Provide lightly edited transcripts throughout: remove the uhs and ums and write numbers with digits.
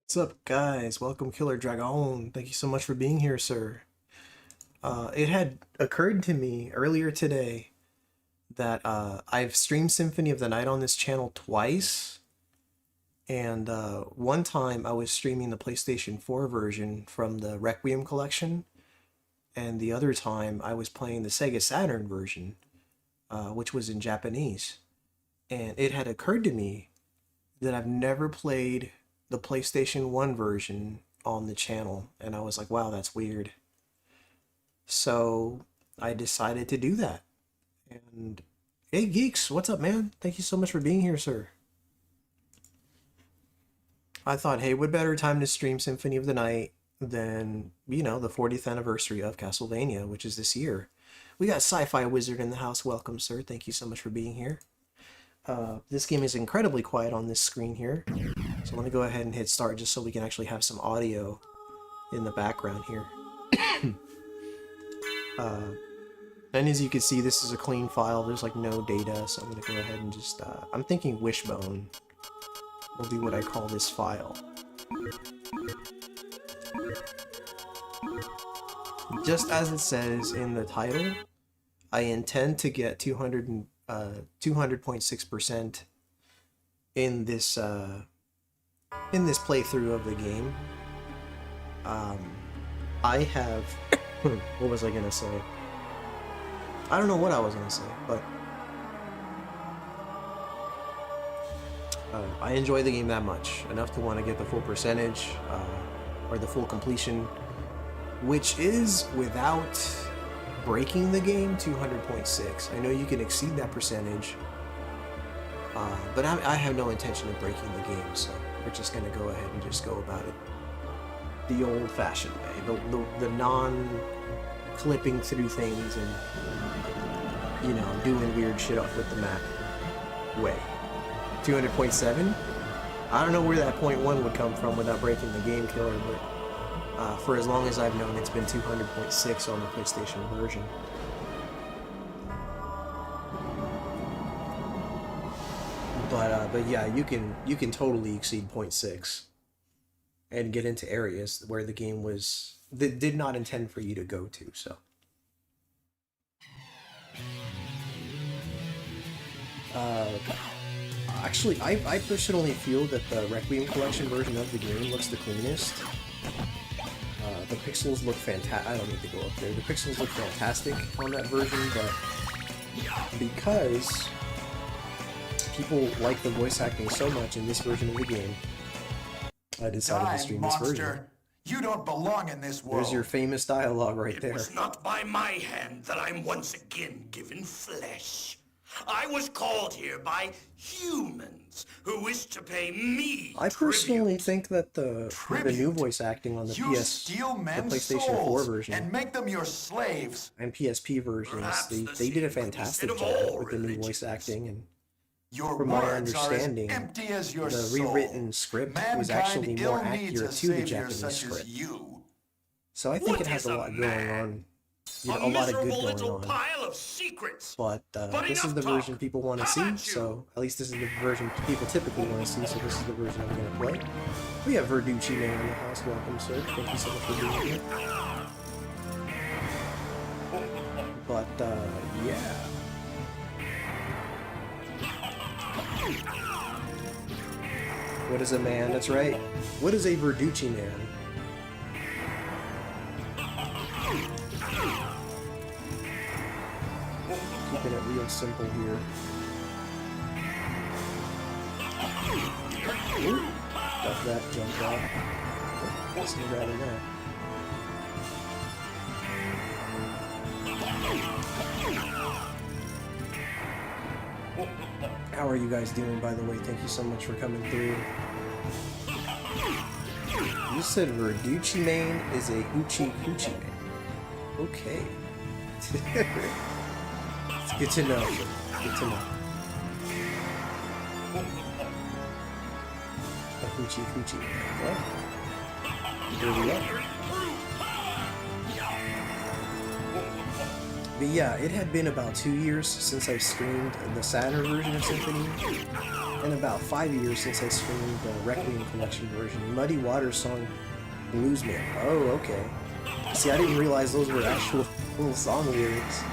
What's up, guys? Welcome, Killer Dragon. Thank you so much for being here, sir. It had occurred to me earlier today that I've streamed Symphony of the Night on this channel twice. And one time I was streaming the PlayStation 4 version from the Requiem collection. And the other time I was playing the Sega Saturn version, which was in Japanese. And it had occurred to me that I've never played the PlayStation 1 version on the channel, and I was like, wow, that's weird. So I decided to do that. And hey, Geeks, what's up, man? Thank you so much for being here, sir. I thought, hey, what better time to stream Symphony of the Night than, you know, the 40th anniversary of Castlevania, which is this year. We got Sci-Fi Wizard in the house. Welcome, sir. Thank you so much for being here. This game is incredibly quiet on this screen here, so let me go ahead and hit start just so we can actually have some audio in the background here. And as you can see, this is a clean file. There's like no data, so I'm going to go ahead and just, I'm thinking Wishbone will be what I call this file. Just as it says in the title, I intend to get 200.6% in this playthrough of the game. I have what was I gonna say? I don't know what I was gonna say, but I enjoy the game that much, enough to want to get the full percentage, or the full completion, which is without breaking the game, 200.6. I know you can exceed that percentage, but I have no intention of breaking the game, so we're just going to go ahead and just go about it the old-fashioned way, the non-clipping through things and, you know, doing weird shit off with the map way. 200.7? I don't know where that 0.1 would come from without breaking the game, Killer, but for as long as I've known, it's been 200.6 on the PlayStation version. But yeah, you can totally exceed 0.6 and get into areas where the game did not intend for you to go to. So actually, I personally feel that the Requiem collection version of the game looks the cleanest. The pixels look fantastic. I don't need to go up there. The pixels look fantastic on that version, but because people like the voice acting so much in this version of the game, I decided to stream this version. You don't belong in this world. There's your famous dialogue right there. It was not by my hand that I'm once again given flesh. I was called here by humans who wish to pay me I personally tribute. think that the new voice acting on the You steal the men's PlayStation 4 souls version and make them your slaves. and PSP versions, Perhaps the they did a same could be said fantastic of job all with the new voice religions. acting, and Your from my words are as understanding, empty as your the soul. rewritten script was Mankind actually more ill needs accurate a to the savior Japanese such as script. you. So I think What it has is a a lot going man? on, you know, A a lot of good miserable going little on. pile of secrets. But this is enough the talk. version people want to How see, about you? so at least this is the version people typically want to see, so this is the version I'm going to play. We have Verducci Man in the house. Welcome, sir. Thank you so much for being here. But, yeah. What is a man? That's right. What is a Verducci Man? Keeping it real simple here. Ooh, duck that, jump out. Let's do that in that. How are you guys doing, by the way? Thank you so much for coming through. You said Verducci Main is a hoochie coochie man. Okay. It's good to know. Good to know. A hoochie coochie man. Well, here we are. But yeah, it had been about 2 years since I streamed the Saturn version of Symphony, and about 5 years since I streamed the Requiem Collection version. Muddy Waters song Bluesman. Oh, okay. See, I didn't realize those were actual little song lyrics.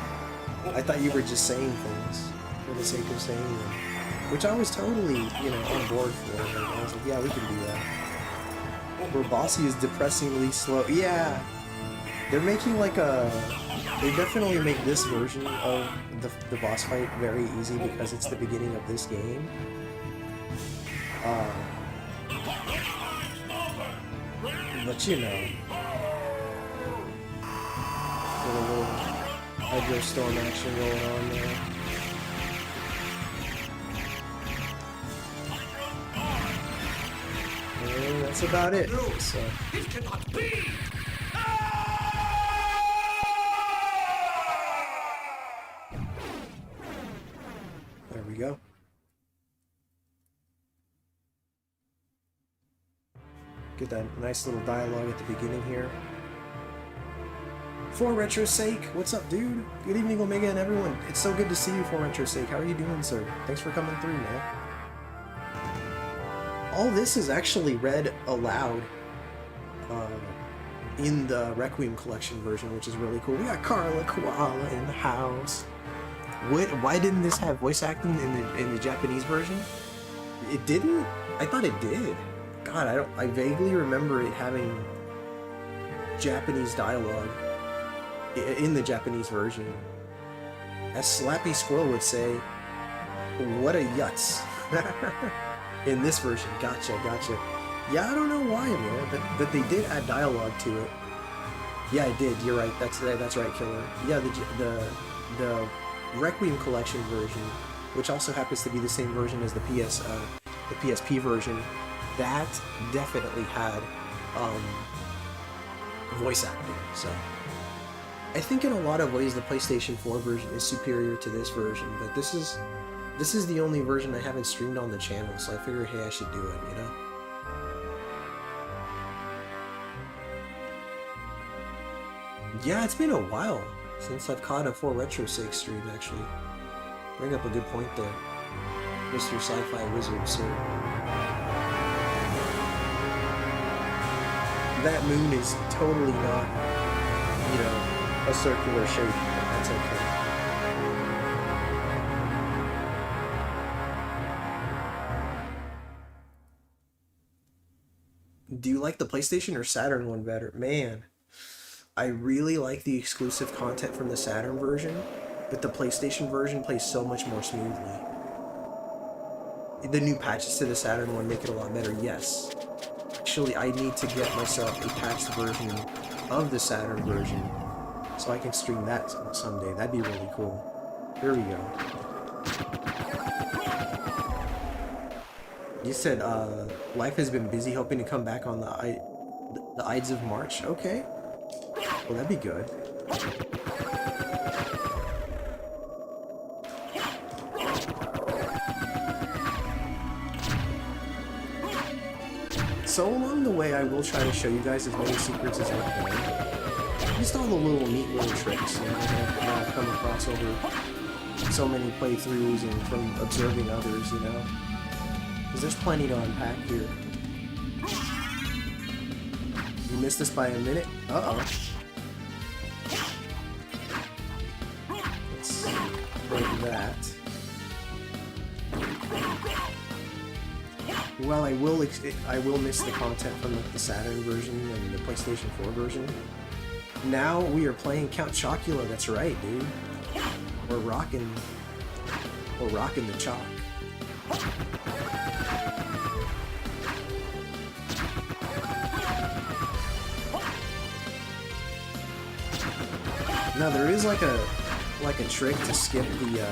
I thought you were just saying things for the sake of saying them. Which I was totally, you know, on board for. Like, I was like, yeah, we can do that. Where Bossy is depressingly slow. Yeah! They're making like a... They definitely make this version of the boss fight very easy because it's the beginning of this game. But you know, got a little hydro storm action going on there. And that's about it. So. It cannot be! There we go. Get that nice little dialogue at the beginning here. For Retro's sake, what's up, dude? Good evening, Omega and everyone. It's so good to see you, For Retro's sake. How are you doing, sir? Thanks for coming through, man. All this is actually read aloud in the Requiem Collection version, which is really cool. We got Carla Koala in the house. Why didn't this have voice acting in the Japanese version? It didn't? I thought it did. God, I vaguely remember it having Japanese dialogue in the Japanese version. As Slappy Squirrel would say, what a yutz. In this version. Gotcha. Yeah, I don't know why, man, but they did add dialogue to it. Yeah, I did. You're right. That's right, Killer. Yeah, the Requiem Collection version, which also happens to be the same version as the PSP version, that definitely had voice acting. So I think in a lot of ways the PlayStation 4 version is superior to this version, but this is the only version I haven't streamed on the channel, so I figured, hey, I should do it, you know? Yeah, it's been a while since I've caught a 4 Retro Sake stream, actually. Bring up a good point there, Mr. Sci-Fi Wizard, sir. That moon is totally not, you know, a circular shape, but that's okay. Do you like the PlayStation or Saturn one better? Man, I really like the exclusive content from the Saturn version, but the PlayStation version plays so much more smoothly. The new patches to the Saturn one make it a lot better, yes. Actually, I need to get myself a patched version of the Saturn version so I can stream that someday. That'd be really cool. Here we go. You said life has been busy hoping to come back on the Ides of March. Okay. Well, that'd be good. So along the way, I will try to show you guys as many secrets as I can. Just all the little neat little tricks, you know, that I've come across over so many playthroughs and from observing others, you know. Because there's plenty to unpack here. You missed this by a minute? Uh-oh. Let's break that. Well, I will miss the content from the Saturn version and the PlayStation 4 version. Now we are playing Count Chocula. That's right, dude. We're rocking the chalk. Now there is like a trick to skip the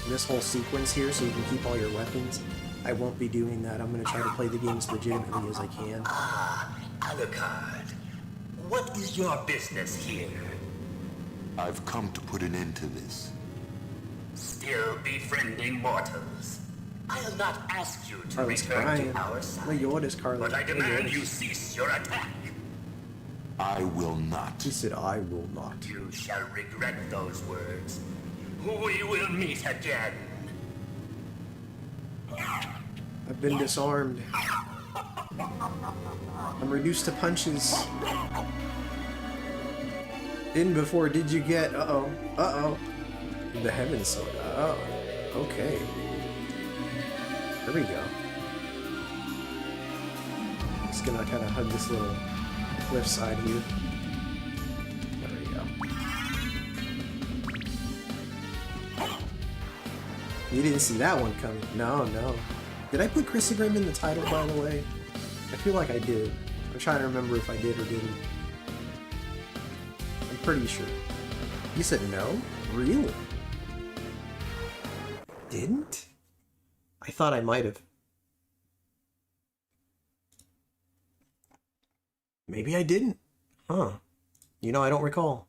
this whole sequence here, so you can keep all your weapons. I won't be doing that. I'm going to try to play the game as legitimately as I can. Ah, Alucard. What is your business here? I've come to put an end to this. Still befriending mortals. I'll not ask you to Carlos return crying. to our side. Leopold, Carlos. But I demand you cease your attack. I will not. He said, I will not. You shall regret those words. We will meet again. I've been disarmed. I'm reduced to punches. In before did you get? Uh-oh. Uh-oh. The heavens soda. Oh. Okay. There we go. Just gonna kind of hug this little cliffside here. There we go. You didn't see that one coming. No, no. Did I put Christogrim in the title, by the way? I feel like I did. I'm trying to remember if I did or didn't. I'm pretty sure. You said no? Really? Didn't? I thought I might have. Maybe I didn't. Huh. You know, I don't recall.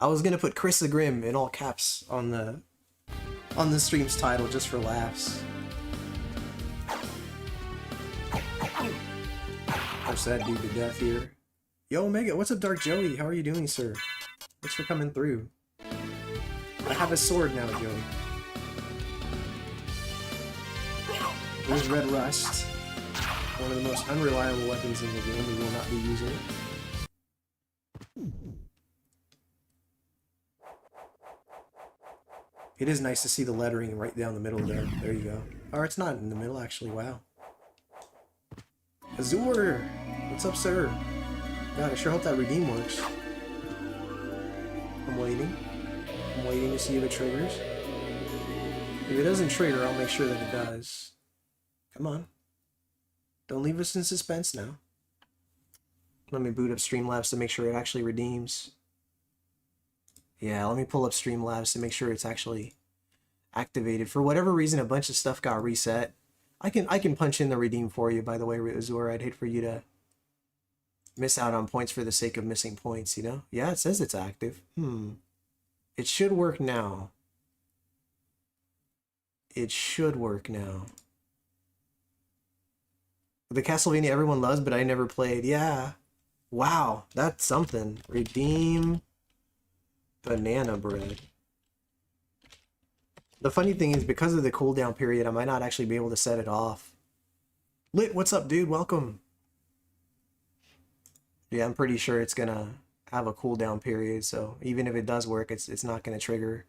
I was gonna put Christogrim in all caps on the stream's title just for laughs. Push that dude to death here. Yo, Omega, what's up, Dark Joey? How are you doing, sir? Thanks for coming through. I have a sword now, Joey. There's Red Rust. One of the most unreliable weapons in the game. We will not be using it. It is nice to see the lettering right down the middle there. There you go. Or it's not in the middle, actually. Wow. Azure! What's up, sir? God, I sure hope that redeem works. I'm waiting. I'm waiting to see if it triggers. If it doesn't trigger, I'll make sure that it does. Come on. Don't leave us in suspense now. Let me boot up Streamlabs to make sure it actually redeems. Yeah, let me pull up Streamlabs to make sure it's actually activated. For whatever reason, a bunch of stuff got reset. I can punch in the redeem for you, by the way, Azure. I'd hate for you to miss out on points for the sake of missing points, you know? Yeah, it says it's active. It should work now. It should work now. The Castlevania everyone loves, but I never played. Yeah. Wow, that's something. Redeem bananabread. The funny thing is, because of the cooldown period, I might not actually be able to set it off. Lit, what's up, dude? Welcome. Yeah, I'm pretty sure it's gonna have a cooldown period, so even if it does work, it's not gonna trigger.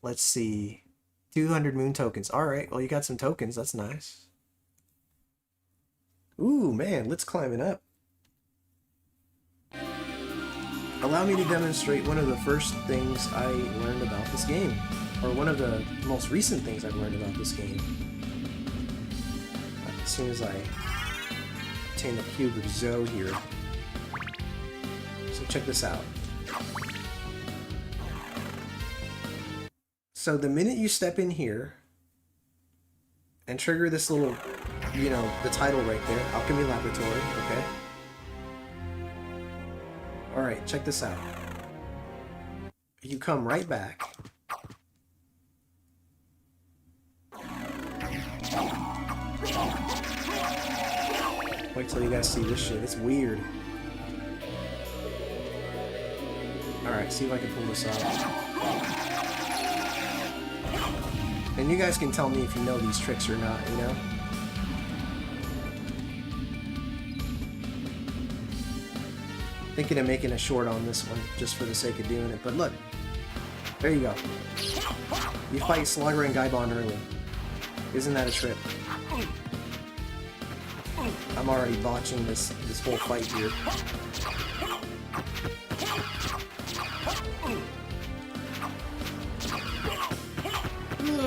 Let's see. 200 moon tokens. Alright, well, you got some tokens. That's nice. Ooh, man, let's climb it up. Allow me to demonstrate one of the first things I learned about this game. Or one of the most recent things I've learned about this game. As soon as I obtain the cube of Zoe here. So check this out. So the minute you step in here, and trigger this little, you know, the title right there, Alchemy Laboratory, okay? Alright, check this out. You come right back. Wait till you guys see this shit, it's weird. Alright, see if I can pull this off. And you guys can tell me if you know these tricks or not, you know? Thinking of making a short on this one, just for the sake of doing it. But look, there you go. You fight Slugger and Gaibon early. Isn't that a trip? I'm already botching this whole fight here.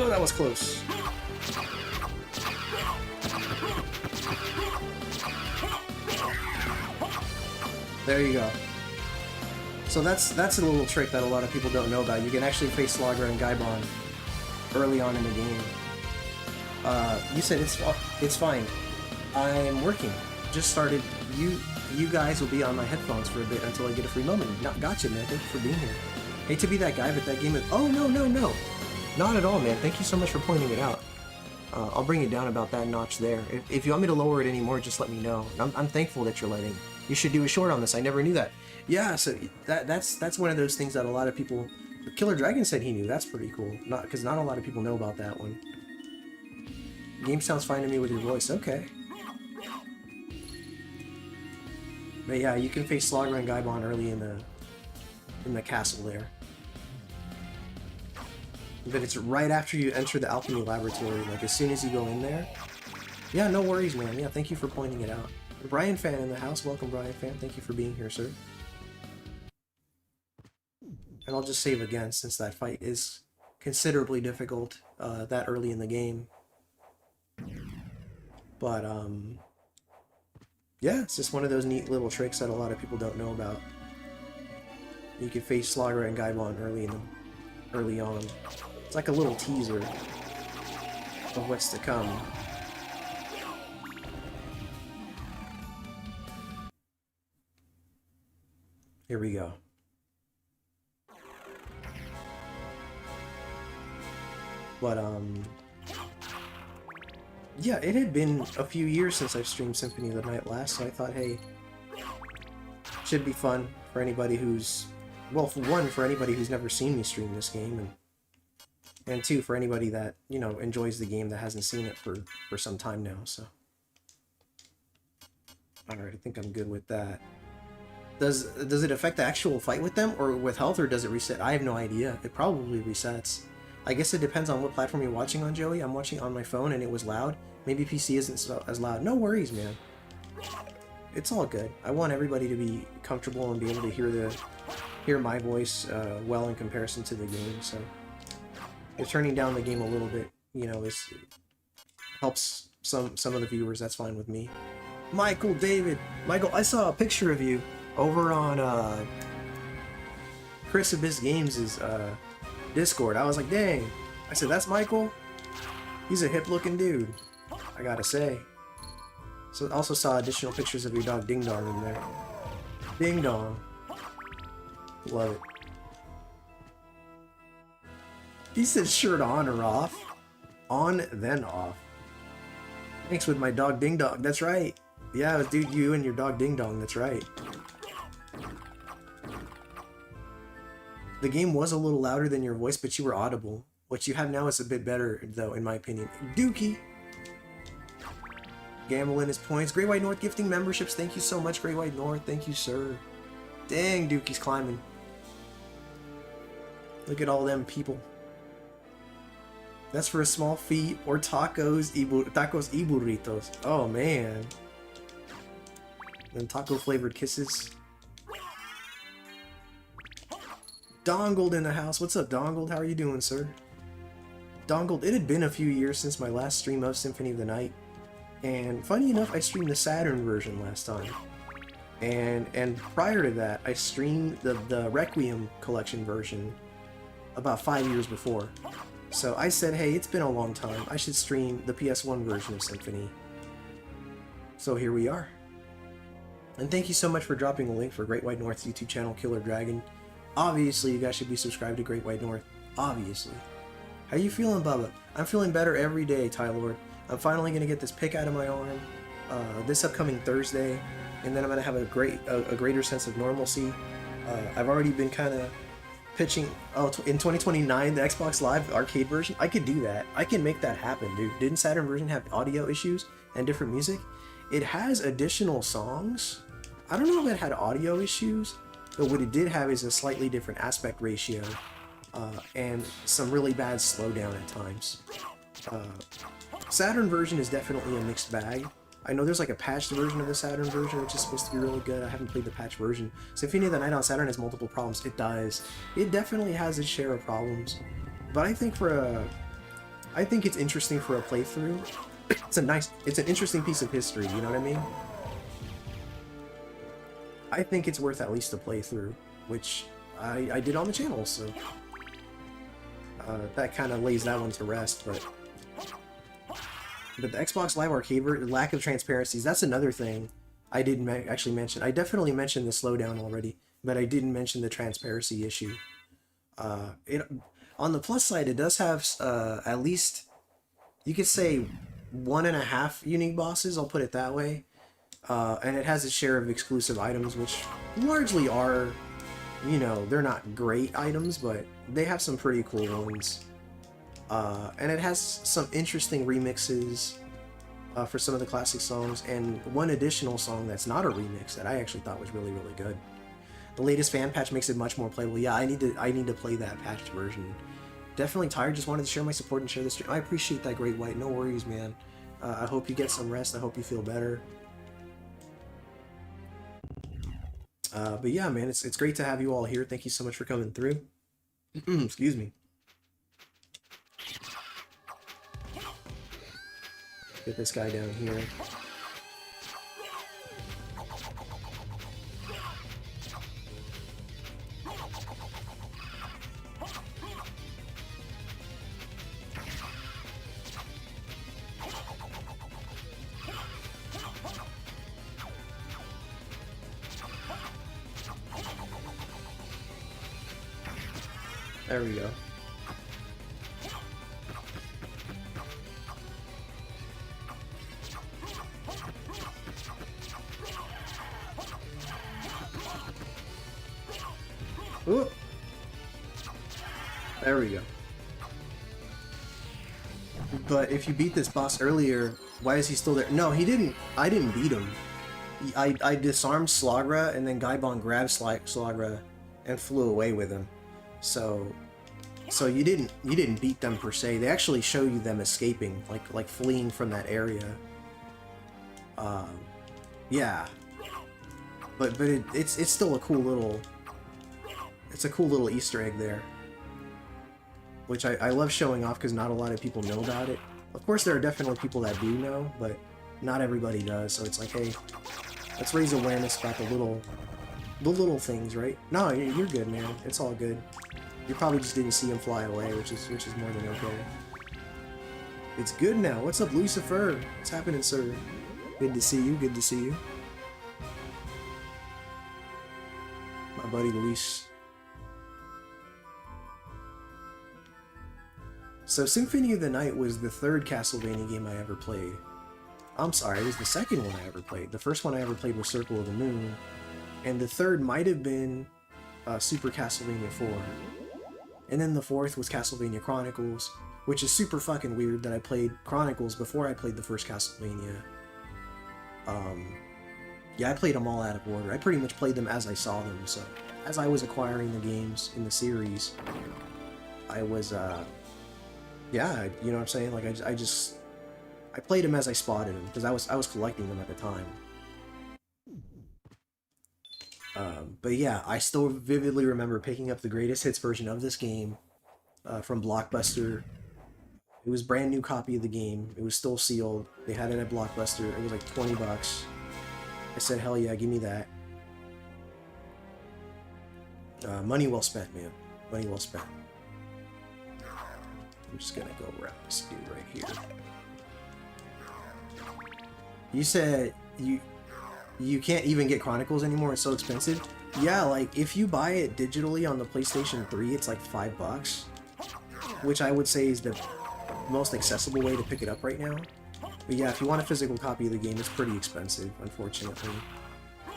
Oh, that was close. There you go. So that's a little trick that a lot of people don't know about. You can actually face Slogger and Gaibon early on in the game. You said it's fine. I'm working. Just started. You guys will be on my headphones for a bit until I get a free moment. Gotcha, man. Thank you for being here. Hate to be that guy, but that game is... Oh, no. Not at all, man. Thank you so much for pointing it out. I'll bring it down about that notch there. If you want me to lower it anymore, just let me know. I'm thankful that you're letting. You should do a short on this. I never knew that. Yeah, so that's one of those things that a lot of people... Killer Dragon said he knew. That's pretty cool. Because not a lot of people know about that one. Game sounds fine to me with your voice. Okay. But yeah, you can face Slogger and Gaibon early in the castle there. But it's right after you enter the Alchemy Laboratory, like as soon as you go in there. Yeah, no worries, man. Yeah, thank you for pointing it out. Brian Fan in the house. Welcome, Brian Fan. Thank you for being here, sir. And I'll just save again, since that fight is considerably difficult that early in the game. But, yeah, it's just one of those neat little tricks that a lot of people don't know about. You can face Slogger and Gaibon early on. It's like a little teaser of what's to come. Here we go. But, yeah, it had been a few years since I've streamed Symphony of the Night last, so I thought, hey, should be fun for anybody who's, well, for one, for anybody who's never seen me stream this game, and two, for anybody that, you know, enjoys the game that hasn't seen it for some time now, so. Alright, I think I'm good with that. Does it affect the actual fight with them, or with health, or does it reset? I have no idea. It probably resets. I guess it depends on what platform you're watching on, Joey. I'm watching on my phone and it was loud. Maybe PC isn't so as loud. No worries, man. It's all good. I want everybody to be comfortable and be able to hear my voice well in comparison to the game. So if turning down the game a little bit, you know, helps some of the viewers, that's fine with me. Michael, David, Michael, I saw a picture of you over on Chris Abyss Games' Discord. I was like, dang. I said, that's Michael? He's a hip-looking dude, I gotta say. So I also saw additional pictures of your dog Ding Dong in there. Ding Dong. Love it. He said shirt on or off. On, then off. Thanks with my dog Ding Dong. That's right. Yeah, it was dude, you and your dog Ding Dong. That's right. The game was a little louder than your voice, but you were audible. What you have now is a bit better, though, in my opinion. Dookie! Gambling his points. Great White North gifting memberships. Thank you so much, Great White North. Thank you, sir. Dang, Dookie's climbing. Look at all them people. That's for a small fee or tacos y burritos. Oh, man. And taco-flavored kisses. Dongled in the house. What's up, Dongled? How are you doing, sir? Dongled, it had been a few years since my last stream of Symphony of the Night. And funny enough, I streamed the Saturn version last time. And prior to that, I streamed the Requiem collection version about 5 years before. So I said, hey, it's been a long time. I should stream the PS1 version of Symphony. So here we are. And thank you so much for dropping a link for Great White North's YouTube channel, Killer Dragon. Obviously, you guys should be subscribed to Great White North. Obviously. How you feeling, Bubba? I'm feeling better every day, Tylord. I'm finally going to get this pick out of my arm this upcoming Thursday, and then I'm going to have a greater sense of normalcy. I've already been kind of pitching, in 2029, the Xbox Live arcade version. I could do that. I can make that happen, dude. Didn't Saturn version have audio issues and different music? It has additional songs. I don't know if it had audio issues, but what it did have is a slightly different aspect ratio and some really bad slowdown at times. Saturn version is definitely a mixed bag. I know there's like a patched version of the Saturn version, which is supposed to be really good. I haven't played the patched version. Symphony of the Night on Saturn has multiple problems. It does. It definitely has its share of problems. But I think I think it's interesting for a playthrough. It's an interesting piece of history, you know what I mean? I think it's worth at least a playthrough, which I did on the channel, so that kind of lays that one to rest. But the Xbox Live Arcade lack of transparencies, that's another thing I didn't actually mention. I definitely mentioned the slowdown already, but I didn't mention the transparency issue. On the plus side, it does have at least, you could say, 1.5 unique bosses, I'll put it that way. And it has a share of exclusive items, which largely are, you know, they're not great items, but they have some pretty cool ones. And it has some interesting remixes for some of the classic songs, and one additional song that's not a remix that I actually thought was really, really good. The latest fan patch makes it much more playable. Yeah, I need to play that patched version. Definitely tired, just wanted to share my support and share this stream. I appreciate that, Great White. No worries, man. I hope you get some rest. I hope you feel better. But yeah, man, it's great to have you all here. Thank you so much for coming through. Excuse me. Get this guy down here. There we go. Ooh. There we go. But if you beat this boss earlier, why is he still there? No, he didn't. I didn't beat him. I disarmed Slagra, and then Gaibon grabbed Slagra and flew away with him. So you didn't beat them per se. They actually show you them escaping, like fleeing from that area. Yeah. But it's still a cool little. It's a cool little Easter egg there, which I love showing off because not a lot of people know about it. Of course, there are definitely people that do know, but not everybody does. So it's like, hey, let's raise awareness about the little things, right? No, you're good, man. It's all good. You probably just didn't see him fly away, which is more than okay. It's good now. What's up, Lucifer? What's happening, sir? Good to see you. Good to see you. My buddy Luis. So Symphony of the Night was the third Castlevania game I ever played. I'm sorry, it was the second one I ever played. The first one I ever played was Circle of the Moon, and the third might have been Super Castlevania 4. And then the fourth was Castlevania Chronicles, which is super fucking weird that I played Chronicles before I played the first Castlevania. Yeah, I played them all out of order. I pretty much played them as I saw them, so as I was acquiring the games in the series, I was, yeah, you know what I'm saying? Like, I played them as I spotted them, because I was collecting them at the time. But yeah, I still vividly remember picking up the greatest hits version of this game from Blockbuster. It was a brand new copy of the game. It was still sealed. They had it at Blockbuster. It was like 20 bucks. I said, hell yeah, give me that. Money well spent, man. Money well spent. I'm just gonna go around this dude right here. You said you can't even get Chronicles anymore, it's so expensive. Yeah, like if you buy it digitally on the PlayStation 3, it's like $5, which I would say is the most accessible way to pick it up right now. But yeah, if you want a physical copy of the game, it's pretty expensive, unfortunately.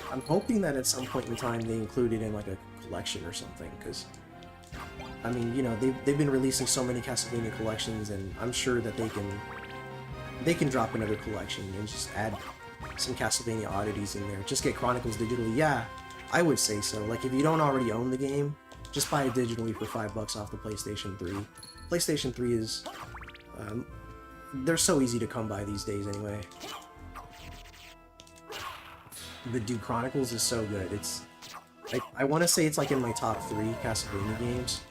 I'm hoping that at some point in time they include it in like a collection or something, because I mean, you know, they've been releasing so many Castlevania collections, and I'm sure that they can drop another collection and just add some Castlevania oddities in there. Just get Chronicles digitally. Yeah, I would say so. Like, if you don't already own the game, just buy it digitally for $5 off the PlayStation 3. PlayStation 3 is... they're so easy to come by these days anyway. But dude, Chronicles is so good. It's... I want to say it's like in my top 3 Castlevania games.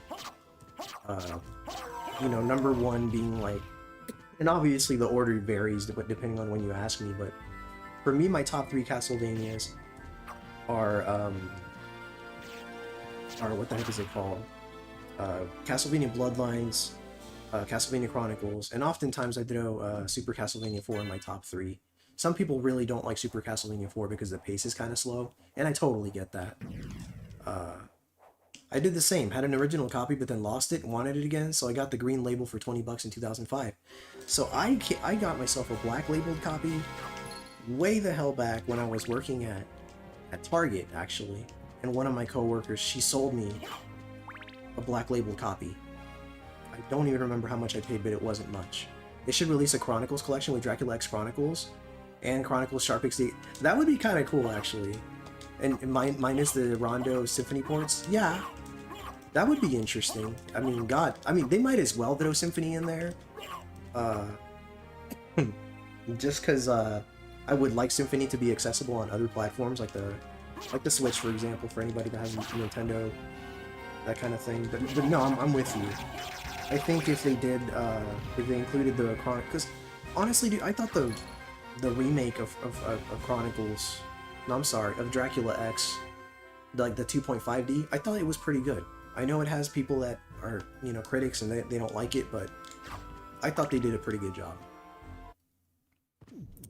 You know, number 1 being like... And obviously the order varies depending on when you ask me, but for me, my top 3 Castlevanias are what the heck is it called? Castlevania Bloodlines, Castlevania Chronicles, and oftentimes I throw Super Castlevania 4 in my top 3. Some people really don't like Super Castlevania 4 because the pace is kind of slow, and I totally get that. I did the same, had an original copy but then lost it, wanted it again, so I got the green label for $20 in 2005. So I got myself a black labeled copy way the hell back when I was working at Target, actually. And one of my coworkers, she sold me a black label copy. I don't even remember how much I paid, but it wasn't much. They should release a Chronicles collection with Dracula X Chronicles and Chronicles Sharp XD. That would be kind of cool, actually. And minus the Rondo Symphony ports. Yeah, that would be interesting. I mean, God, I mean, they might as well throw Symphony in there. Just because I would like Symphony to be accessible on other platforms, like the Switch, for example, for anybody that has a Nintendo, that kind of thing. But no, I'm with you. I think if they did, if they included the because honestly, dude, I thought the remake of Chronicles, no, I'm sorry, of Dracula X, like the 2.5D, I thought it was pretty good. I know it has people that are, you know, critics and they don't like it, but I thought they did a pretty good job.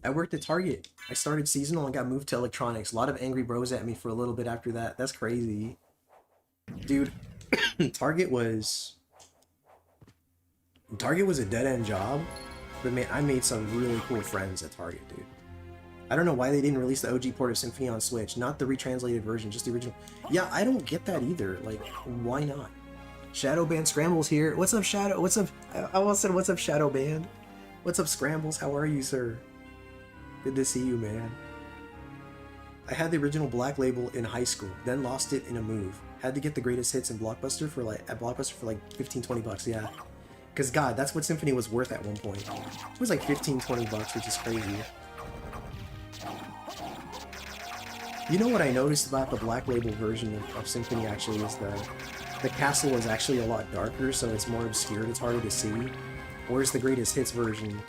I worked at Target. I started seasonal and got moved to electronics. A lot of angry bros at me for a little bit after that. That's crazy. Dude, Target was a dead-end job, but man, I made some really cool friends at Target, dude. I don't know why they didn't release the OG port of Symphony on Switch, not the retranslated version, just the original. Yeah, I don't get that either. Like, why not? Shadowban Scrambles here. What's up, Shadow? What's up? I almost said, what's up, Shadowban? What's up, Scrambles? How are you, sir? Good to see you, man. I had the original Black Label in high school, then lost it in a move. Had to get the greatest hits in Blockbuster for like 15, 20 bucks, yeah. Cause God, that's what Symphony was worth at one point. It was like 15, 20 bucks, which is crazy. You know what I noticed about the Black Label version of Symphony actually is the castle is actually a lot darker, so it's more obscured, it's harder to see. Whereas the greatest hits version,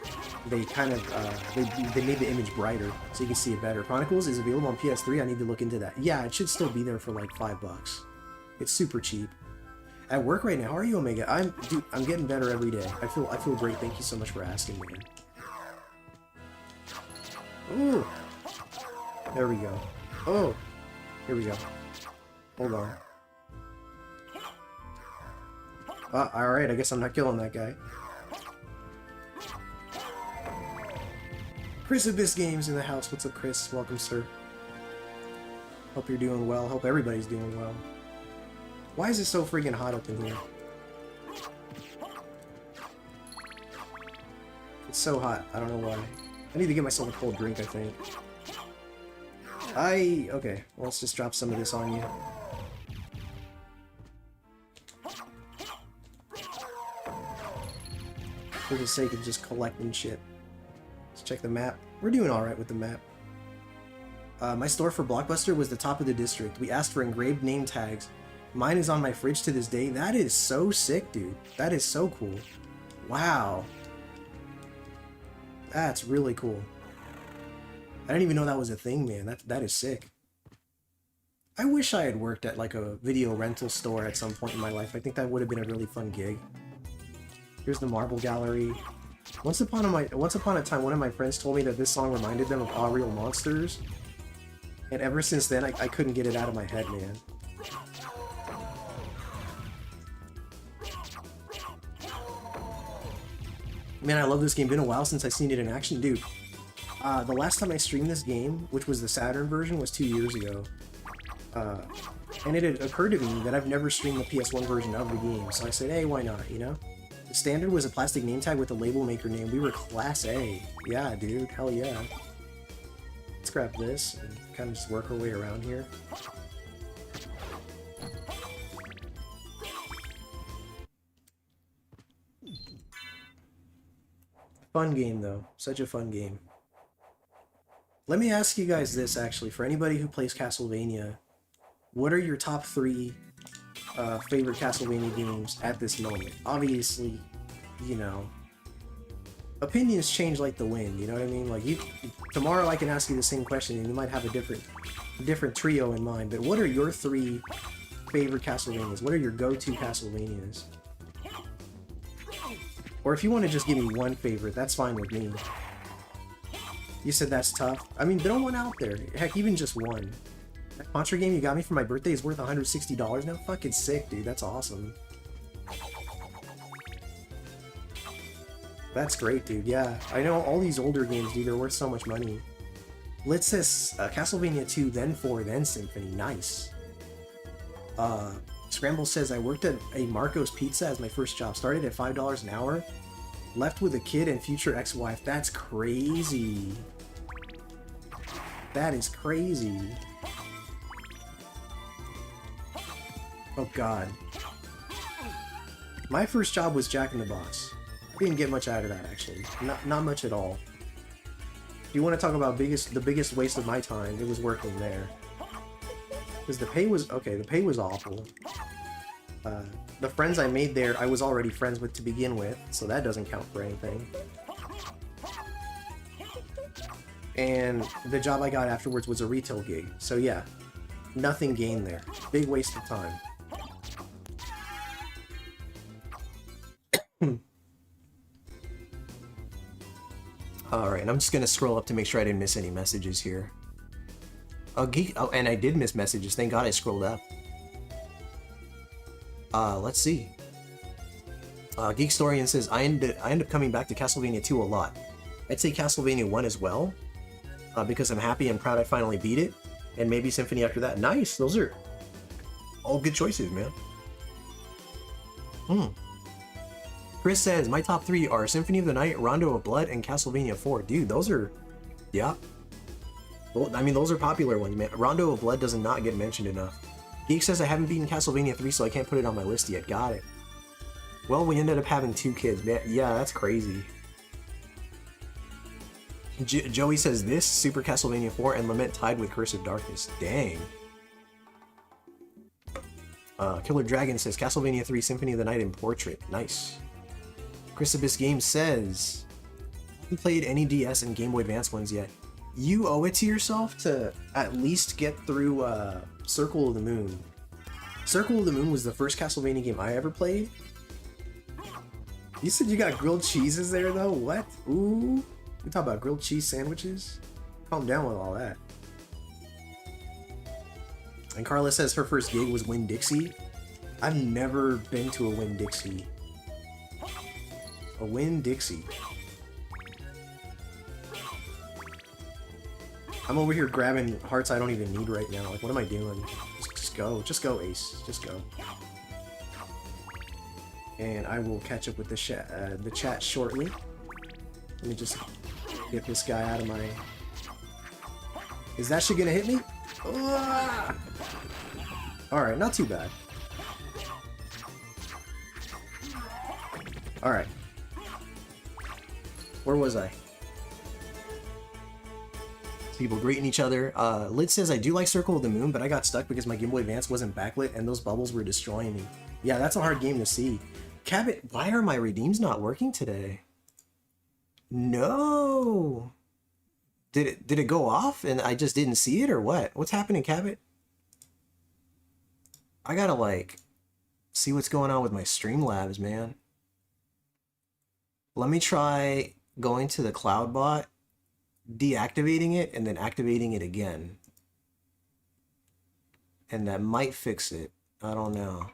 they kind of, they made the image brighter, so you can see it better. Chronicles is available on PS3, I need to look into that. Yeah, it should still be there for like $5. It's super cheap. At work right now, how are you, Omega? Dude, I'm getting better every day. I feel great, thank you so much for asking, man. Ooh! There we go. Oh! Here we go. Hold on. Alright, I guess I'm not killing that guy. Chris Abyss Games in the house. What's up, Chris? Welcome, sir. Hope you're doing well. Hope everybody's doing well. Why is it so freaking hot up in here? It's so hot. I don't know why. I need to get myself a cold drink, I think. Okay. Well, let's just drop some of this on you. For the sake of just collecting shit. Let's check the map. We're doing alright with the map. My store for Blockbuster was the top of the district. We asked for engraved name tags. Mine is on my fridge to this day. That is so sick, dude. That is so cool. Wow. That's really cool. I didn't even know that was a thing, man. That is sick. I wish I had worked at like a video rental store at some point in my life. I think that would have been a really fun gig. Here's the marble gallery. Once upon a time, one of my friends told me that this song reminded them of All Real Monsters. And ever since then, I couldn't get it out of my head, man. Man, I love this game. Been a while since I've seen it in action. Dude, the last time I streamed this game, which was the Saturn version, was 2 years ago. And it had occurred to me that I've never streamed the PS1 version of the game. So I said, hey, why not, you know? The standard was a plastic name tag with a label maker name. We were Class A. Yeah, dude. Hell yeah. Let's grab this and kind of just work our way around here. Fun game, though. Such a fun game. Let me ask you guys this, actually. For anybody who plays Castlevania, what are your top 3 favorite Castlevania games at this moment? Obviously, you know, opinions change like the wind, you know what I mean? Like, tomorrow I can ask you the same question and you might have a different trio in mind, but what are your 3 favorite Castlevanias? What are your go-to Castlevanias? Or if you want to just give me one favorite, that's fine with me. You said that's tough. I mean, throw one out there. Heck, even just one. That Contra game you got me for my birthday is worth $160 now? Fucking sick, dude. That's awesome. That's great, dude. Yeah, I know all these older games, dude, they're worth so much money. Let's says Castlevania 2, then 4, then Symphony. Nice. Scramble says, I worked at a Marco's Pizza as my first job. Started at $5 an hour. Left with a kid and future ex-wife. That's crazy. That is crazy. Oh god. My first job was Jack in the Box. Didn't get much out of that, actually. Not much at all. If you want to talk about the biggest waste of my time, it was working there. Because the pay was... okay, the pay was awful. The friends I made there, I was already friends with to begin with, so that doesn't count for anything. And the job I got afterwards was a retail gig, so yeah. Nothing gained there. Big waste of time. Alright, I'm just gonna scroll up to make sure I didn't miss any messages here. Oh, and I did miss messages. Thank God I scrolled up. Let's see. Geekstorian says, I end up coming back to Castlevania 2 a lot. I'd say Castlevania 1 as well, because I'm happy and proud I finally beat it, and maybe Symphony after that. Nice! Those are all good choices, man. Chris says, my top 3 are Symphony of the Night, Rondo of Blood, and Castlevania 4. Dude, those are... yeah. Well, I mean, those are popular ones, man. Rondo of Blood does not get mentioned enough. Geek says, I haven't beaten Castlevania 3, so I can't put it on my list yet. Got it. Well, we ended up having 2 kids, man. Yeah, that's crazy. Joey says, this, Super Castlevania 4, and Lament tied with Curse of Darkness. Dang. Killer Dragon says, Castlevania 3, Symphony of the Night, and Portrait. Nice. Christopus Games says, I haven't played any DS and Game Boy Advance ones yet. You owe it to yourself to at least get through Circle of the Moon. Circle of the Moon was the first Castlevania game I ever played. You said you got grilled cheeses there, though? What? Ooh. We talk about grilled cheese sandwiches? Calm down with all that. And Carla says her first gig was Winn-Dixie. I've never been to a Winn-Dixie. A Winn-Dixie. I'm over here grabbing hearts I don't even need right now. Like, what am I doing? Just go. Just go, Ace. Just go. And I will catch up with the chat shortly. Let me just get this guy out of my... Is that shit gonna hit me? Alright, not too bad. Alright. Where was I? People greeting each other. Lid says, I do like Circle of the Moon, but I got stuck because my Game Boy Advance wasn't backlit and those bubbles were destroying me. Yeah, that's a hard game to see. Cabot, why are my redeems not working today? No! Did it go off and I just didn't see it, or what? What's happening, Cabot? I gotta, like, see what's going on with my Streamlabs, man. Let me try going to the cloud bot, deactivating it, and then activating it again. And that might fix it. I don't know.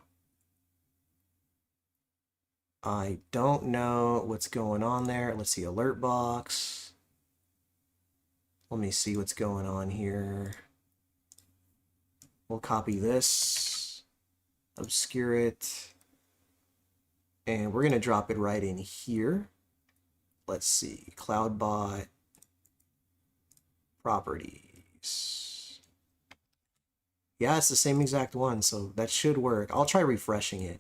I don't know what's going on there. Let's see, alert box. Let me see what's going on here. We'll copy this, obscure it, and we're gonna drop it right in here. Let's see, CloudBot properties. Yeah, it's the same exact one, so that should work. I'll try refreshing it.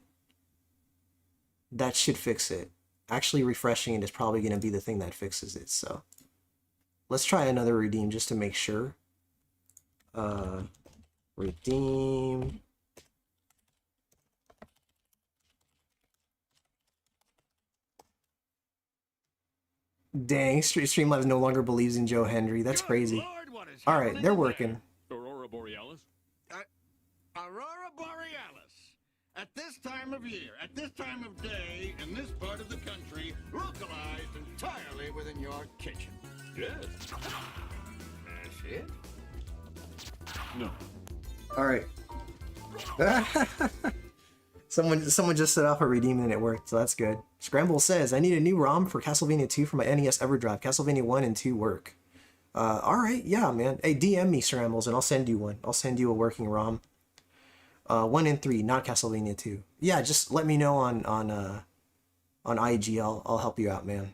That should fix it. Actually, refreshing it is probably gonna be the thing that fixes it, so. Let's try another redeem just to make sure. Redeem. Dang, Streamlabs no longer believes in Joe Hendry. That's crazy. All right, they're working. Aurora Borealis? Aurora Borealis. At this time of year, at this time of day, in this part of the country, localized entirely within your kitchen. Yes. That's it? No. All right. Someone just set off a redeem and it worked, so that's good. Scramble says, I need a new ROM for Castlevania 2 for my NES EverDrive. Castlevania 1 and 2 work. All right, yeah, man. Hey, DM me, Scrambles, and I'll send you one. I'll send you a working ROM. 1 and 3, not Castlevania 2. Yeah, just let me know on IG. I'll help you out, man.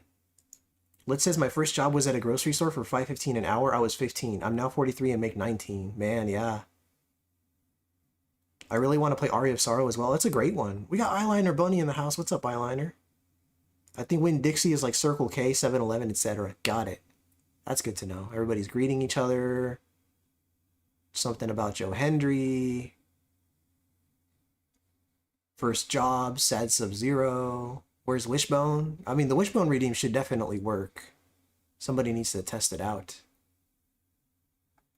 Lit says my first job was at a grocery store for $5.15 an hour. I was 15. I'm now 43 and make 19. Man, yeah. I really want to play Aria of Sorrow as well. It's a great one. We got Eyeliner Bunny in the house. What's up, Eyeliner? I think Win Dixie is like Circle K, 7-Eleven, etc. Got it. That's good to know. Everybody's greeting each other. Something about Joe Hendry. First job, sadsubzero. Where's Wishbone? I mean, the Wishbone redeem should definitely work. Somebody needs to test it out.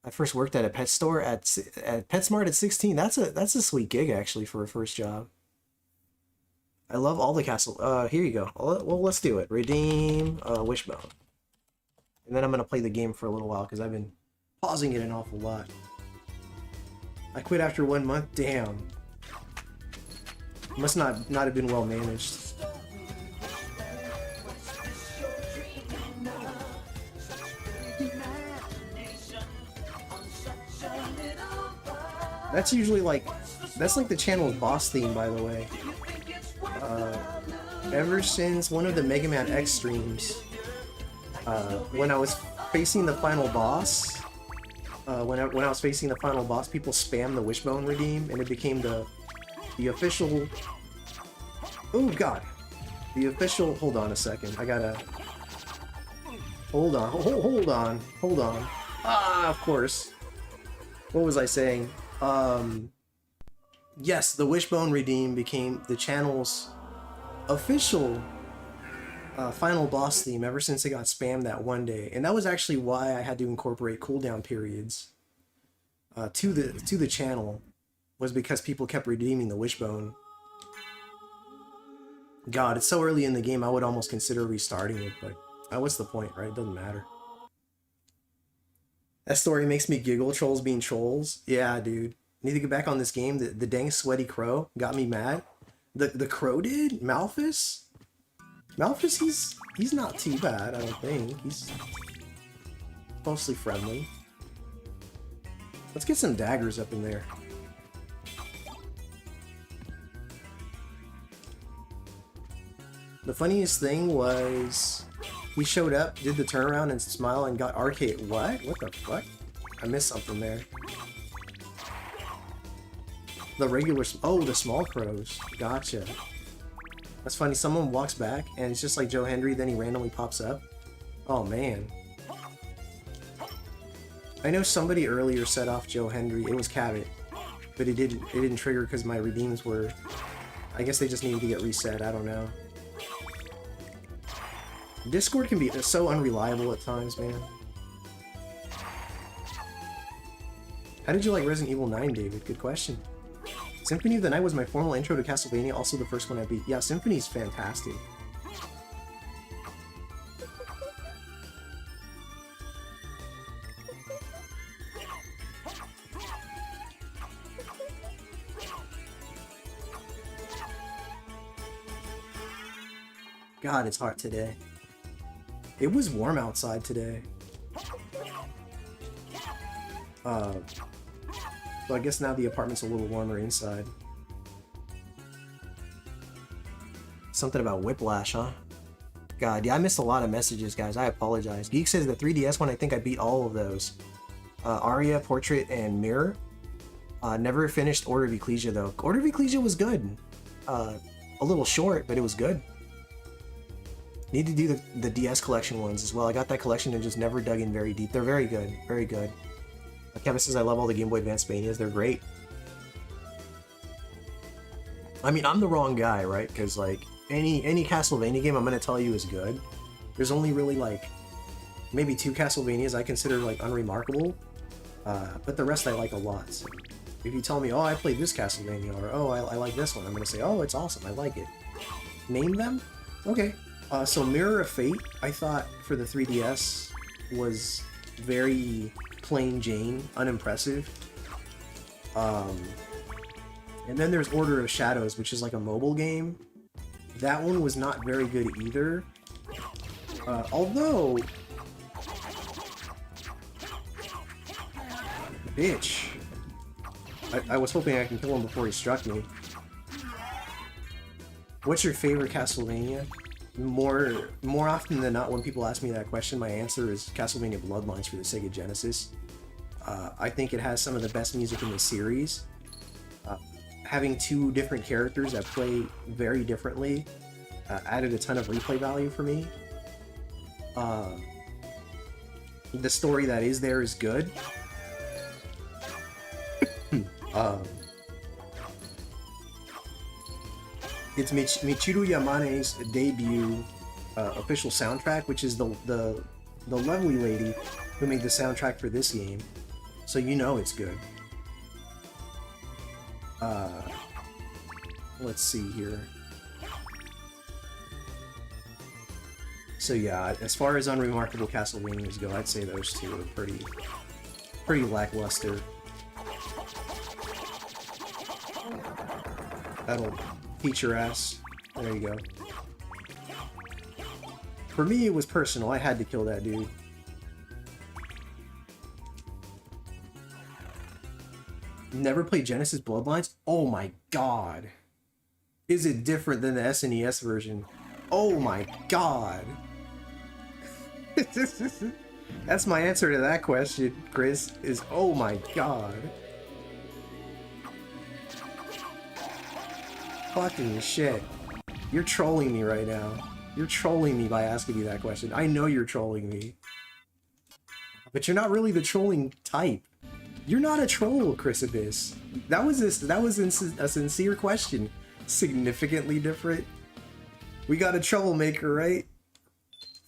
I first worked at a pet store at PetSmart at 16. That's a sweet gig actually for a first job. I love all the castle. Here you go. Well, let's do it. Redeem Wishbone, and then I'm gonna play the game for a little while because I've been pausing it an awful lot. I quit after 1 month. Damn. Must not have been well managed. That's usually like, that's like the channel's boss theme, by the way. Ever since one of the Mega Man X streams, when I was facing the final boss, when I was facing the final boss, people spammed the Wishbone redeem, and it became the official. Oh God, the official. Hold on a second. I gotta. Hold on. Ah, of course. What was I saying? Yes, the Wishbone redeem became the channel's official final boss theme ever since it got spammed that one day, and that was actually why I had to incorporate cooldown periods to the channel, was because people kept redeeming the Wishbone. God, it's so early in the game I would almost consider restarting it, but what's the point, right? It doesn't matter. That story makes me giggle, trolls being trolls. Yeah, dude. Need to get back on this game. The dang sweaty crow got me mad. The crow did? Malphus? Malphus, he's not too bad, I don't think. He's mostly friendly. Let's get some daggers up in there. The funniest thing was he showed up, did the turnaround and smile, and got arcade. What? What the fuck? I missed something there. The regular... Oh, the small crows. Gotcha. That's funny. Someone walks back, and it's just like Joe Hendry, then he randomly pops up. Oh, man. I know somebody earlier set off Joe Hendry. It was Cabot. But it didn't trigger because my redeems were... I guess they just needed to get reset. I don't know. Discord can be so unreliable at times, man. How did you like Resident Evil 9, David? Good question. Symphony of the Night was my formal intro to Castlevania, also the first one I beat. Yeah, Symphony's fantastic. God, it's hot today. It was warm outside today. So I guess now the apartment's a little warmer inside. Something about Whiplash, huh? God, yeah, I missed a lot of messages, guys. I apologize. Geek says the 3DS one, I think I beat all of those. Aria, Portrait, and Mirror. Never finished Order of Ecclesia, though. Order of Ecclesia was good. A little short, but it was good. Need to do the DS collection ones as well. I got that collection and just never dug in very deep. They're very good. Very good. Kevin says I love all the Game Boy Advance Manias. They're great. I mean, I'm the wrong guy, right? Because, like, any Castlevania game I'm going to tell you is good. There's only really, like, maybe 2 Castlevanias I consider, like, unremarkable. But the rest I like a lot. So if you tell me, oh, I played this Castlevania, or oh, I like this one, I'm going to say, oh, it's awesome, I like it. Name them? Okay. So Mirror of Fate, I thought, for the 3DS, was very plain Jane, unimpressive. And then there's Order of Shadows, which is like a mobile game. That one was not very good either. Although... Bitch. I was hoping I can kill him before he struck me. What's your favorite Castlevania? More often than not, when people ask me that question, my answer is Castlevania Bloodlines for the Sega Genesis. I think it has some of the best music in the series. Having 2 different characters that play very differently added a ton of replay value for me. The story that is there is good. It's Michiru Yamane's debut official soundtrack, which is the lovely lady who made the soundtrack for this game, so you know it's good. Let's see here. So yeah, as far as unremarkable Castlevanias go, I'd say those 2 are pretty lackluster. That'll teach your ass. There you go. For me, it was personal. I had to kill that dude. Never played Genesis Bloodlines? Oh my god. Is it different than the SNES version? Oh my god. That's my answer to that question, Chris, is oh my god. Fucking shit. You're trolling me right now. You're trolling me by asking me that question. I know you're trolling me. But you're not really the trolling type. You're not a troll, Chris Abyss. That was a sincere question. Significantly different. We got a troublemaker, right?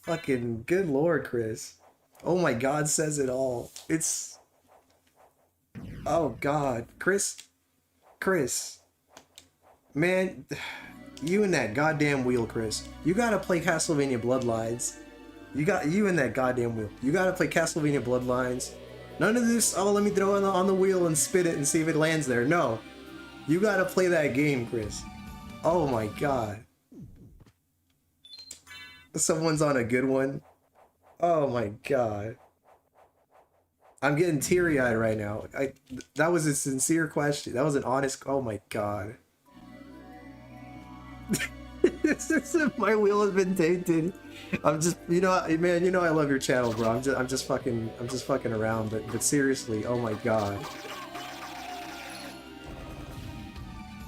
Fucking good lord, Chris. Oh my god says it all. It's... Oh god. Chris. Man, you and that goddamn wheel, Chris. You gotta play Castlevania Bloodlines. You and that goddamn wheel. You gotta play Castlevania Bloodlines. None of this, oh, let me throw it on the wheel and spin it and see if it lands there. No. You gotta play that game, Chris. Oh my god. Someone's on a good one. Oh my god. I'm getting teary-eyed right now. That was a sincere question. That was an honest... Oh my god. My wheel has been tainted. I'm just, you know, man, you know I love your channel, bro. I'm just fucking around, but seriously, oh my god.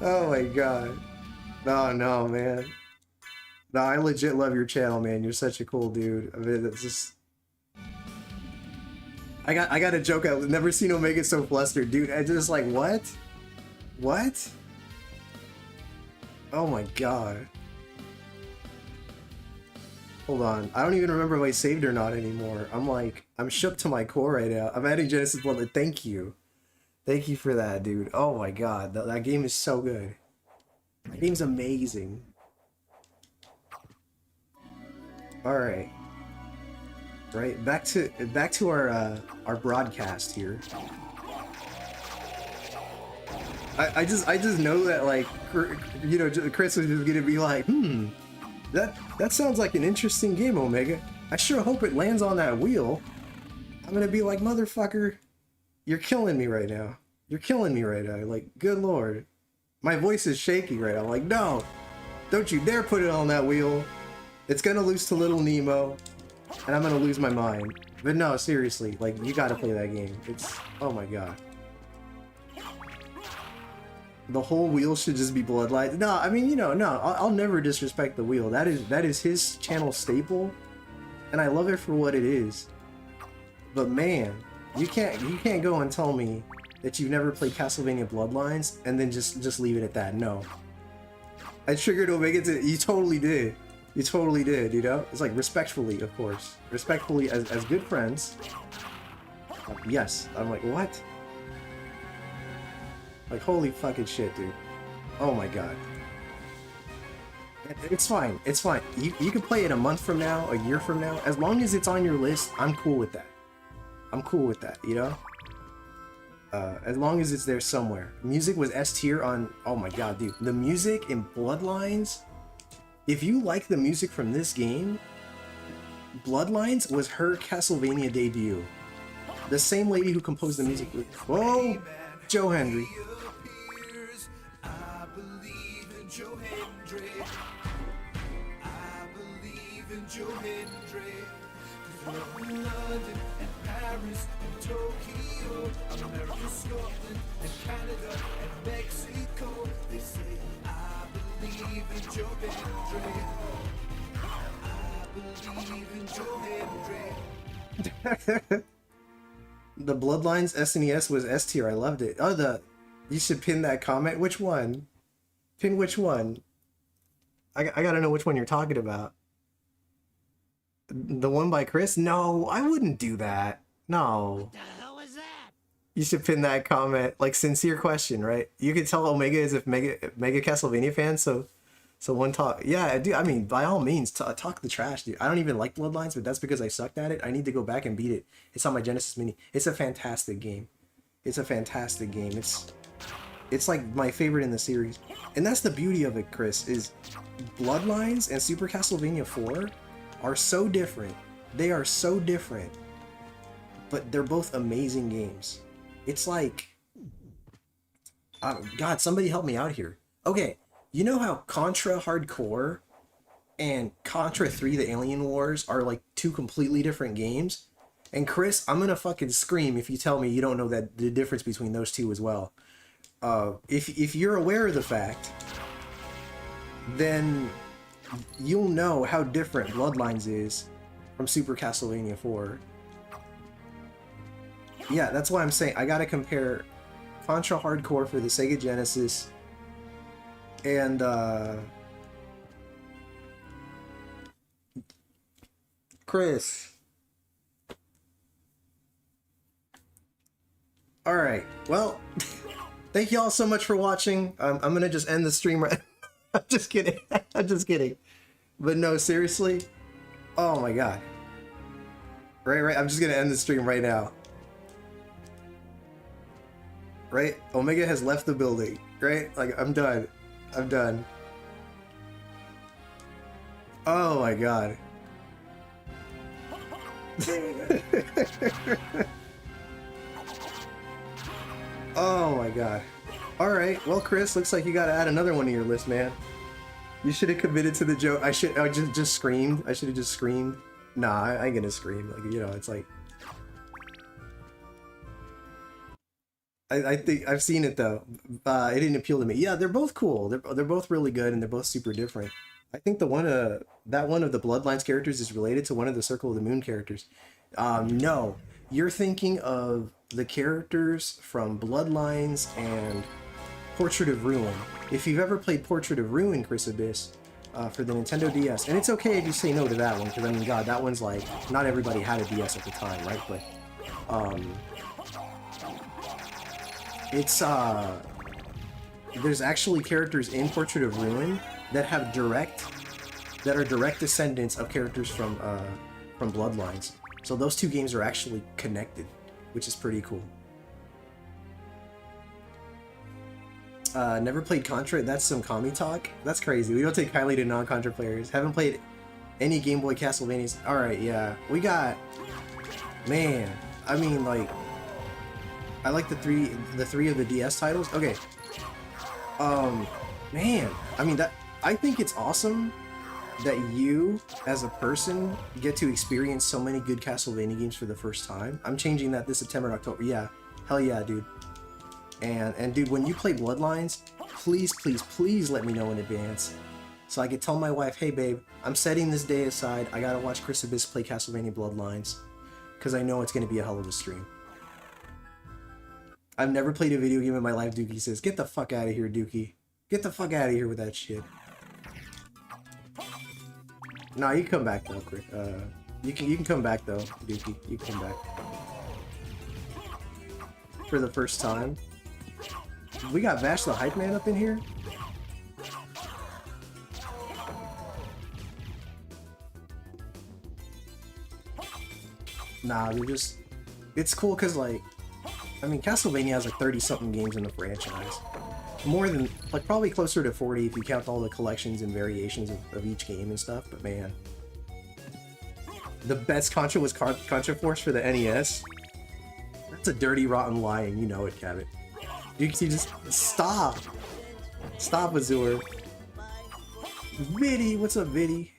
Oh my god. No, man. No, I legit love your channel, man. You're such a cool dude. I mean, it's just... I got a joke. I've never seen Omega so flustered, dude. I just like, what? What? Oh my god. Hold on. I don't even remember if I saved or not anymore. I'm shook to my core right now. I'm adding Genesis Bloodline. Thank you. Thank you for that, dude. Oh my god. That game is so good. That game's amazing. Alright. Right, back to our broadcast here. I just know that, like, you know, Chris was just gonna be like, That sounds like an interesting game, Omega. I sure hope it lands on that wheel. I'm gonna be like, motherfucker, you're killing me right now. You're killing me right now. Like, good lord. My voice is shaky right now. Like, no, don't you dare put it on that wheel. It's gonna lose to Little Nemo, and I'm gonna lose my mind. But no, seriously, like, you gotta play that game. It's, oh my god. The whole wheel should just be bloodlines. No, I mean, you know, no, I'll never disrespect the wheel. That is his channel staple, and I love it for what it is. But man, you can't go and tell me that you've never played Castlevania Bloodlines and then just leave it at that. No. I triggered Omega to, you totally did. You totally did, you know? It's like respectfully, of course. Respectfully as good friends. Yes. I'm like, what? Like, holy fucking shit, dude. Oh my god. It's fine. It's fine. You can play it a month from now, a year from now. As long as it's on your list, I'm cool with that. I'm cool with that, you know? As long as it's there somewhere. Music was S tier on... Oh my god, dude. The music in Bloodlines... If you like the music from this game, Bloodlines was her Castlevania debut. The same lady who composed the music... Whoa! Joe Henry. Paris and Tokyo, America, Scotland and Canada and Mexico. They say I believe in Joe Hendry. I believe in Joe Hendry. The Bloodlines SNES was S tier. I loved it. Oh, you should pin that comment. Which one? Pin which one? I gotta know which one you're talking about. The one by Chris? No, I wouldn't do that. No. What the hell is that? You should pin that comment. Like, sincere question, right? You could tell Omega is a mega Castlevania fan, so one talk. Yeah, dude, I mean, by all means, talk the trash, dude. I don't even like Bloodlines, but that's because I sucked at it. I need to go back and beat it. It's on my Genesis Mini. It's a fantastic game. It's a fantastic game. It's like my favorite in the series. And that's the beauty of it, Chris, is Bloodlines and Super Castlevania 4 are so different. They are so different. But they're both amazing games. It's like... God, somebody help me out here. Okay, you know how Contra Hardcore and Contra 3 The Alien Wars are like two completely different games? And Chris, I'm gonna fucking scream if you tell me you don't know that the difference between those two as well. If you're aware of the fact, then you'll know how different Bloodlines is from Super Castlevania 4. Yeah, that's why I'm saying I gotta compare Contra Hardcore for the Sega Genesis and Chris. Alright, well, thank you all so much for watching. I'm gonna just end the stream right... I'm just kidding. I'm just kidding. But no, seriously. Oh my god. Right. I'm just gonna end the stream right now. Right? Omega has left the building. Right? Like, I'm done. I'm done. Oh my god. Oh my god. Alright, well Chris, looks like you gotta add another one to your list, man. You should have committed to the joke. I just screamed. I should have just screamed. Nah, I ain't gonna scream. Like, you know, it's like... I think I've seen it though. It didn't appeal to me. Yeah, they're both cool. They're both really good and they're both super different. I think that one of the Bloodlines characters is related to one of the Circle of the Moon characters. No, you're thinking of the characters from Bloodlines and Portrait of Ruin. If you've ever played Portrait of Ruin, Chris Abyss, for the Nintendo DS, and it's okay if you say no to that one, because I mean, God, that one's like, not everybody had a DS at the time, right? But, it's, there's actually characters in Portrait of Ruin that are direct descendants of characters from Bloodlines. So those two games are actually connected, which is pretty cool. Never played Contra. That's some commie talk. That's crazy. We don't take kindly to non-Contra players. Haven't played any Game Boy Castlevanias. Alright, yeah. We got... Man. I mean, like... I like the three of the DS titles. Okay. Man. I mean, that... I think it's awesome that you, as a person, get to experience so many good Castlevania games for the first time. I'm changing that this September and October. Yeah. Hell yeah, dude. And dude, when you play Bloodlines, please, please, please let me know in advance. So I could tell my wife, hey babe, I'm setting this day aside. I gotta watch Chris Abyss play Castlevania Bloodlines. Because I know it's gonna be a hell of a stream. I've never played a video game in my life, Dookie says. Get the fuck out of here, Dookie. Get the fuck out of here with that shit. Nah, you can come back though, Chris. You can come back though, Dookie. You can come back. For the first time. We got Vash the Hype Man up in here? Nah, they're just... It's cool because, like... I mean, Castlevania has like 30-something games in the franchise. More than... Like, probably closer to 40 if you count all the collections and variations of each game and stuff, but man. The best Contra was Contra Force for the NES. That's a dirty, rotten lie, and you know it, Cabot. You just stop. Stop, Azure. Viddy, what's up, Viddy?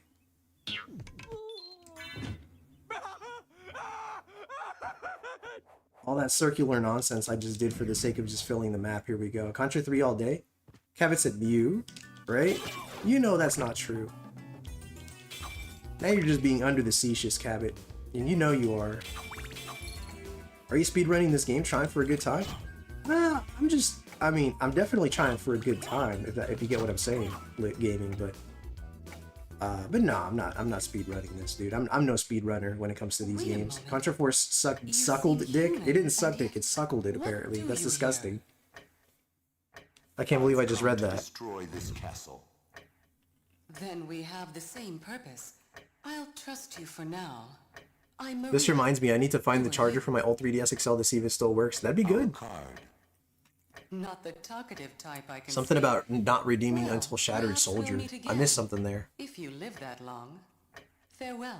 All that circular nonsense I just did for the sake of just filling the map. Here we go. Contra 3 all day. Cabot said you, right? You know that's not true. Now you're just being under the facetious, Cabot. And you know you are. Are you speedrunning this game trying for a good time? I mean, I'm definitely trying for a good time, if you get what I'm saying, lit gaming, but no, I'm not speedrunning this, dude. I'm no speedrunner when it comes to these games. Contra Force suckled dick? It didn't suck dick, it suckled it, apparently. That's disgusting. I can't believe I just read that. Destroy this castle. Then we have the same purpose. I'll trust you for now. This reminds me, I need to find the charger for my old 3DS XL to see if it still works. That'd be good. Not the talkative type I can Something see. about not redeeming Well, until Shattered perhaps we'll Soldier. meet I again. missed something there. If you live that long. Farewell.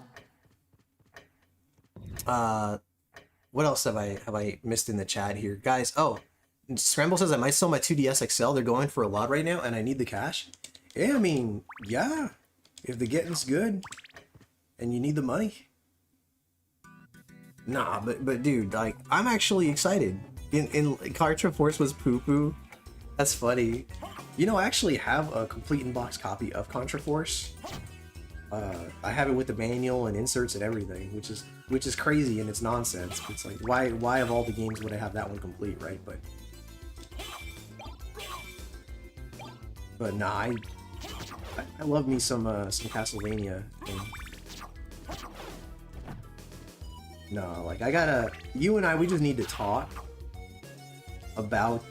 What else have I missed in the chat here? Guys, oh, Scramble says I might sell my 2DS XL. They're going for a lot right now, and I need the cash. Yeah, I mean, yeah. If the getting's good, and you need the money. Nah, but dude, like, I'm actually excited. In Contra Force was poo-poo. That's funny. You know, I actually have a complete in-box copy of Contra Force. I have it with the manual and inserts and everything, which is crazy and it's nonsense. It's like, why of all the games would I have that one complete, right? But nah, I love me some Castlevania. No, like you and I, we just need to talk about,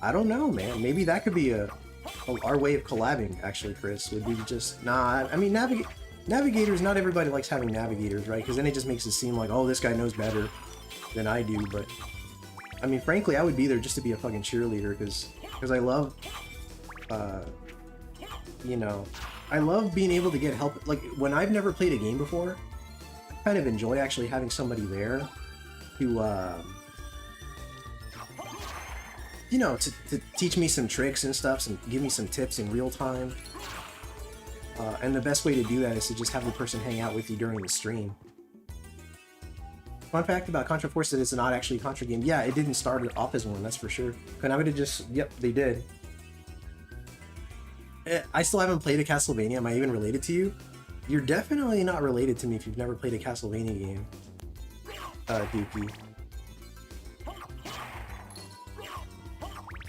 I don't know, man. Maybe that could be our way of collabing, actually, Chris, would be just, nah, I mean, navigators, not everybody likes having navigators, right? Because then it just makes it seem like, oh, this guy knows better than I do, but, I mean, frankly, I would be there just to be a fucking cheerleader, because I love, you know, I love being able to get help, like, when I've never played a game before, I kind of enjoy actually having somebody there to, you know, to teach me some tricks and stuff, and give me some tips in real time. And the best way to do that is to just have the person hang out with you during the stream. Fun fact about Contra Force that it's not actually a Contra game. Yeah, it didn't start off as one, that's for sure. Konami just, yep, they did. I still haven't played a Castlevania. Am I even related to you? You're definitely not related to me if you've never played a Castlevania game, Dookie.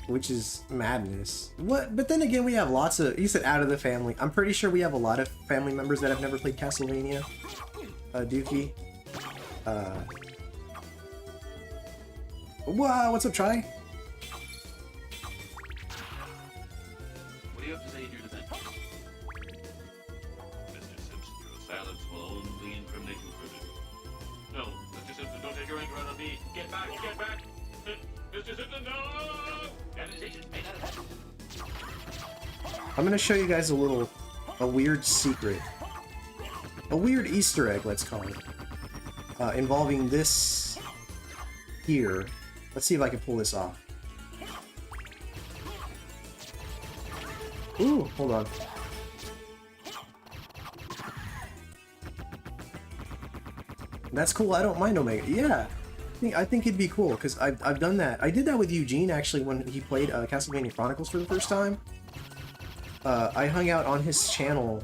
Which is madness. What? But then again, we have lots of... You said out of the family. I'm pretty sure we have a lot of family members that have never played Castlevania. Dookie. Wow, what's up, Try? What do you have to say in your defense? Mr. Simpson, your silence will only incriminate you further. No, Mr. Simpson, don't take your anger out on me. Get back, get back! Mr. Simpson, no! Sanitation, 8 out of 10. I'm gonna show you guys a weird secret. A weird Easter egg, let's call it. Involving this here. Let's see if I can pull this off. Ooh, hold on. That's cool. I don't mind Omega. Yeah, I think it'd be cool because I've done that. I did that with Eugene actually when he played Castlevania Chronicles for the first time. I hung out on his channel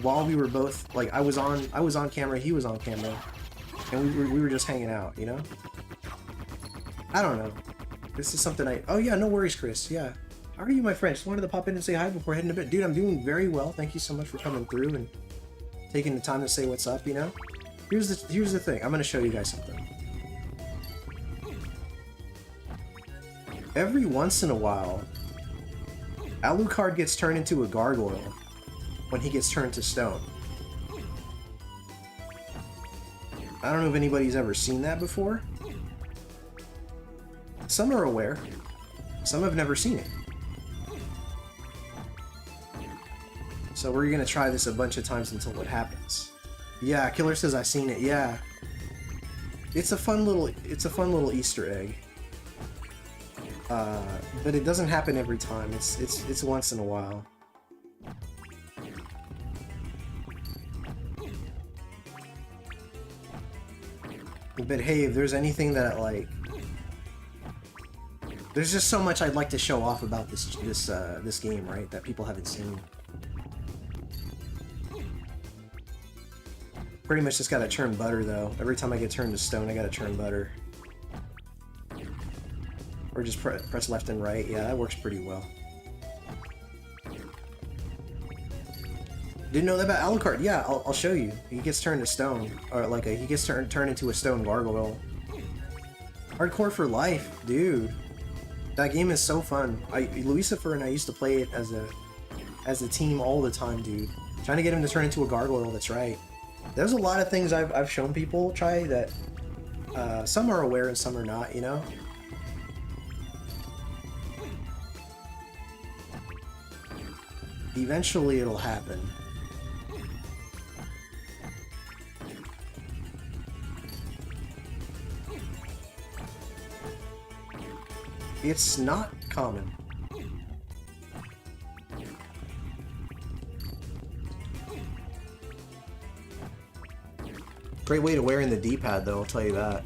while we were both like I was on camera, he was on camera, and we were just hanging out. You know. I don't know. This is something I. Oh yeah, no worries, Chris. Yeah. How are you, my friend? Just wanted to pop in and say hi before heading to bed. Dude, I'm doing very well. Thank you so much for coming through and taking the time to say what's up, you know? Here's the thing. I'm going to show you guys something. Every once in a while, Alucard gets turned into a gargoyle when he gets turned to stone. I don't know if anybody's ever seen that before. Some are aware. Some have never seen it. So we're gonna try this a bunch of times until it happens. Yeah, Killer says I've seen it. Yeah, it's a fun little Easter egg. But it doesn't happen every time. It's once in a while. But hey, if there's anything that like, there's just so much I'd like to show off about this game, right? That people haven't seen. Pretty much just gotta churn butter though. Every time I get turned to stone, I gotta churn butter. Or just press left and right. Yeah, that works pretty well. Didn't know that about Alucard. Yeah, I'll show you. He gets turned to stone, or like he gets turned into a stone gargoyle. Hardcore for life, dude. That game is so fun. Lucifer and I used to play it as a team all the time, dude. Trying to get him to turn into a gargoyle. That's right. There's a lot of things I've shown people try that some are aware and some are not, you know? Eventually it'll happen. It's not common. Great way to wear in the D-pad though, I'll tell you that.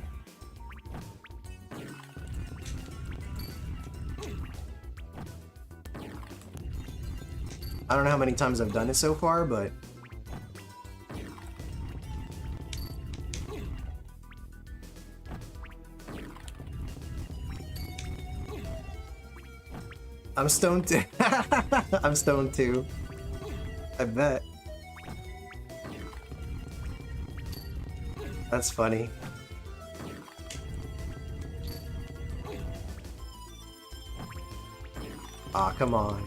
I don't know how many times I've done it so far, but I'm stoned too. I'm stoned too. I bet. That's funny. Aw, come on.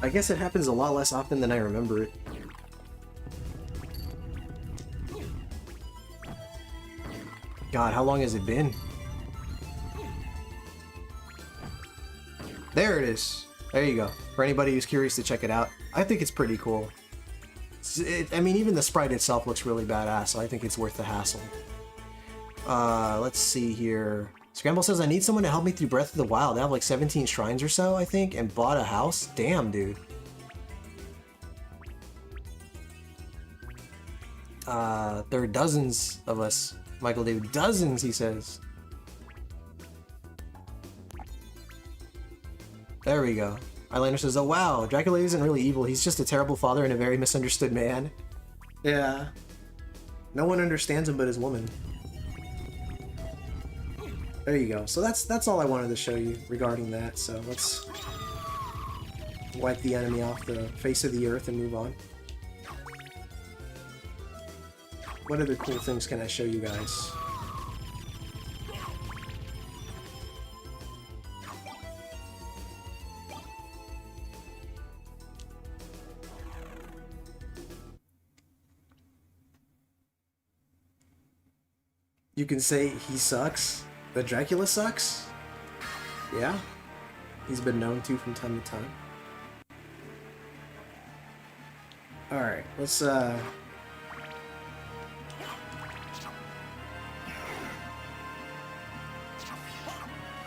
I guess it happens a lot less often than I remember it. God, how long has it been? There it is. There you go. For anybody who's curious to check it out, I think it's pretty cool. I mean, even the sprite itself looks really badass, so I think it's worth the hassle. Let's see here. Scramble says, I need someone to help me through Breath of the Wild. They have like 17 shrines or so, I think, and bought a house. Damn, dude. There are dozens of us, Michael David. Dozens, he says. There we go. Eyeliner says, oh wow, Dracula isn't really evil. He's just a terrible father and a very misunderstood man. Yeah. No one understands him but his woman. There you go. So that's all I wanted to show you regarding that. So let's wipe the enemy off the face of the earth and move on. What other cool things can I show you guys? You can say he sucks. The Dracula sucks? Yeah. He's been known to from time to time. Alright, let's I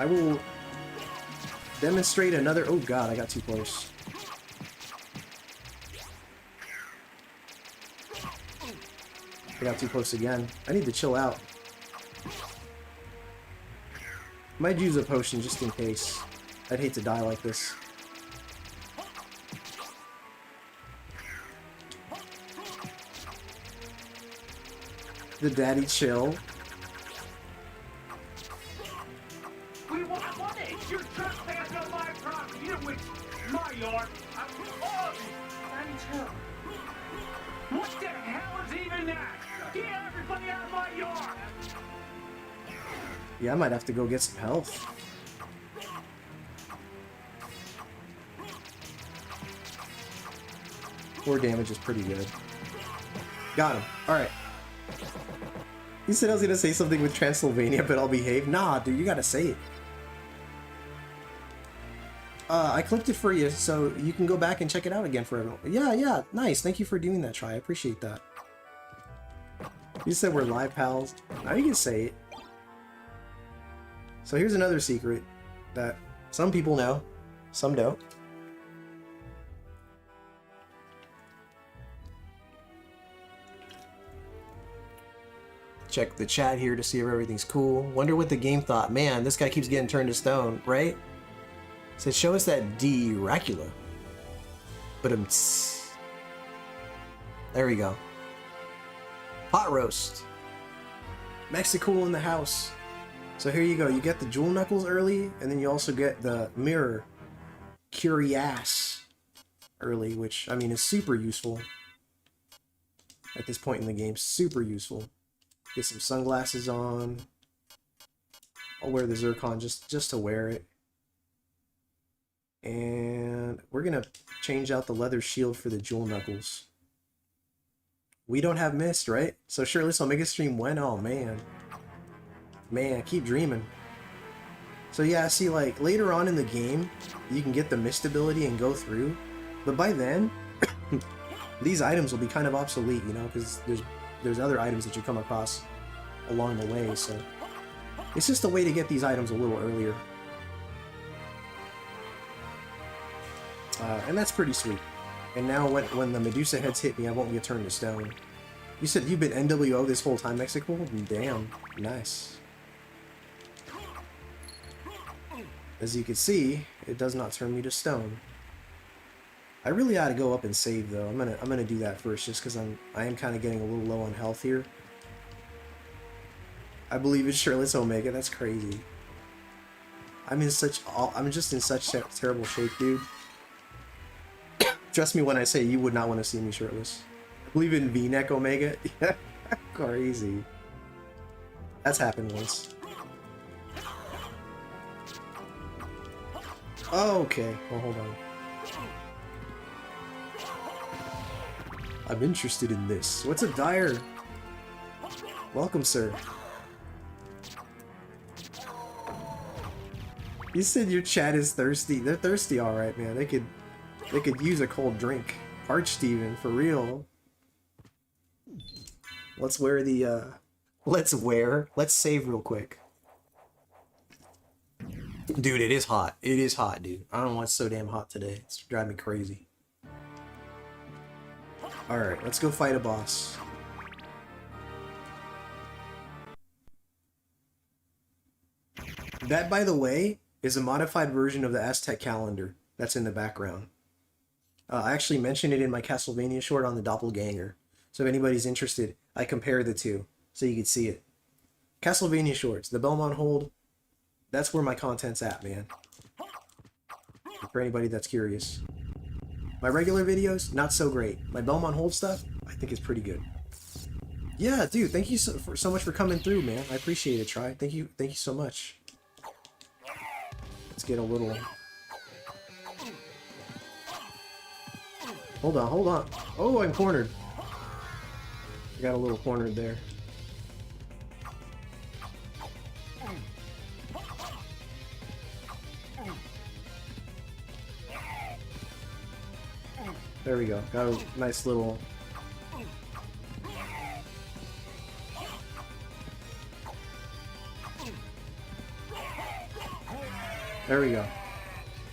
will demonstrate another. Oh god, I got too close. I got too close again. I need to chill out. Might use a potion just in case. I'd hate to die like this. The daddy chill. We want money! You're trespassing on my property, which my yard. I will all of you. Daddy chill. What the hell is even that? Get everybody out of my yard! Yeah, I might have to go get some health. Core damage is pretty good. Got him. Alright. You said I was gonna say something with Transylvania, but I'll behave. Nah, dude, you gotta say it. I clipped it for you, so you can go back and check it out again for everyone. Yeah, nice. Thank you for doing that, Try. I appreciate that. You said we're live pals. Now you can say it. So here's another secret that some people know, some don't. Check the chat here to see if everything's cool. Wonder what the game thought. Man, this guy keeps getting turned to stone, right? Says, show us that Dracula. But there we go. Pot roast. Mexicool in the house. So here you go. You get the jewel knuckles early, and then you also get the mirror curious early, which I mean is super useful at this point in the game. Super useful. Get some sunglasses on. I'll wear the zircon just to wear it. And we're gonna change out the leather shield for the jewel knuckles. We don't have mist, right? So shirtless, I'll make a stream when? Oh man. Man, keep dreaming. So yeah, see, like later on in the game, you can get the mist ability and go through. But by then, these items will be kind of obsolete, you know, because there's other items that you come across along the way, so it's just a way to get these items a little earlier. And that's pretty sweet. And now when the Medusa heads hit me, I won't get turned to stone. You said you've been NWO this whole time, Mexico? Damn. Nice. As you can see, it does not turn me to stone. I really ought to go up and save though. I'm gonna do that first just because I am kind of getting a little low on health here. I believe it's shirtless Omega. That's crazy. I'm just in such terrible shape, dude. Trust me when I say you would not want to see me shirtless. I believe in V-neck Omega. Yeah, crazy. That's happened once. Okay. Well, hold on. I'm interested in this. What's a dire? Welcome, sir. You said your chat is thirsty. They're thirsty, all right, man. They could use a cold drink. Parched even, for real. Let's wear the let's save real quick. Dude, it is hot. It is hot, dude. I don't know why it's so damn hot today. It's driving me crazy. Alright, let's go fight a boss. That, by the way, is a modified version of the Aztec calendar that's in the background. I actually mentioned it in my Castlevania short on the doppelganger. So if anybody's interested, I compared the two so you could see it. Castlevania shorts, the Belmont Hold, that's where my content's at, man. For anybody that's curious. My regular videos, not so great. My Belmont Hold stuff, I think is pretty good. Yeah, dude, thank you so much for coming through, man. I appreciate it, Try. Thank you so much. Let's get a little... Hold on. Oh, I'm cornered. I got a little cornered there. There we go. Got a nice little... There we go.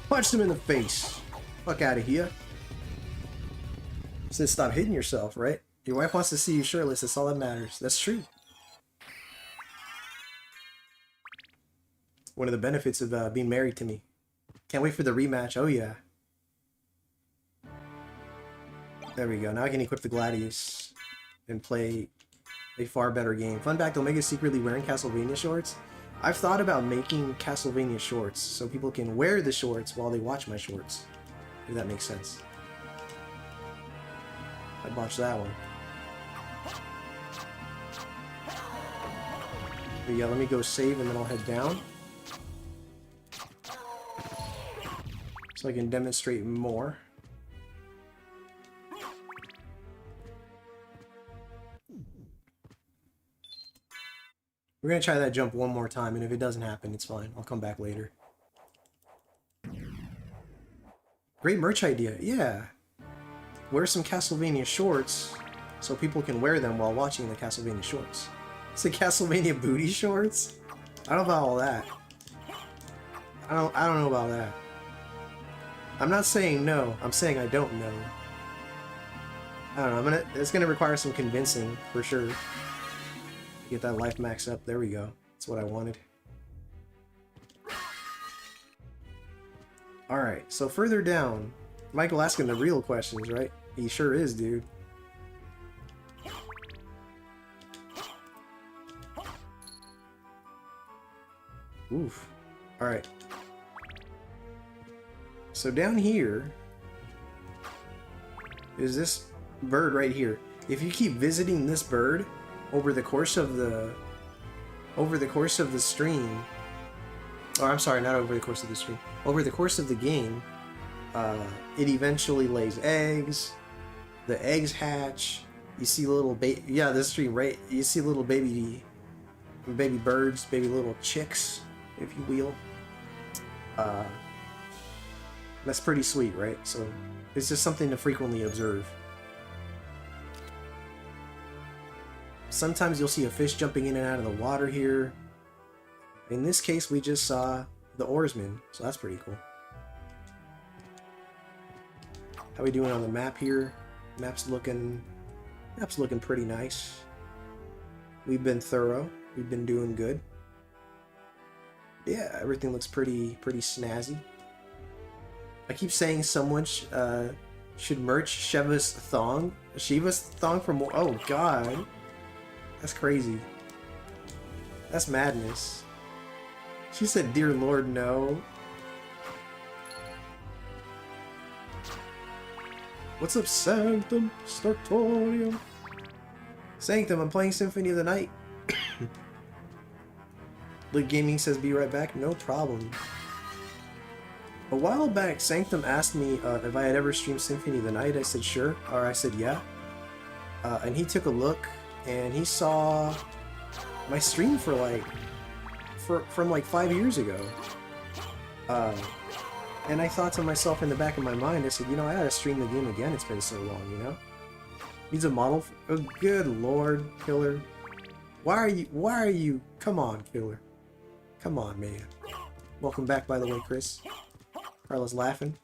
Punched him in the face. Fuck out of here. Said stop hitting yourself, right? Your wife wants to see you shirtless. That's all that matters. That's true. One of the benefits of being married to me. Can't wait for the rematch. Oh yeah. There we go. Now I can equip the Gladius and play a far better game. Fun fact, Omega's secretly wearing Castlevania shorts. I've thought about making Castlevania shorts so people can wear the shorts while they watch my shorts. If that makes sense. I'd watch that one. But yeah, let me go save and then I'll head down. So I can demonstrate more. We're gonna try that jump one more time, and if it doesn't happen, it's fine. I'll come back later. Great merch idea, yeah. Wear some Castlevania shorts so people can wear them while watching the Castlevania shorts. It's the Castlevania booty shorts? I don't know about all that. I don't know about that. I'm not saying no, I'm saying I don't know. I don't know, it's gonna require some convincing for sure. Get that life max up. There we go. That's what I wanted. Alright, so further down, Michael asking the real questions, right? He sure is, dude. Oof. Alright. So down here is this bird right here. If you keep visiting this bird over the course of the stream, or I'm sorry, not over the course of the stream, over the course of the game, it eventually lays eggs. The eggs hatch. You see little this stream, right? You see little baby birds, baby little chicks, if you will. That's pretty sweet, right? So it's just something to frequently observe. Sometimes you'll see a fish jumping in and out of the water here. In this case, we just saw the oarsman, so that's pretty cool. How we doing on the map here? Map's looking pretty nice. We've been thorough. We've been doing good. Yeah, everything looks pretty snazzy. I keep saying someone should merch Shiva's thong from... Oh god. That's crazy. That's madness. She said, "Dear Lord, no." What's up, Sanctum? Startorium. Sanctum, I'm playing Symphony of the Night. Lit Gaming says, "Be right back." No problem. A while back, Sanctum asked me if I had ever streamed Symphony of the Night. I said, sure. Or I said, yeah. And he took a look. And he saw my stream from like 5 years ago. And I thought to myself in the back of my mind, I said, you know, I gotta stream the game again. It's been so long, you know? Needs a model. Oh, good lord, Killer. Why are you? Come on, Killer. Come on, man. Welcome back, by the way, Chris. Carla's laughing.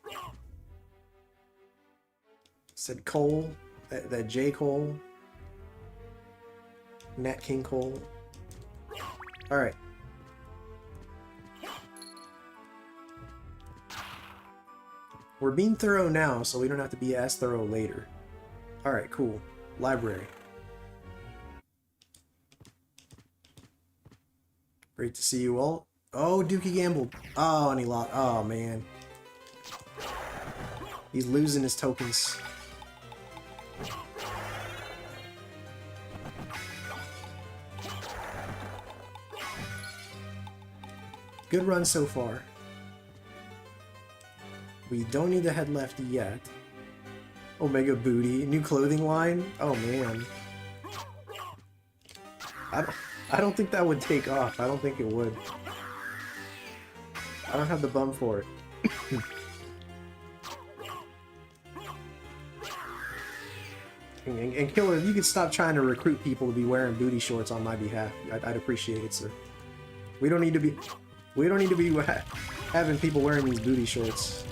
Said Cole. That J. Cole. Nat King Cole. Alright. We're being thorough now, so we don't have to be as thorough later. Alright, cool. Library. Great to see you all. Oh, Dookie gambled. Oh, and he lost. Oh, man. He's losing his tokens. Good run so far. We don't need to head left yet. Omega Booty. New clothing line? Oh man. I don't think that would take off. I don't think it would. I don't have the bum for it. And Killer, if you could stop trying to recruit people to be wearing booty shorts on my behalf, I'd appreciate it, sir. We don't need to be having people wearing these booty shorts.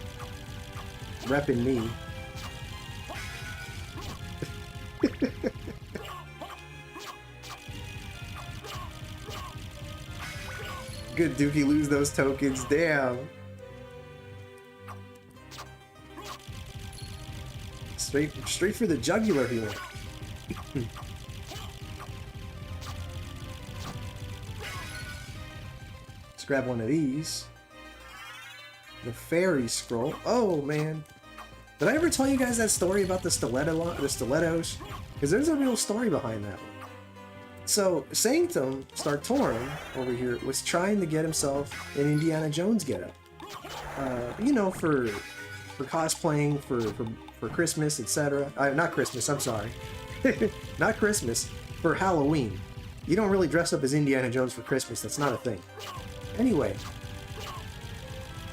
Repping me. Good Dookie, lose those tokens. Damn. Straight for the jugular he went. Let's grab one of these. The fairy scroll. Oh man. Did I ever tell you guys that story about the stilettos? Because there's a real story behind that one. So, Sanctum Startorum over here was trying to get himself an Indiana Jones getup. You know, for cosplaying, for Christmas, etc. Not Christmas, I'm sorry. Not Christmas, for Halloween. You don't really dress up as Indiana Jones for Christmas, that's not a thing. Anyway,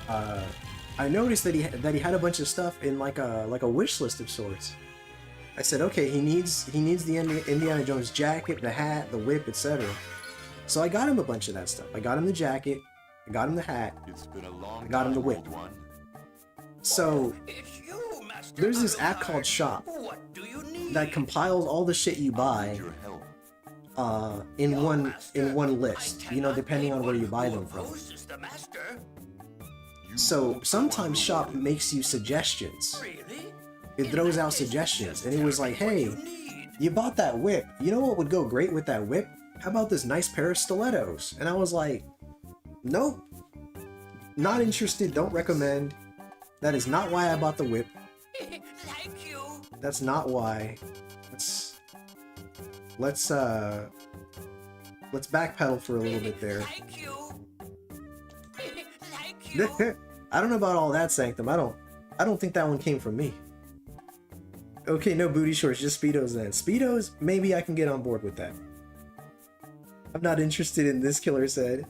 I noticed that he had a bunch of stuff in like a wish list of sorts. I said, okay, he needs the Indiana Jones jacket, the hat, the whip, etc. So I got him a bunch of that stuff. I got him the jacket, I got him the hat, I got him the whip. So there's this app called Shop that compiles all the shit you buy in one list. You know, depending on where you buy them from. So sometimes Shop makes you suggestions. It throws out suggestions, and it was like, hey, you bought that whip. You know what would go great with that whip? How about this nice pair of stilettos? And I was like, nope. Not interested, don't recommend. That is not why I bought the whip. Thank you. That's not why. Let's backpedal for a little bit there. Thank you. Thank you. I don't know about all that, Sanctum. I don't think that one came from me. Okay, no booty shorts, just Speedos then. Speedos, maybe I can get on board with that. I'm not interested in this, Killer said.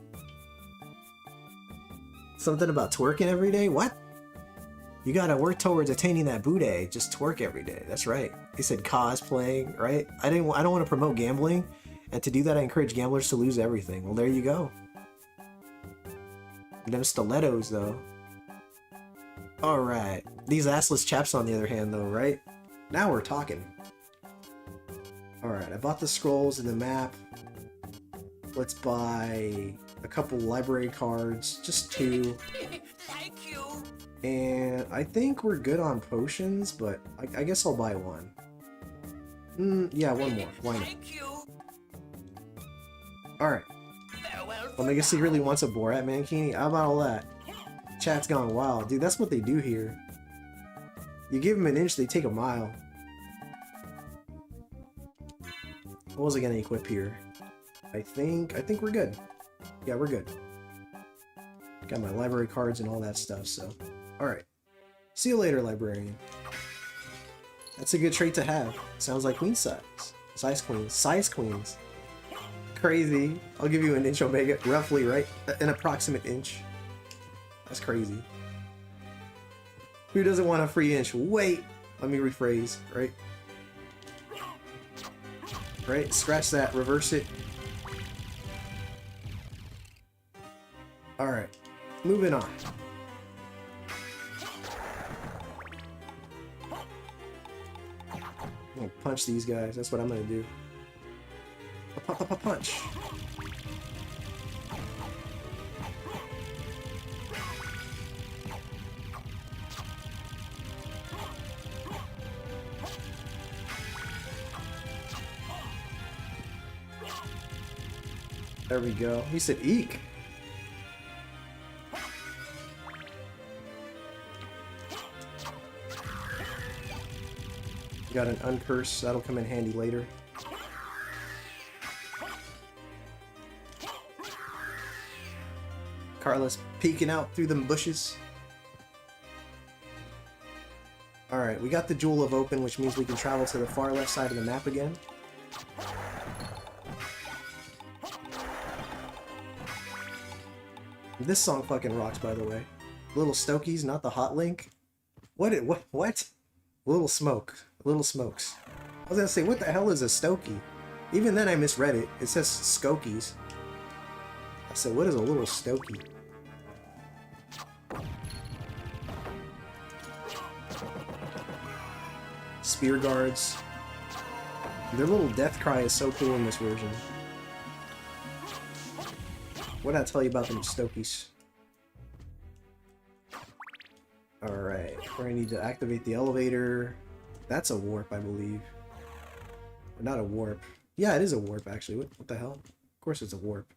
Something about twerking every day? What? You gotta work towards attaining that booty. Just twerk every day. That's right. He said cosplaying, right? I don't want to promote gambling, and to do that I encourage gamblers to lose everything. Well, there you go. Them stilettos, though. Alright. These assless chaps, on the other hand, though, right? Now we're talking. Alright, I bought the scrolls and the map. Let's buy a couple library cards. Just 2. Thank you. And I think we're good on potions, but I guess I'll buy one. Yeah, one more. Why not? Thank you. Alright. Farewell. Omega C really wants a Borat Mankini? How about all that? Chat's gone wild. Dude, that's what they do here. You give them an inch, they take a mile. What was I gonna equip here? I think we're good. Yeah, we're good. Got my library cards and all that stuff, so. Alright. See you later, librarian. That's a good trait to have. Sounds like queen size. Size queens. Size queens. Crazy. I'll give you an inch, Omega. Roughly, right? An approximate inch. That's crazy. Who doesn't want a free inch? Wait! Let me rephrase, right? Right? Scratch that. Reverse it. Alright. Moving on. I'm gonna punch these guys. That's what I'm gonna do. Punch. There we go. He said eek. Got an uncurse. That'll come in handy later. Careless peeking out through them bushes. Alright, we got the Jewel of Open, which means we can travel to the far left side of the map again. This song fucking rocks, by the way. Little Stokies, not the Hot Link. What? Little Smoke. Little Smokes. was gonna say, what the hell is a Stokey? Even then I misread it. It says Skokies. I said, what is a little Stokey? Spear guards. Their little death cry is so cool in this version. What did I tell you about them Stokies? Alright, we're gonna need to activate the elevator. That's a warp, I believe. Or not a warp. Yeah, it is a warp, actually. What the hell? Of course it's a warp.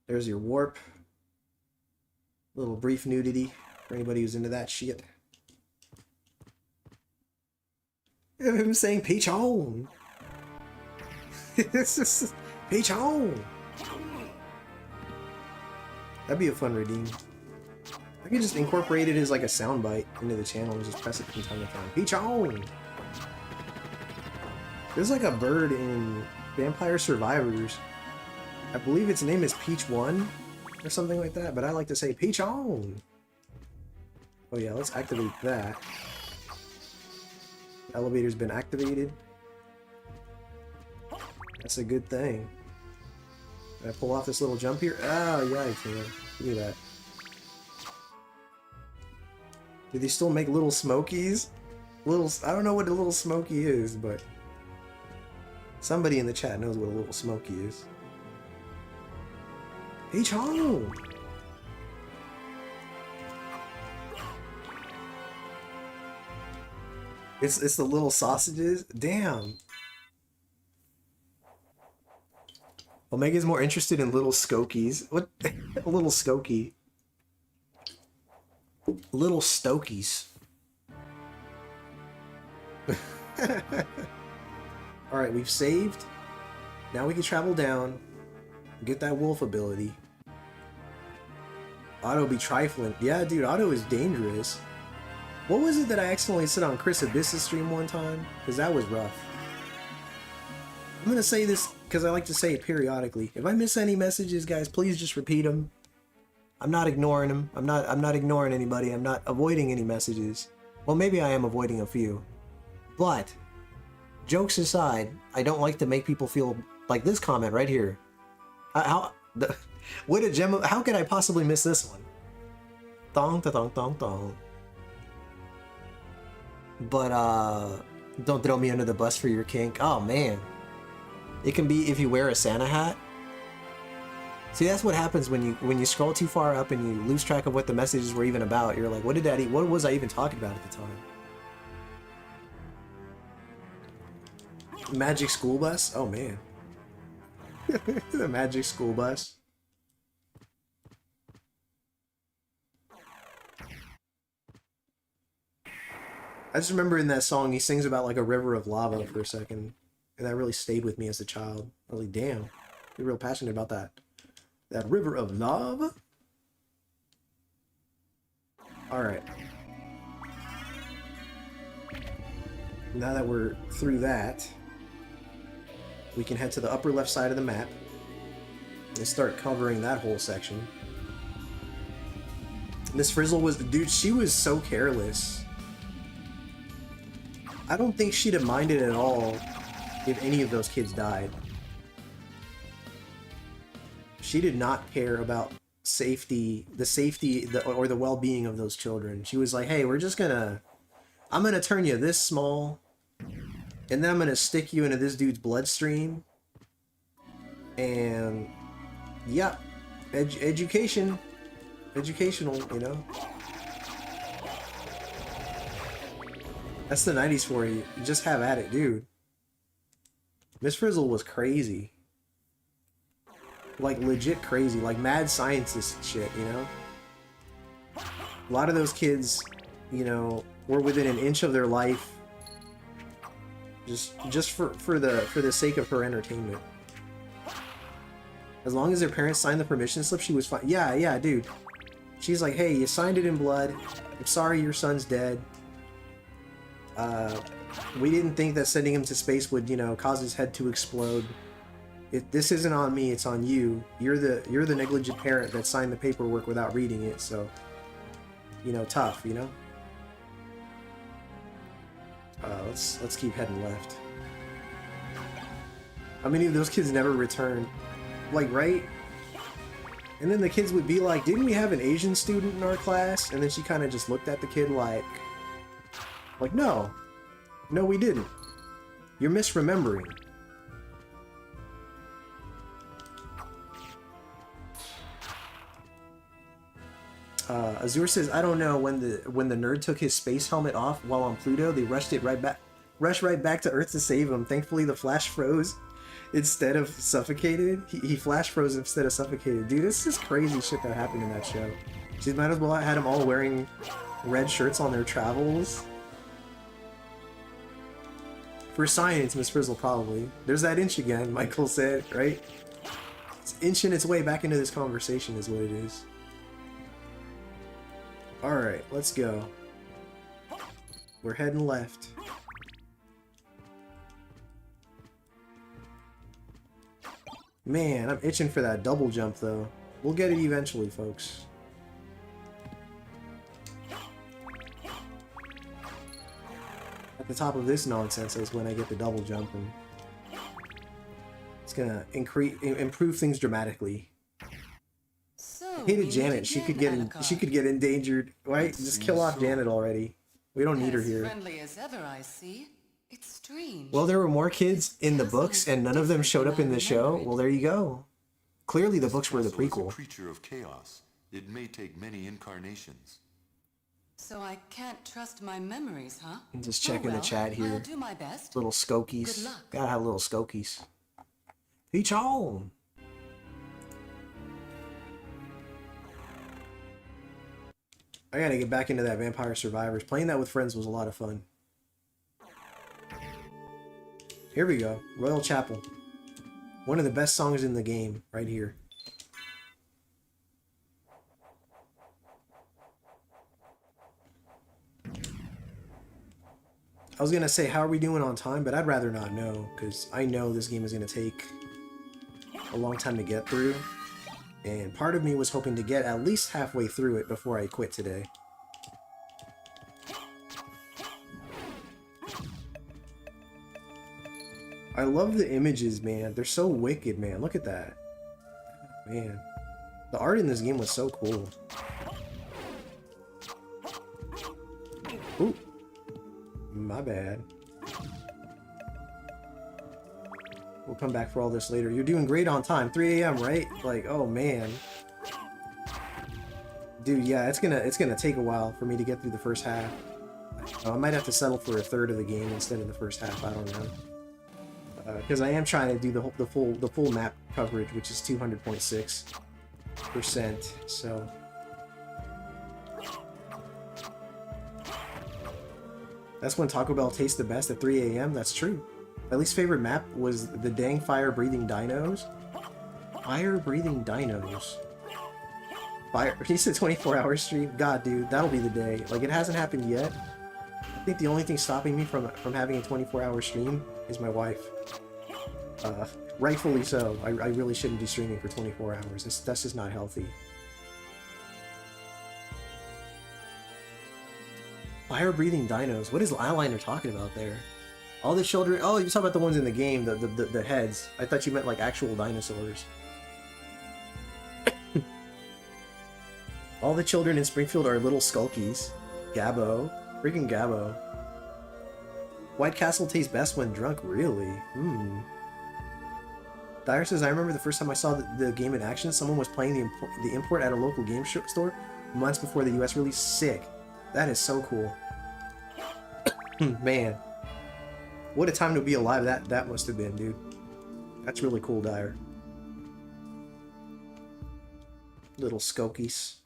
There's your warp. Little brief nudity for anybody who's into that shit. Him saying peach on. It's just peach on. That'd be a fun redeem. I could just incorporate it as like a soundbite into the channel and just press it from time to time. Peach on. There's like a bird in Vampire Survivors. I believe its name is Peach 1 or something like that, but I like to say Peach on. Oh yeah, let's activate that. Elevator's been activated. That's a good thing. Can I pull off this little jump here? Oh, yeah, I can. Give me that. Do they still make little smokies? I don't know what a little smoky is, but somebody in the chat knows what a little smoky is. Peach home! It's the little sausages? Damn! Omega's more interested in little skokies. What? A little skokie. Little stokies. Alright, we've saved. Now we can travel down. Get that wolf ability. Auto be trifling. Yeah, dude, Auto is dangerous. What was it that I accidentally said on Chris Abyss's stream one time? Because that was rough. I'm gonna say this because I like to say it periodically. If I miss any messages, guys, please just repeat them. I'm not ignoring them. I'm not ignoring anybody. I'm not avoiding any messages. Well, maybe I am avoiding a few. But jokes aside, I don't like to make people feel like this comment right here. What a gem! How could I possibly miss this one? Thong, thong, thong, thong. But don't throw me under the bus for your kink. Oh man, it can be if you wear a Santa hat. See, that's what happens when you scroll too far up and you lose track of what the messages were even about. You're like, what was I even talking about at the time? Magic school bus? Oh man. The magic school bus. I just remember in that song he sings about like a river of lava for a second, and that really stayed with me as a child. I was like, damn, you're real passionate about that. That river of lava? Alright. Now that we're through that, we can head to the upper left side of the map and start covering that whole section. Miss Frizzle was, dude, she was so careless. I don't think she'd have minded at all if any of those kids died. She did not care about safety, or the well-being of those children. She was like, hey, I'm gonna turn you this small, and then I'm gonna stick you into this dude's bloodstream, and yeah, educational, you know. That's the 90s for you. Just have at it, dude. Miss Frizzle was crazy. Like, legit crazy. Like, mad scientist shit, you know? A lot of those kids, you know, were within an inch of their life. Just for the sake of her entertainment. As long as their parents signed the permission slip, she was fine. Yeah, dude. She's like, hey, you signed it in blood. I'm sorry your son's dead. We didn't think that sending him to space would, you know, cause his head to explode. This isn't on me, it's on you. You're the negligent parent that signed the paperwork without reading it, so, you know, tough, you know? Let's keep heading left. How many of those kids never returned? Like, right? And then the kids would be like, didn't we have an Asian student in our class? And then she kind of just looked at the kid like, no. No, we didn't. You're misremembering. Azure says, I don't know, when the nerd took his space helmet off while on Pluto, they rushed right back to Earth to save him. Thankfully, the Flash froze instead of suffocated. He flash froze instead of suffocated. Dude, this is crazy shit that happened in that show. She might as well have had them all wearing red shirts on their travels. For science, Miss Frizzle, probably. There's that inch again, Michael said, right? It's inching its way back into this conversation is what it is. Alright, let's go. We're heading left. Man, I'm itching for that double jump, though. We'll get it eventually, folks. At the top of this nonsense is when I get the double jump, and it's gonna improve things dramatically. I hated Janet. She could get endangered. Right? Just kill off Janet already. We don't need her here. Friendly as ever, I see. It's strange. Well, there were more kids in the books, and none of them showed up in the show. Well, there you go. Clearly, the books were the prequel. A creature of chaos. It may take many incarnations. So I can't trust my memories, huh? I'm just checking the chat here. I'll do my best. Little skokies. Good luck. Gotta have little skokies. Peach on. I gotta get back into that Vampire Survivors. Playing that with friends was a lot of fun. Here we go. Royal Chapel. One of the best songs in the game, right here. I was gonna say, how are we doing on time? But I'd rather not know, because I know this game is gonna take a long time to get through. And part of me was hoping to get at least halfway through it before I quit today. I love the images, man. They're so wicked, man. Look at that. Man. The art in this game was so cool. Ooh. My bad. We'll come back for all this later. You're doing great on time. 3 a.m., right? Like, oh man. Dude, yeah, it's gonna take a while for me to get through the first half. I might have to settle for a third of the game instead of the first half. I don't know. Because I am trying to do the full map coverage, which is 200.6%. So. That's when Taco Bell tastes the best, at 3 a.m. That's true. My least favorite map was the dang fire-breathing dinos. Fire-breathing dinos. Fire. He said 24-hour stream. God, dude, that'll be the day. Like, it hasn't happened yet. I think the only thing stopping me from having a 24-hour stream is my wife. Rightfully so. I really shouldn't be streaming for 24 hours. That's just not healthy. Fire-breathing dinos. What is Eyeliner talking about there? All the children... Oh, you're talking about the ones in the game, the heads. I thought you meant like actual dinosaurs. All the children in Springfield are little skulkies. Gabbo. Freaking Gabbo. White Castle tastes best when drunk, really? Dyer says, I remember the first time I saw the game in action, someone was playing the import at a local game store months before the US release. Sick. That is so cool. Man. What a time to be alive that must have been, dude. That's really cool, Dyer. Little skokies.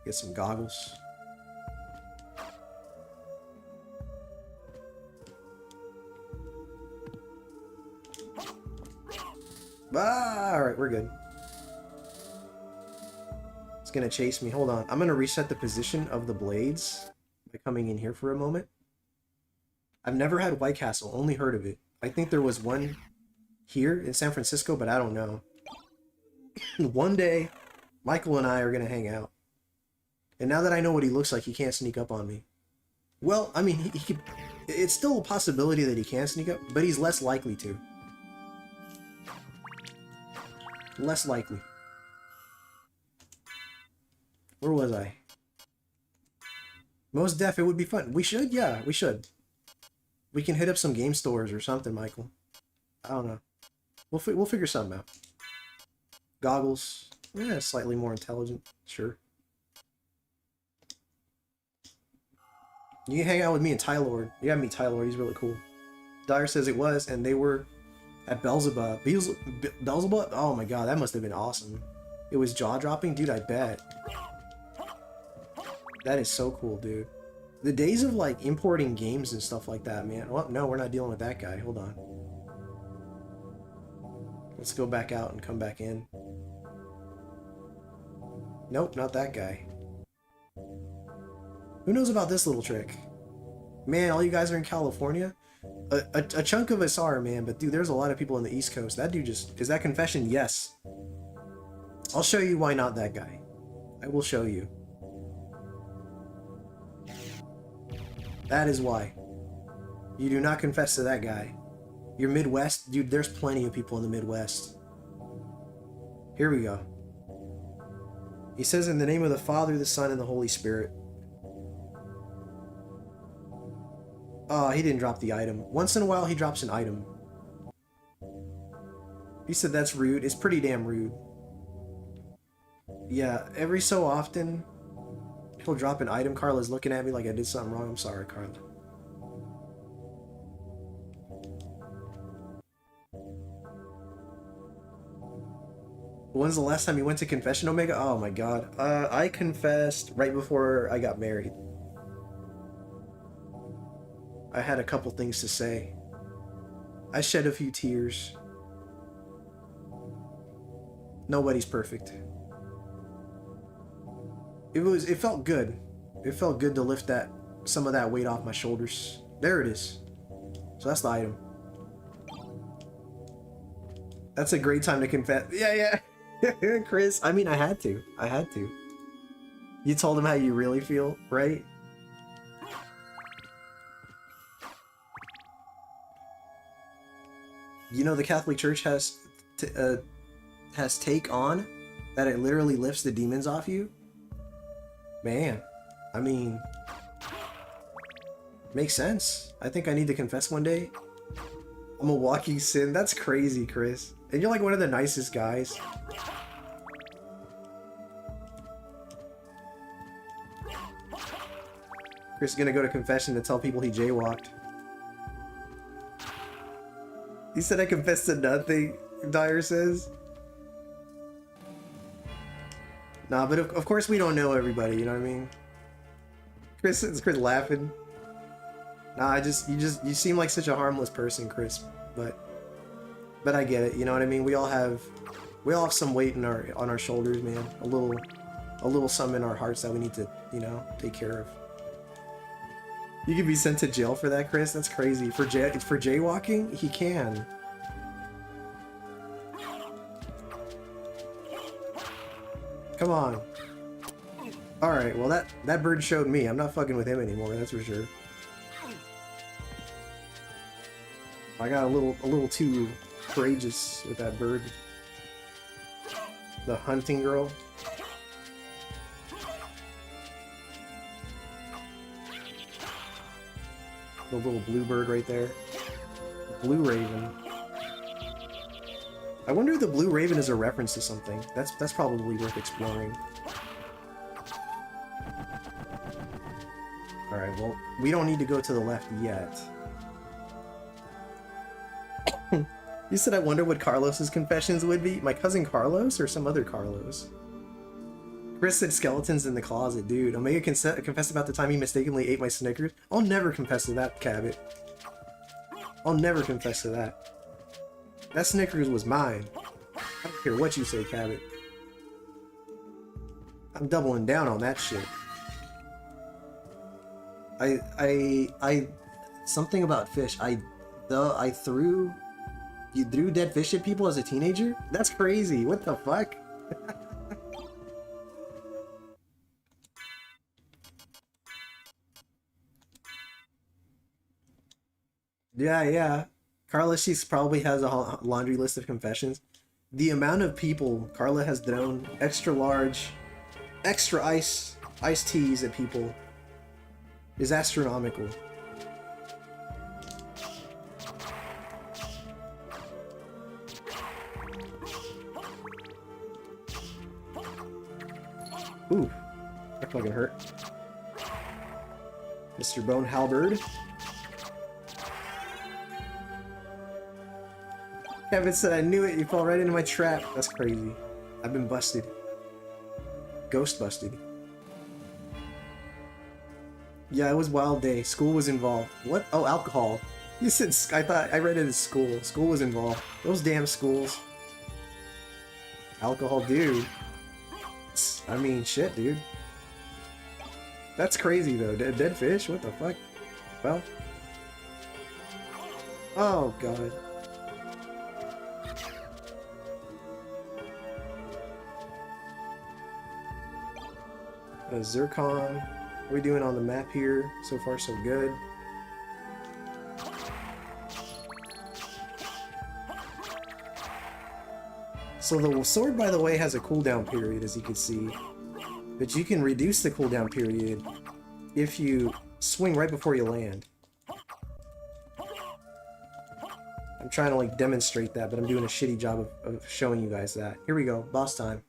Get some goggles. Alright, we're good. It's gonna chase me. Hold on. I'm gonna reset the position of the blades by coming in here for a moment. I've never had White Castle, only heard of it. I think there was one here in San Francisco, but I don't know. One day, Michael and I are gonna hang out. And now that I know what he looks like, he can't sneak up on me. Well, I mean, It's still a possibility that he can sneak up, but he's less likely to. Less likely. Where was I? Most def, it would be fun. We should, yeah, we should. We can hit up some game stores or something, Michael. I don't know. We'll figure something out. Goggles. Yeah, slightly more intelligent. Sure. You can hang out with me and Tylord. You gotta meet Tylord. He's really cool. Dyer says it was, and they were at Beelzebub. Beelzebub? Oh my god, that must have been awesome. It was jaw-dropping? Dude, I bet. That is so cool, dude. The days of, like, importing games and stuff like that, man. Well, no, we're not dealing with that guy. Hold on. Let's go back out and come back in. Nope, not that guy. Who knows about this little trick? Man, all you guys are in California? A chunk of us are, man, but dude, there's a lot of people on the East Coast. That dude just... Is that confession? Yes. I'll show you why not that guy. I will show you. That is why. You do not confess to that guy. You're Midwest? Dude, there's plenty of people in the Midwest. Here we go. He says, in the name of the Father, the Son, and the Holy Spirit. Oh, he didn't drop the item. Once in a while, he drops an item. He said that's rude. It's pretty damn rude. Yeah, every so often, he'll drop an item. Carla's looking at me like I did something wrong. I'm sorry, Carla. When's the last time you went to confession, Omega? Oh my god. I confessed right before I got married. I had a couple things to say. I shed a few tears. Nobody's perfect. It felt good. It felt good to lift some of that weight off my shoulders. There it is. So that's the item. That's a great time to confess. Yeah. Chris, I mean, I had to. You told him how you really feel, right? You know, the Catholic Church has take on that it literally lifts the demons off you. Man, I mean, makes sense. I think I need to confess one day. I'm a walking sin. That's crazy, Chris. And you're like one of the nicest guys. Chris is gonna go to confession to tell people he jaywalked. He said I confessed to nothing, Dyer says. Nah, but of course we don't know everybody, you know what I mean? Chris laughing. Nah, you seem like such a harmless person, Chris. But I get it, you know what I mean? We all have some weight on our shoulders, man. A little something in our hearts that we need to, you know, take care of. You can be sent to jail for that, Chris? That's crazy. For jaywalking? He can. Come on. Alright, well that bird showed me. I'm not fucking with him anymore, that's for sure. I got a little too courageous with that bird. The hunting girl. The little blue bird right there. Blue raven. I wonder if the blue raven is a reference to something. That's probably worth exploring. Alright, well, we don't need to go to the left yet. You said I wonder what Carlos's confessions would be? My cousin Carlos or some other Carlos? Chris said skeletons in the closet, dude. Omega confessed about the time he mistakenly ate my Snickers. I'll never confess to that, Cabot. I'll never confess to that. That Snickers was mine. I don't care what you say, Cabot. I'm doubling down on that shit. Something about fish. You threw dead fish at people as a teenager? That's crazy. What the fuck? Yeah, yeah. Carla, she probably has a laundry list of confessions. The amount of people Carla has thrown extra large, extra iced teas at people is astronomical. Ooh, that fucking hurt. Mr. Bone Halberd. Kevin said, I knew it, you fall right into my trap. That's crazy. I've been busted. Ghost busted. Yeah, it was wild day. School was involved. What? Oh, alcohol. You said, I thought, I read it as school. School was involved. Those damn schools. Alcohol, dude. I mean, shit, dude. That's crazy, though. Dead fish? What the fuck? Well. Oh, God. Zircon. What are we doing on the map here? So far, so good. So the sword, by the way, has a cooldown period, as you can see. But you can reduce the cooldown period if you swing right before you land. I'm trying to, like, demonstrate that, but I'm doing a shitty job of showing you guys that. Here we go. Boss time.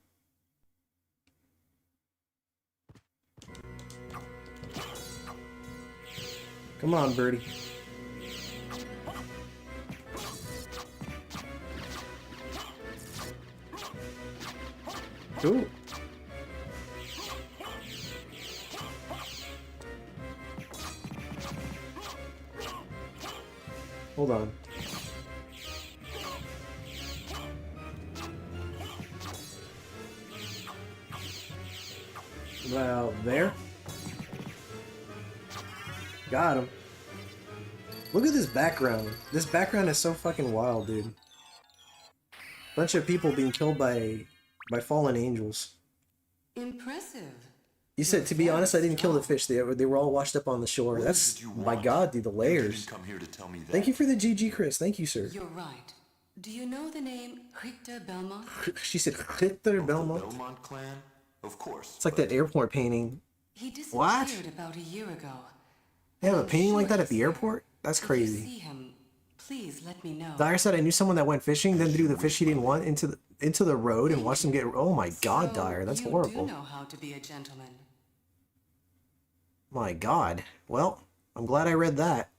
Come on, birdie. Ooh. Hold on. Well, there. Got him. Look at this background. This background is so fucking wild, dude. Bunch of people being killed by fallen angels. Impressive. You said, to be honest, I didn't kill the fish. They were all washed up on the shore. That's, my God, dude, the layers. Come here to tell me that. Thank you for the GG, Chris. Thank you, sir. You're right. Do you know the name Richter Belmont? She said Richter The Belmont. Belmont clan? Of course. It's like that airport painting. He disappeared What? about a year ago. They have a I'm painting like sure that at the he's airport? That's there. If you crazy. see him, please let me know. Dyer said I knew someone that went fishing, then threw the fish he didn't want into the road and watched them get. Oh my God, So Dyer, that's you horrible. do know how to be a gentleman. My God. Well, I'm glad I read that.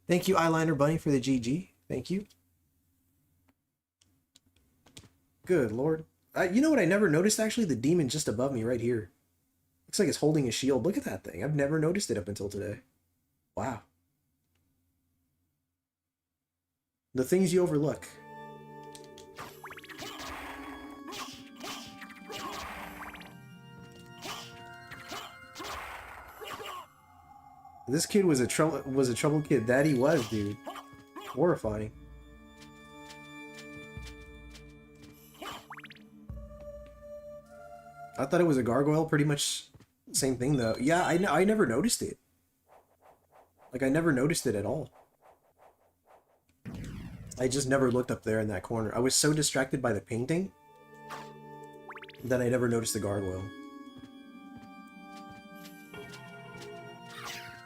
Thank you, Eyeliner Bunny, for the GG. Thank you. Good Lord. You know what I never noticed, actually? The demon just above me right here. Looks like it's holding a shield. Look at that thing. I've never noticed it up until today. Wow. The things you overlook. This kid was a troubled kid. That he was, dude. Horrifying. I thought it was a gargoyle. Pretty much same thing, though. Yeah, I never noticed it. Like, I never noticed it at all. I just never looked up there in that corner. I was so distracted by the painting that I never noticed the gargoyle.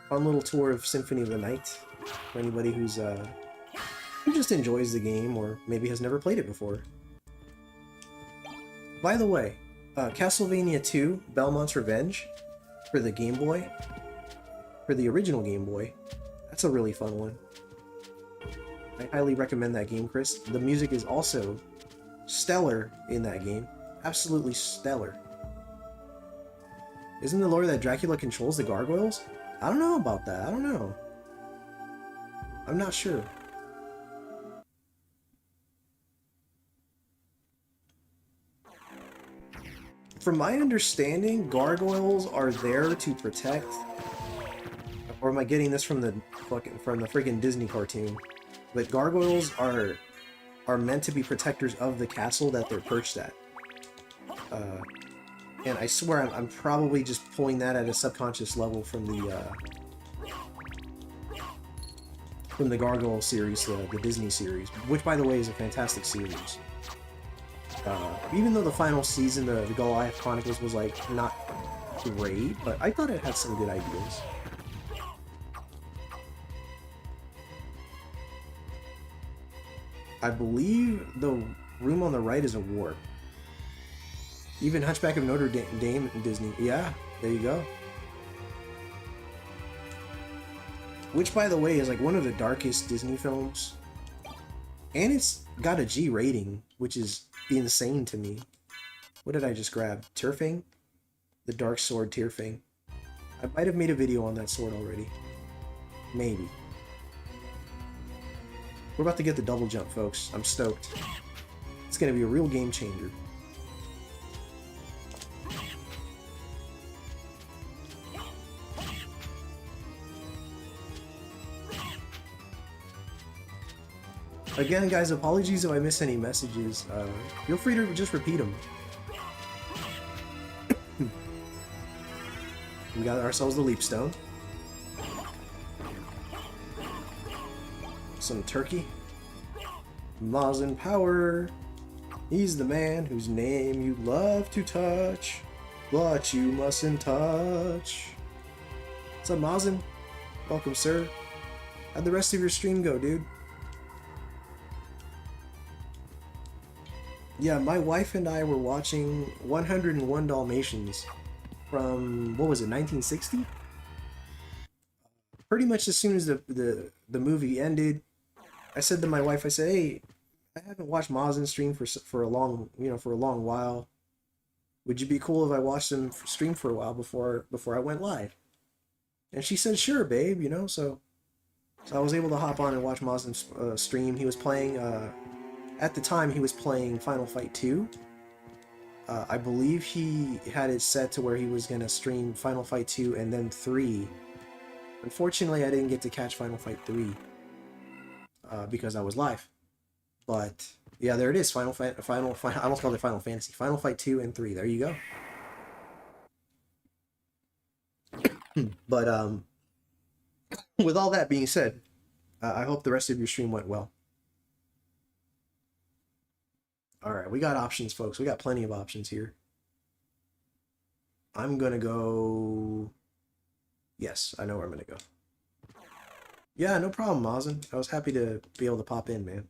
Fun little tour of Symphony of the Night for anybody who just enjoys the game or maybe has never played it before. By the way, Castlevania 2 Belmont's Revenge for the Game Boy, for the original Game Boy, that's a really fun one. I highly recommend that game, Chris. The music is also stellar in that game. Absolutely stellar. Isn't the lore that Dracula controls the gargoyles? I don't know about that. I don't know. I'm not sure. From my understanding, gargoyles are there to protect. Or am I getting this from the freaking Disney cartoon? But gargoyles are meant to be protectors of the castle that they're perched at. And I swear I'm probably just pulling that at a subconscious level from from the Gargoyle series, the Disney series, which by the way is a fantastic series. Even though the final season, the Goliath Chronicles, was like not great, but I thought it had some good ideas. I believe the room on the right is a warp. Even Hunchback of Notre Dame in Disney. Yeah, there you go. Which, by the way, is like one of the darkest Disney films. And it's got a G rating, which is insane to me. What did I just grab? Tyrfing? The Dark Sword Tyrfing. I might have made a video on that sword already. Maybe. We're about to get the double jump, folks. I'm stoked. It's gonna be a real game changer. Again, guys, apologies if I miss any messages. Feel free to just repeat them. We got ourselves the leap stone. Some turkey. Maz in power. He's the man whose name you love to touch, but you mustn't touch. What's up, Mazin? Welcome, sir. How'd the rest of your stream go, dude? Yeah, my wife and I were watching 101 Dalmatians from, what was it, 1960? Pretty much as soon as the movie ended, I said to my wife, I said, hey, I haven't watched Mazin stream for a long, for a long while. Would you be cool if I watched him stream for a while before I went live? And she said, sure, babe, so I was able to hop on and watch Mazin's stream. He was playing, at the time, he was playing Final Fight 2. I believe he had it set to where he was going to stream Final Fight 2 and then 3. Unfortunately, I didn't get to catch Final Fight 3 because I was live. But yeah, there it is. I almost called it Final Fantasy. Final Fight 2 and 3. There you go. But with all that being said, I hope the rest of your stream went well. All right, we got options, folks. We got plenty of options here. I'm gonna go. Yes, I know where I'm gonna go. Yeah, no problem, Mazin. I was happy to be able to pop in, man.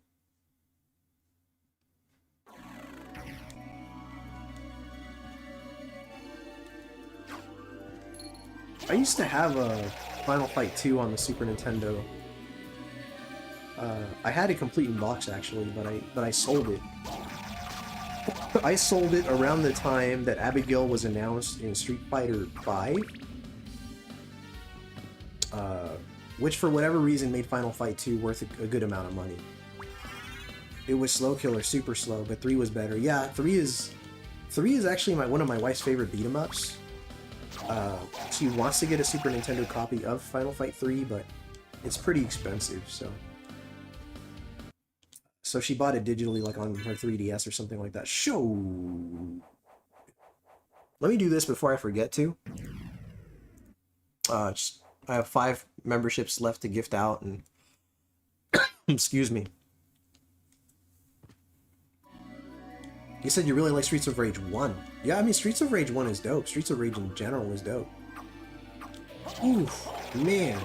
I used to have a Final Fight 2 on the Super Nintendo. I had it complete in box actually, but I sold it. I sold it around the time that Abigail was announced in Street Fighter V. Which for whatever reason made Final Fight 2 worth a good amount of money. It was slow killer, super slow, but 3 was better. Yeah, 3 is actually one of my wife's favorite beat 'em ups. She wants to get a Super Nintendo copy of Final Fight 3, but it's pretty expensive, so she bought it digitally, like on her 3DS or something like that. Let me do this before I forget to. I have 5 memberships left to gift out, and excuse me. You said you really like Streets of Rage 1. Yeah, I mean, Streets of Rage 1 is dope. Streets of Rage in general is dope. Oof, man.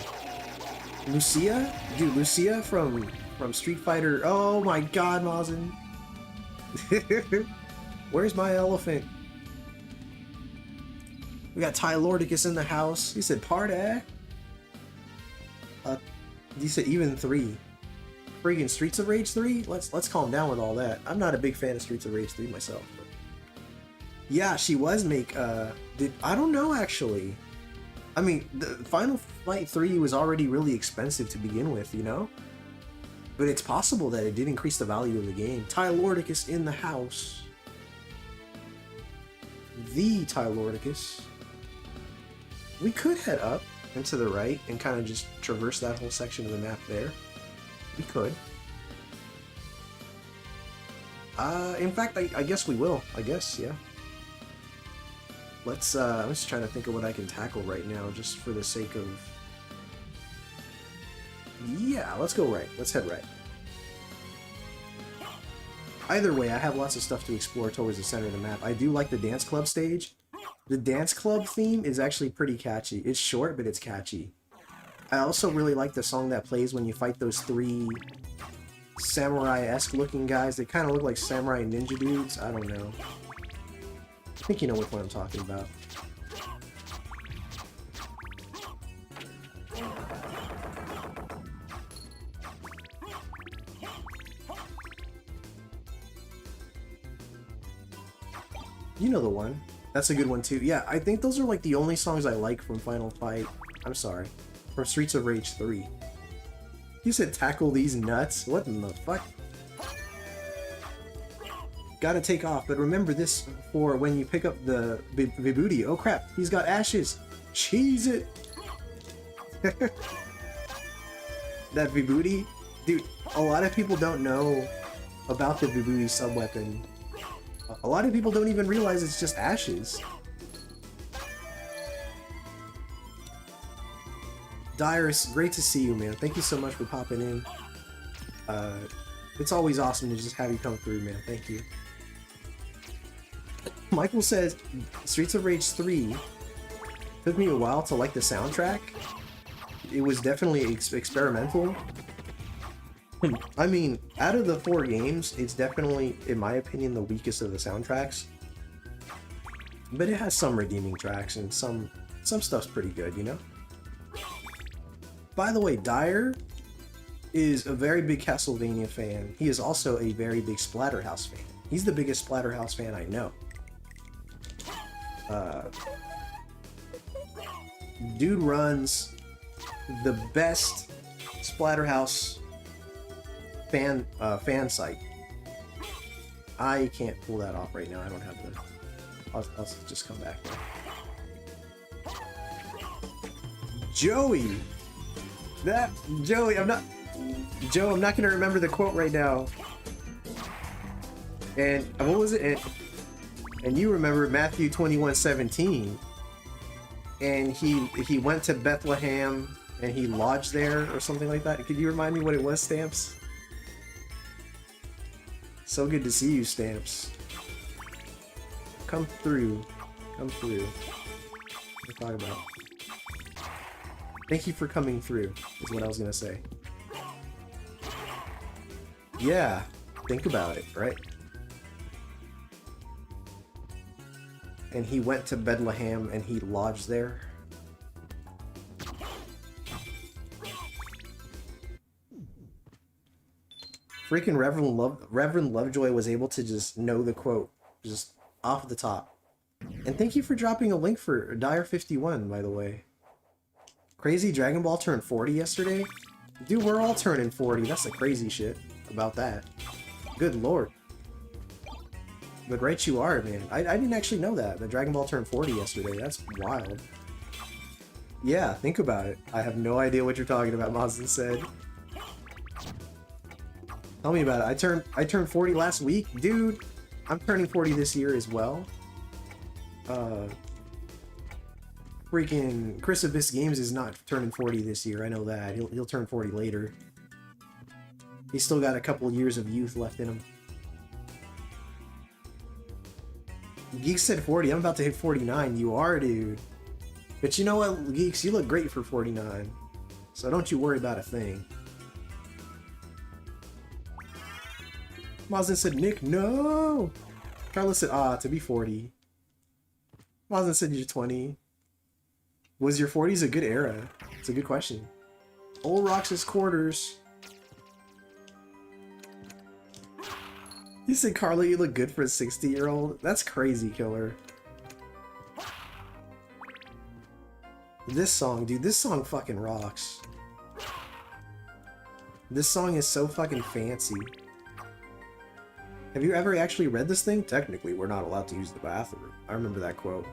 Lucia? Dude, Lucia from Street Fighter. Oh my god, Mazin. Where's my elephant? We got Ty Lordicus in the house. He said, party. He said even 3. Friggin' Streets of Rage 3? Let's calm down with all that. I'm not a big fan of Streets of Rage 3 myself. But yeah, she was I don't know actually. I mean, the Final Fight 3 was already really expensive to begin with, But it's possible that it did increase the value of the game. Ty Lordicus in the house. The Ty Lordicus. We could head up and to the right and kind of just traverse that whole section of the map there. We could. In fact, I guess we will. I guess, yeah. I'm just trying to think of what I can tackle right now, just for the sake of Yeah, let's go right. Let's head right. Either way, I have lots of stuff to explore towards the center of the map. I do like the dance club stage. The dance club theme is actually pretty catchy. It's short, but it's catchy. I also really like the song that plays when you fight those three samurai-esque looking guys. They kind of look like samurai ninja dudes. I don't know. I think you know which one I'm talking about. You know the one. That's a good one too. Yeah, I think those are like the only songs I like from Final Fight. I'm sorry. From Streets of Rage 3. You said tackle these nuts? What in the fuck? Gotta take off, but remember this for when you pick up the vibooty. Oh crap, he's got ashes. Cheese it! That vibooty? Dude, a lot of people don't know about the vibooty sub-weapon. A lot of people don't even realize it's just ashes. Dyrus, great to see you, man. Thank you so much for popping in. It's always awesome to just have you come through, man. Thank you. Michael says, Streets of Rage 3 took me a while to like the soundtrack. It was definitely experimental. I mean, out of the 4 games, it's definitely, in my opinion, the weakest of the soundtracks. But it has some redeeming tracks, and some stuff's pretty good, you know? By the way, Dyer is a very big Castlevania fan. He is also a very big Splatterhouse fan. He's the biggest Splatterhouse fan I know. Dude runs the best Splatterhouse fan site. I can't pull that off right now. I don't have the. I'll just come back there. Joey, Joey, I'm not gonna remember the quote right now. And what was it? And you remember Matthew 21:17. And he went to Bethlehem and he lodged there or something like that. Could you remind me what it was, Stamps? So good to see you, Stamps. Come through. Come through. What are you talking about? Thank you for coming through, is what I was gonna say. Yeah, think about it, right? And he went to Bethlehem and he lodged there. Freaking Reverend Lovejoy was able to just know the quote just off the top. And thank you for dropping a link for Dire 51, by the way. Crazy Dragon Ball turned 40 yesterday? Dude, we're all turning 40. That's the crazy shit about that. Good lord. But right you are, man. I didn't actually know that. The Dragon Ball turned 40 yesterday. That's wild. Yeah, think about it. I have no idea what you're talking about, Mazin said. Tell me about it. I turned 40 last week. Dude, I'm turning 40 this year as well. Freaking Chris Abyss Games is not turning 40 this year. I know that. He'll turn 40 later. He's still got a couple years of youth left in him. Geeks said 40. I'm about to hit 49. You are, dude. But you know what, Geeks? You look great for 49. So don't you worry about a thing. Mazin said, Nick, no! Careless said, to be 40. Mazin said you're 20. Was your 40s a good era? It's a good question. Old Rox's quarters. You said, Carla, you look good for a 60-year-old? That's crazy, killer. This song, dude, this song fucking rocks. This song is so fucking fancy. Have you ever actually read this thing? Technically, we're not allowed to use the bathroom. I remember that quote.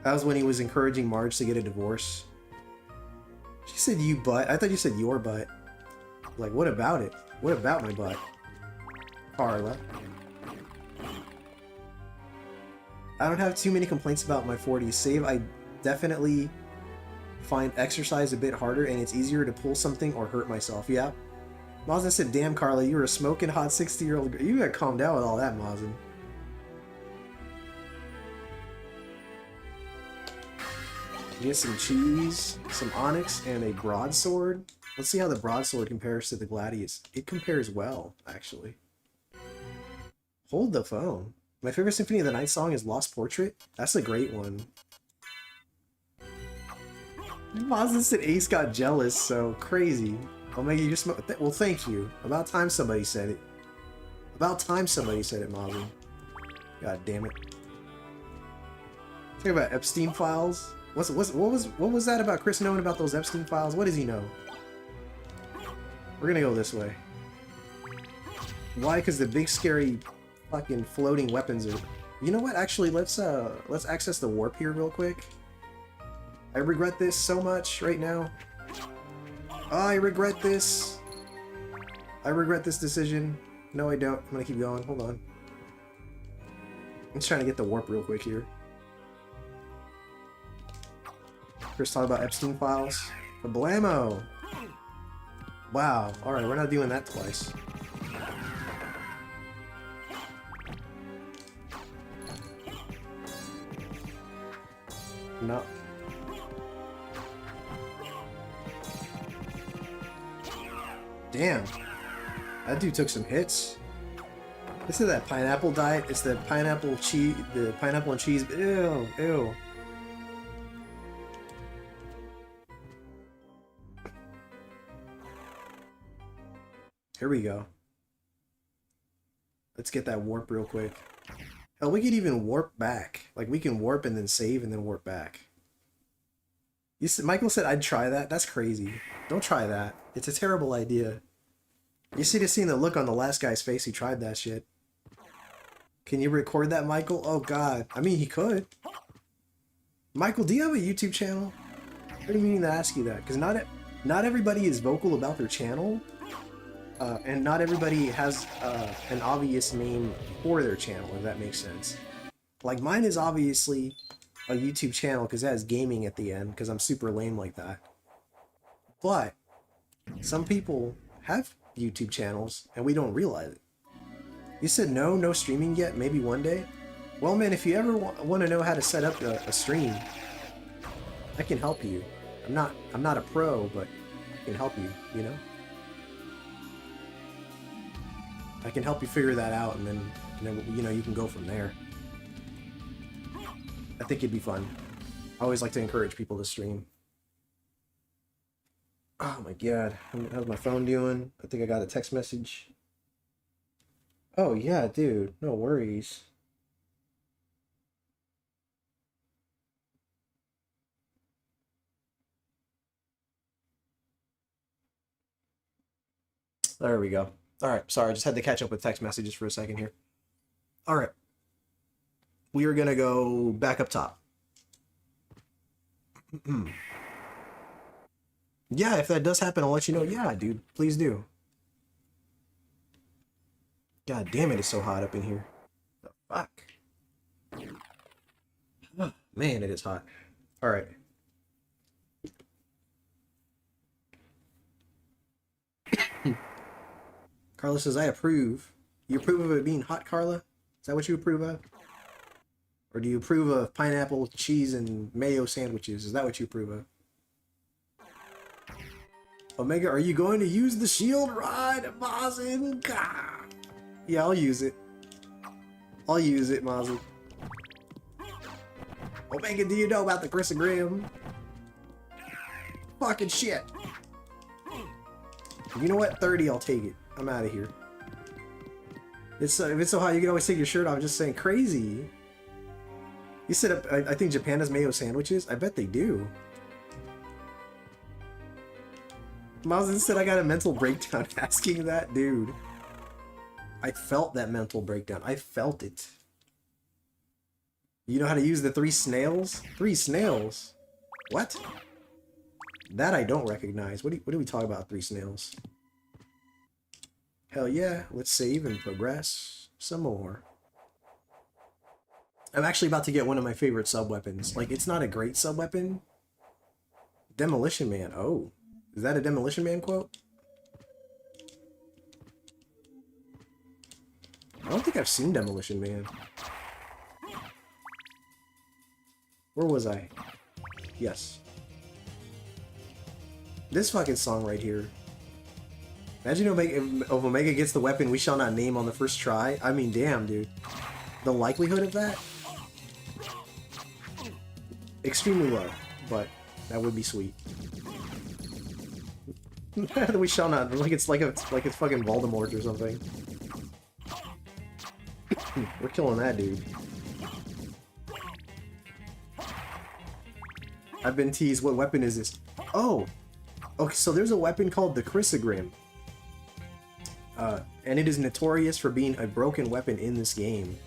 That was when he was encouraging Marge to get a divorce. She said you butt. I thought you said your butt. Like, what about it? What about my butt? Carla. I don't have too many complaints about my 40s. Save, I definitely find exercise a bit harder and it's easier to pull something or hurt myself. Yeah. Mazin said, damn, Carla, you're a smoking hot 60-year-old girl. You gotta calm down with all that, Mazin. Get some cheese, some onyx, and a broadsword. Let's see how the broadsword compares to the gladius. It compares well, actually. Hold the phone. My favorite Symphony of the Night song is Lost Portrait. That's a great one. Mazin said Ace got jealous, so crazy. Omega, you just well, thank you. About time somebody said it. About time somebody said it, Mazin. God damn it. Talking about Epstein files. What was that about Chris knowing about those Epstein files? What does he know? We're gonna go this way. Why? Because the big scary fucking floating weapons are. You know what? Actually, let's access the warp here real quick. I regret this so much right now. I regret this. I regret this decision. No, I don't. I'm gonna keep going. Hold on. I'm just trying to get the warp real quick here. Chris talked about Epstein files. Blammo! Wow. Alright, we're not doing that twice. No. Damn. That dude took some hits. This is that pineapple diet. It's the pineapple cheese, the pineapple and cheese. Ew, ew. Here we go. Let's get that warp real quick. Hell, we could even warp back. Like, we can warp and then save and then warp back. You said, Michael said I'd try that. That's crazy. Don't try that. It's a terrible idea. You should have seen the look on the last guy's face who tried that shit. Can you record that, Michael? Oh, God. I mean, he could. Michael, do you have a YouTube channel? I didn't mean to ask you that. Because not everybody is vocal about their channel. And not everybody has an obvious name for their channel, if that makes sense. Like, mine is obviously a YouTube channel because it has gaming at the end, because I'm super lame like that. But some people have YouTube channels, and we don't realize it. You said no streaming yet, maybe one day? Well, man, if you ever want to know how to set up a stream, I can help you. I'm not a pro, but I can help you, you know? I can help you figure that out, and then you know, you can go from there. I think it'd be fun. I always like to encourage people to stream. Oh my god, how's my phone doing? I think I got a text message. Oh yeah, dude, no worries. There we go. Alright, sorry, I just had to catch up with text messages for a second here. Alright. We are gonna go back up top. Yeah, if that does happen, I'll let you know. Yeah, dude, please do. God damn it, it's so hot up in here. The fuck? Oh, man, it is hot. Alright. Carla says, I approve. You approve of it being hot, Carla? Is that what you approve of? Or do you approve of pineapple, cheese, and mayo sandwiches? Is that what you approve of? Omega, are you going to use the shield rod, Mazin? Yeah, I'll use it. I'll use it, Mazin. Omega, do you know about the chrysogram? Fucking shit. You know what? 30, I'll take it. I'm out of here. If it's so hot, you can always take your shirt off. I'm just saying, crazy. You said, I think Japan has mayo sandwiches? I bet they do. Mazin said I got a mental breakdown asking that, dude. I felt that mental breakdown. I felt it. You know how to use the 3 snails? 3 snails? What? That I don't recognize. What do we talk about, 3 snails? Hell yeah, let's save and progress some more. I'm actually about to get one of my favorite sub-weapons. Like, it's not a great sub-weapon, Demolition Man. Oh, is that a Demolition Man quote? I don't think I've seen Demolition Man. Where was I? Yes. This fucking song right here. Imagine if Omega gets the weapon we shall not name on the first try. I mean, damn, dude. The likelihood of that? Extremely low, but that would be sweet. We shall not. Like it's fucking Voldemort or something. We're killing that dude. I've been teased. What weapon is this? Oh! Okay, so there's a weapon called the Chrysogrim. And it is notorious for being a broken weapon in this game.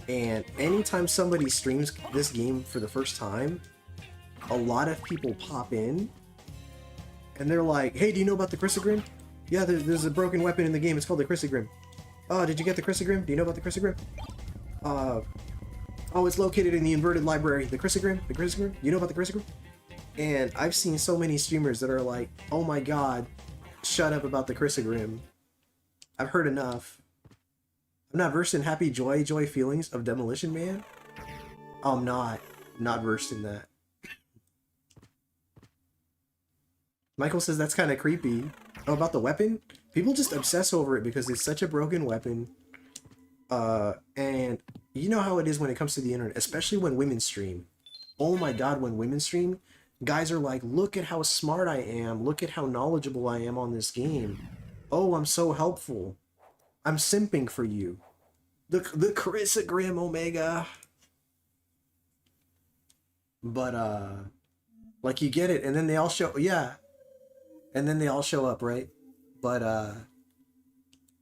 And anytime somebody streams this game for the first time, a lot of people pop in, and they're like, hey, do you know about the Chrysogrim? Yeah, there's a broken weapon in the game. It's called the Chrysogrim. Oh, did you get the Chrysogrim? Do you know about the Chrysogrim? Oh, it's located in the inverted library. The Chrysogrim? The Chrysogrim? You know about the Chrysogrim? And I've seen so many streamers that are like, oh my god, shut up about the Chrysogrim. I've heard enough. I'm not versed in happy joy feelings of Demolition Man. Oh, I'm not versed in that. Michael says that's kind of creepy. Oh, about the weapon? People just obsess over it because it's such a broken weapon. And you know how it is when it comes to the internet, especially when women stream. Oh my god, when women stream, guys are like, look at how smart I am. Look at how knowledgeable I am on this game. Oh, I'm so helpful. I'm simping for you. The Chrysogrim, Omega. But, like, you get it, and then they all show... Yeah. And then they all show up, right? But, I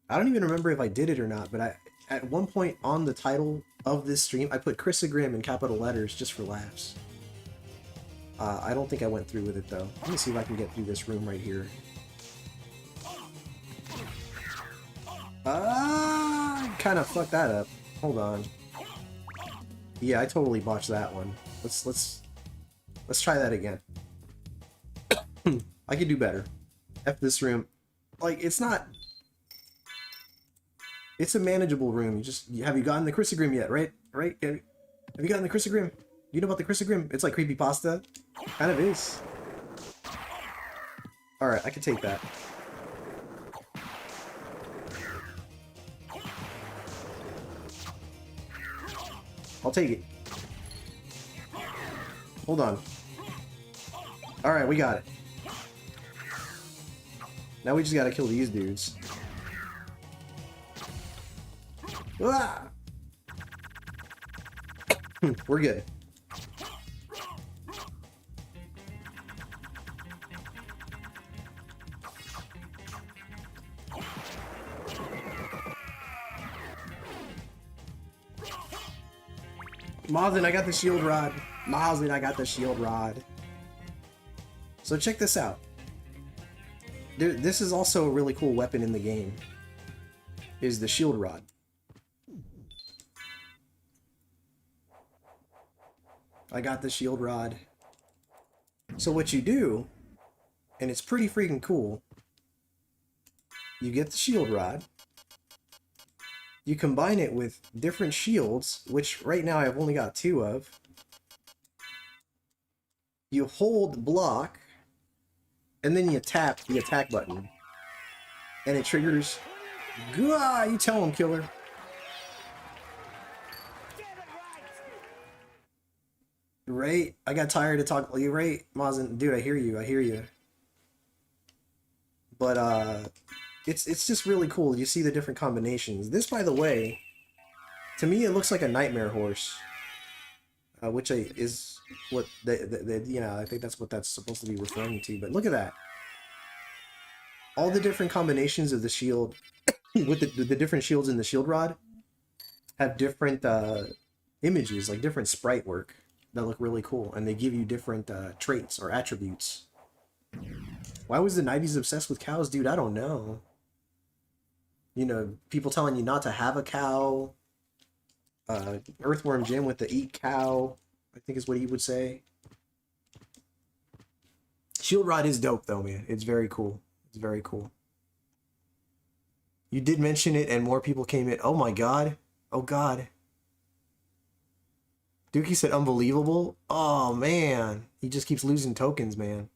don't even remember if I did it or not, but at one point on the title of this stream, I put Chrysogrim in capital letters just for laughs. I don't think I went through with it, though. Let me see if I can get through this room right here. Kind of fucked that up. Hold on. Yeah, I totally botched that one. Let's try that again. I could do better. F this room. Like, it's not... It's a manageable room. Have you gotten the Chrysogrim yet, right? Right? Have you gotten the Chrysogrim? You know about the Chrysogrim? It's like creepypasta. Kind of is. Alright, I can take that. I'll take it. Hold on. Alright, we got it. Now we just gotta kill these dudes. Ah! We're good. Mazin, I got the shield rod. Mazin, I got the shield rod. So check this out. This is also a really cool weapon in the game. Is the shield rod. I got the shield rod. So what you do, and it's pretty freaking cool, you get the shield rod, you combine it with different shields, which right now I've only got 2 of. You hold block, and then you tap the attack button, and it triggers. Gah! You tell him, killer. Right? I got tired of talking. You're right, Mazin. Dude, I hear you. I hear you. But, it's just really cool. You see the different combinations. This, by the way, to me, it looks like a nightmare horse. Which is what, you know, I think that's what that's supposed to be referring to. But look at that. All the different combinations of the shield, with the different shields in the shield rod, have different images, like different sprite work that look really cool. And they give you different traits or attributes. Why was the 90s obsessed with cows? Dude, I don't know. You know, people telling you not to have a cow. Earthworm Jim with the eat cow, I think is what he would say. Shield Rod is dope though, man. It's very cool. It's very cool. You did mention it and more people came in. Oh my god. Oh god. Dookie said unbelievable. Oh man. He just keeps losing tokens, man.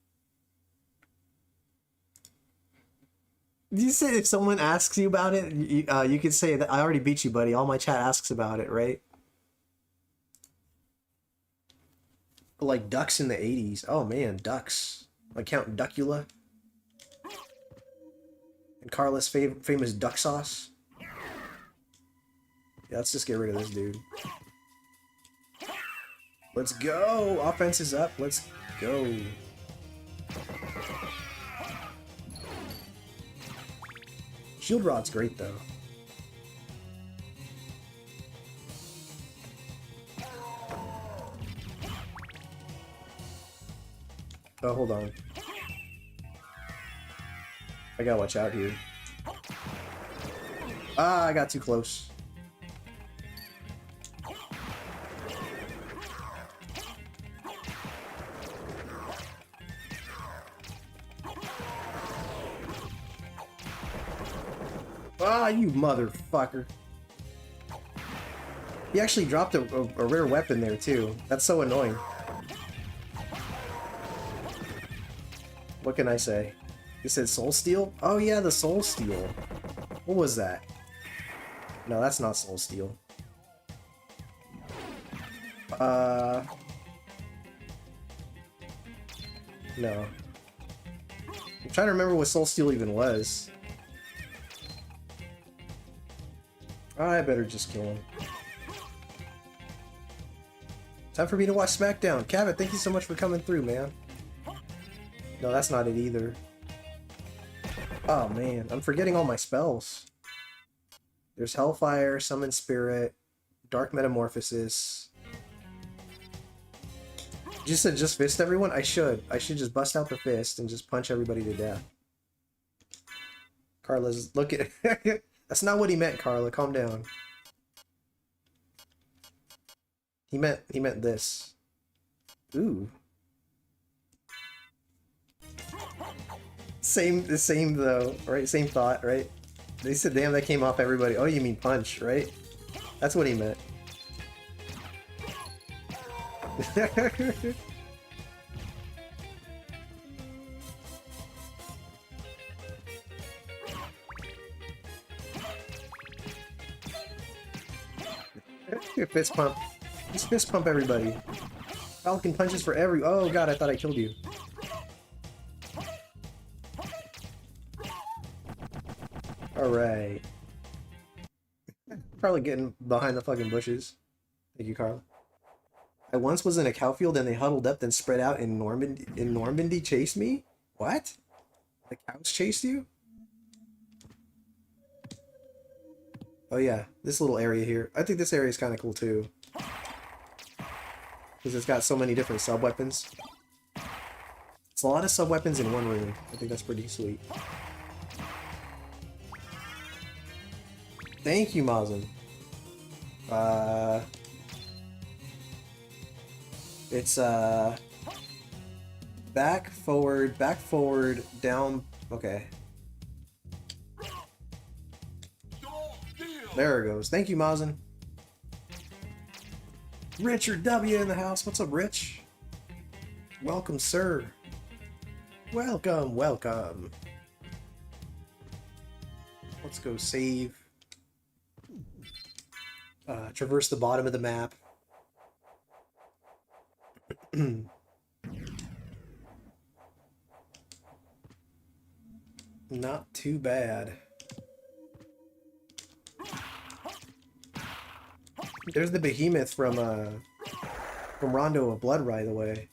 You said if someone asks you about it, you could say that I already beat you, buddy. All my chat asks about it, right? Like ducks in the 80s. Oh man, ducks. Like Count Duckula. And Careless famous duck sauce. Yeah, let's just get rid of this dude. Let's go! Offense is up. Let's go. Shield Rod's great though. Oh, hold on. I gotta watch out here. Ah, I got too close. Ah, you motherfucker. He actually dropped a rare weapon there too. That's so annoying. What can I say? You said Soul Steel? Oh yeah, the Soul Steel. What was that? No, that's not Soul Steel. No. I'm trying to remember what Soul Steel even was. I better just kill him. Time for me to watch SmackDown. Cabot, thank you so much for coming through, man. No, that's not it either. Oh man, I'm forgetting all my spells. There's Hellfire, Summon Spirit, Dark Metamorphosis. You said just fist everyone? I should just bust out the fist and just punch everybody to death. Carla's, look at that's not what he meant, Carla. Calm down. He meant this. Ooh. The same though, right? Same thought, right? They said, damn, that came off everybody. Oh, you mean punch, right? That's what he meant. Fist pump. Just fist pump everybody. Falcon punches for every. Oh god, I thought I killed you. Alright. Probably getting behind the fucking bushes. Thank you, Carl. I once was in a cow field and they huddled up, then spread out in Normandy chased me? What? The cows chased you? Oh yeah, this little area here. I think this area is kind of cool too. Because it's got so many different sub-weapons. It's a lot of sub-weapons in one room. I think that's pretty sweet. Thank you, Mazin. It's back, forward, down. Okay. There it goes. Thank you, Mazin. Richard W in the house. What's up, Rich? Welcome, sir. Welcome, welcome. Let's go save. Traverse the bottom of the map. Not too bad. There's the behemoth from Rondo of Blood, by the way.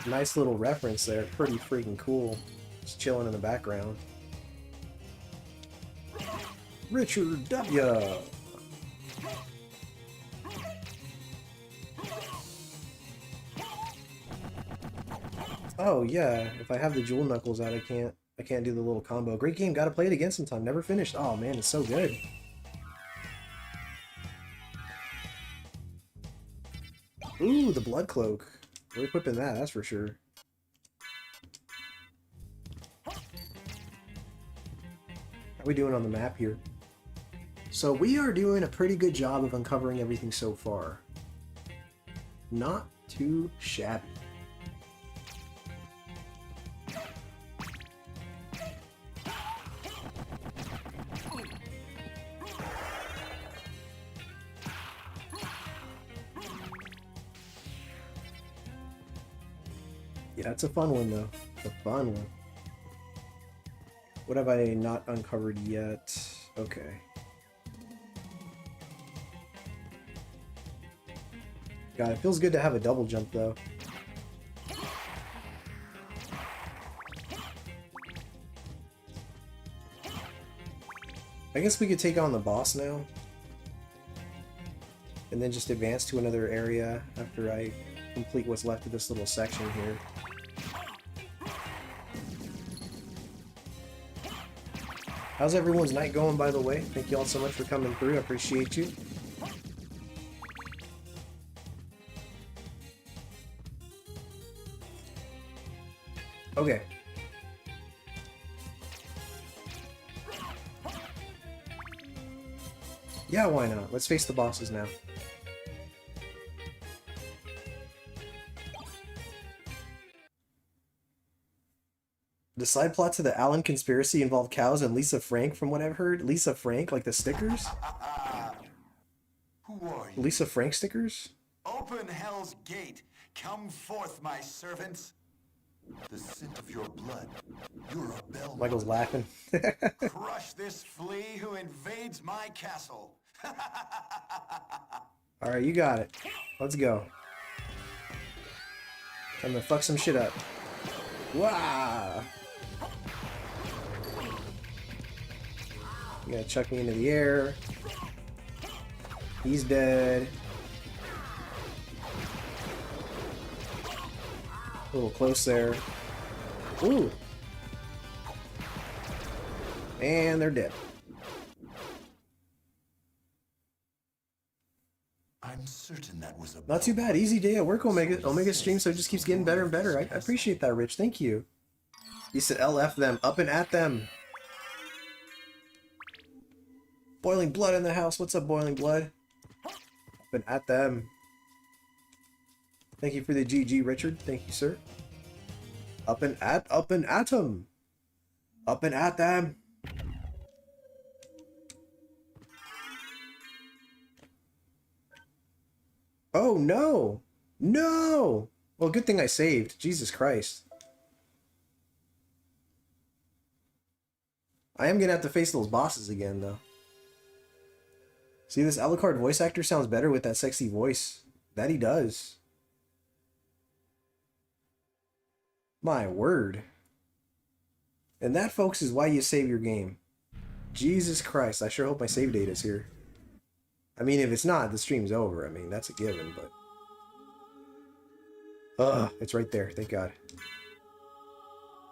Nice little reference there. Pretty freaking cool. Just chilling in the background. Richard W. Oh yeah, if I have the jewel knuckles out, I can't do the little combo. Great game, gotta play it again sometime. Never finished. Oh man, it's so good. Ooh, the blood cloak. We're equipping that, that's for sure. How are we doing on the map here? So we are doing a pretty good job of uncovering everything so far. Not too shabby. Yeah, it's a fun one though. It's a fun one. What have I not uncovered yet? Okay. God, it feels good to have a double jump though. I guess we could take on the boss now. And then just advance to another area after I complete what's left of this little section here. How's everyone's night going, by the way? Thank you all so much for coming through. I appreciate you. Okay. Yeah, why not? Let's face the bosses now. The side plot to the Allen conspiracy involved cows and Lisa Frank, from what I've heard. Lisa Frank, like the stickers? Who are you? Lisa Frank stickers? Open hell's gate. Come forth, my servants. The scent of your blood. You're a bell. Michael's laughing. Crush this flea who invades my castle. Alright, you got it. Let's go. I'm gonna fuck some shit up. Wow! You gotta chuck me into the air. He's dead. A little close there. Ooh! And they're dead. I'm certain that was a Not too bad. Easy day at work, Omega. Omega stream, so it just keeps getting better and better. I appreciate that, Rich. Thank you. You said LF them. Up and at them. Boiling blood in the house. What's up, Boiling Blood? Up and at them. Thank you for the GG, Richard. Thank you, sir. Up and at them. Up and at them. Oh, no. No. Well, good thing I saved. Jesus Christ. I am gonna have to face those bosses again, though. See, this Alucard voice actor sounds better with that sexy voice. That he does. My word. And that, folks, is why you save your game. Jesus Christ, I sure hope my save date is here. I mean, if it's not, the stream's over. I mean, that's a given, but... it's right there, thank God.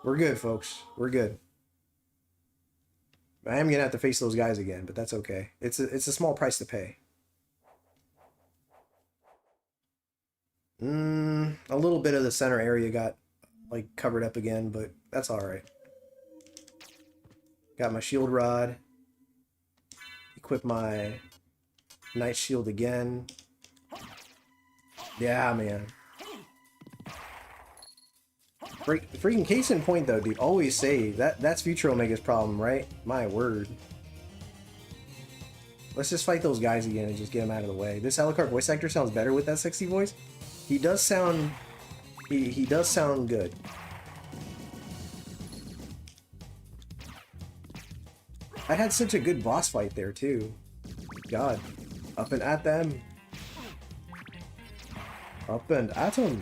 We're good, folks. We're good. I am gonna have to face those guys again, but that's okay. It's a small price to pay. A little bit of the center area got like covered up again, but that's all right. Got my shield rod. Equip my night shield again. Yeah, man. Freaking case in point though, dude. Always save. That's future Omega's problem, right? My word. Let's just fight those guys again and just get them out of the way. This Alucard voice actor sounds better with that sexy voice. He does sound... He does sound good. I had such a good boss fight there too. God. Up and at them. Up and at them.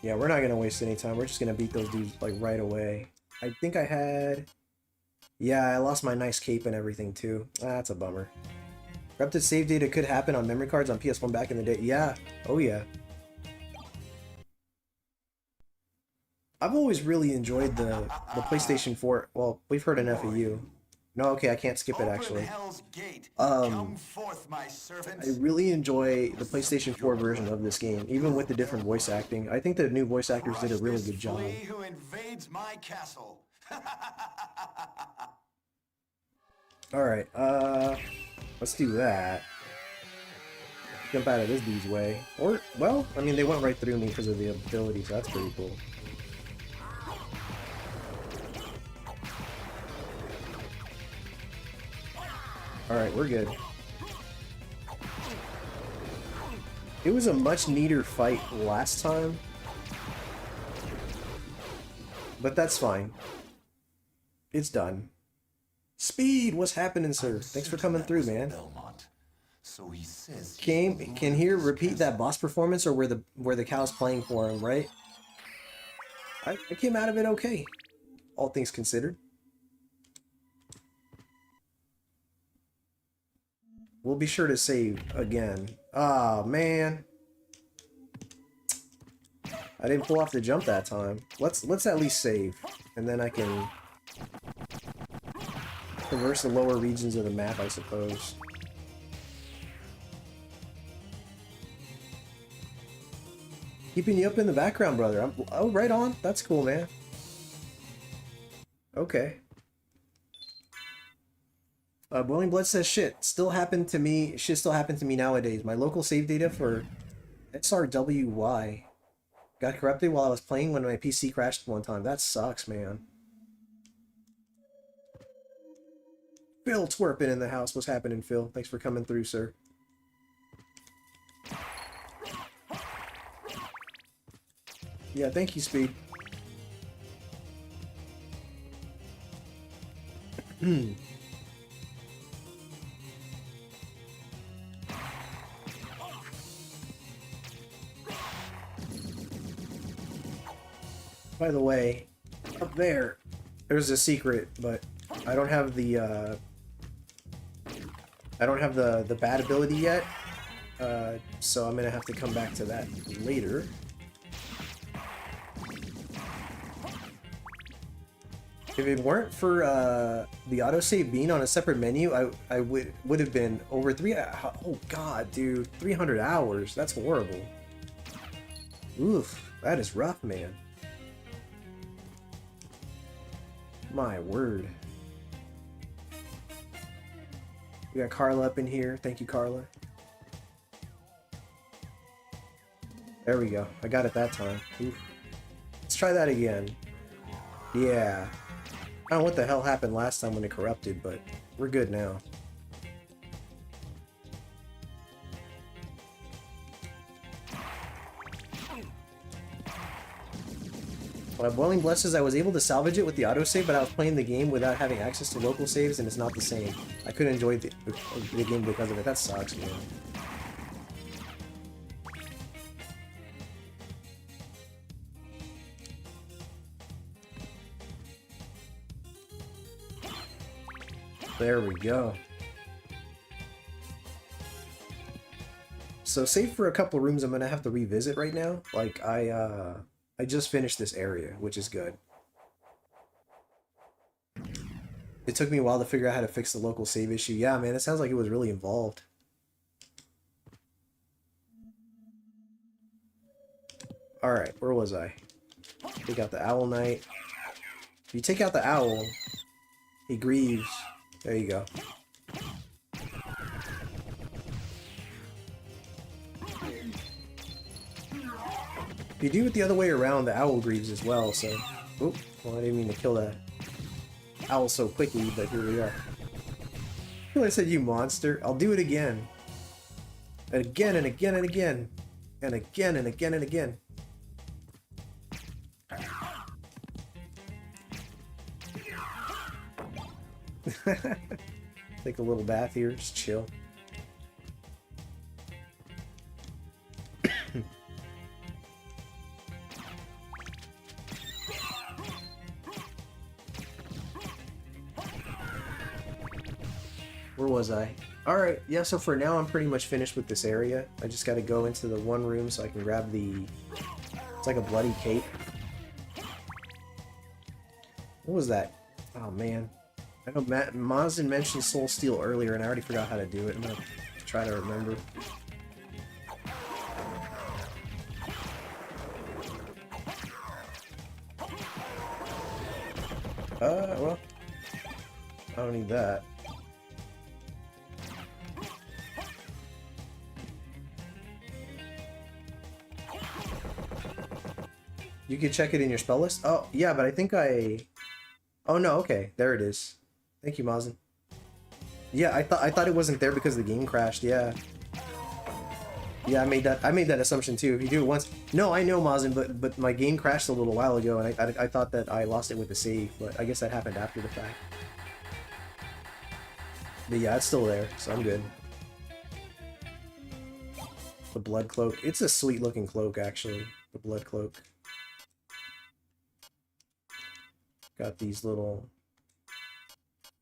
Yeah, we're not gonna waste any time. We're just gonna beat those dudes like right away. I think I had... Yeah, I lost my nice cape and everything too. That's a bummer. Corrupted save data could happen on memory cards on PS1 back in the day. Yeah. Oh yeah. I've always really enjoyed the PlayStation 4. Well, we've heard enough of you. No, okay, I can't skip it Open actually. Hell's Gate. Um, Come forth, my servants. I really enjoy the PlayStation 4 version of this game, even with the different voice acting. I think the new voice actors did a really good job. Flea who invades my castle. Alright, let's do that. Jump out of this dude's way. Or, well, I mean, they went right through me because of the ability, so that's pretty cool. Alright, we're good. It was a much neater fight last time. But that's fine. It's done. Speed, what's happening, sir? Thanks for coming through, man. So he says Can here repeat that boss performance or where the cow's playing for him, right? I came out of it okay, all things considered. We'll be sure to save again. Ah, man. I didn't pull off the jump that time. Let's at least save, and then I can traverse the lower regions of the map, I suppose. Keeping you up in the background, brother. Oh, right on. That's cool, man. Okay. Boiling Blood says shit still happened to me. Shit still happened to me nowadays. My local save data for SRWY got corrupted while I was playing when my PC crashed one time. That sucks, man. Phil twerping in the house. What's happening, Phil? Thanks for coming through, sir. Yeah, thank you, Speed. By the way, up there's a secret, but I don't have the bad ability yet, so I'm gonna have to come back to that later. If it weren't for the autosave being on a separate menu, I would have been over oh god, dude, 300 hours. That's horrible. Oof, that is rough, man. My word. We got Carla up in here. Thank you, Carla. There we go. I got it that time. Oof. Let's try that again. Yeah. I don't know what the hell happened last time when it corrupted, but we're good now. Boiling Blood says I was able to salvage it with the autosave, but I was playing the game without having access to local saves, and it's not the same. I couldn't enjoy the game because of it. That sucks, man. There we go. So save for a couple rooms I'm gonna have to revisit right now. Like I just finished this area, which is good. It took me a while to figure out how to fix the local save issue. Yeah, man, it sounds like it was really involved. Alright, where was I? Take out the Owl Knight. If you take out the owl, he grieves. There you go. If you do it the other way around, the owl grieves as well, so... Oop, well, I didn't mean to kill that owl so quickly, but here we are. I feel like I said, you monster. I'll do it again. And again, and again, and again. And again, and again, and again. Take a little bath here, just chill. Where was I? Alright, yeah, so for now I'm pretty much finished with this area. I just gotta go into the one room so I can grab the... It's like a bloody cape. What was that? Oh man. I know Mazin mentioned Soul Steel earlier, and I already forgot how to do it. I'm gonna try to remember. Well, I don't need that. You can check it in your spell list? Oh, yeah, but I think I... Oh, no, okay. There it is. Thank you, Mazin. Yeah, I thought it wasn't there because the game crashed, yeah. Yeah, I made that assumption too. If you do it once... No, I know, Mazin, but my game crashed a little while ago, and I thought that I lost it with the save, but I guess that happened after the fact. But yeah, it's still there, so I'm good. The blood cloak. It's a sweet looking cloak, actually. The blood cloak. Got these little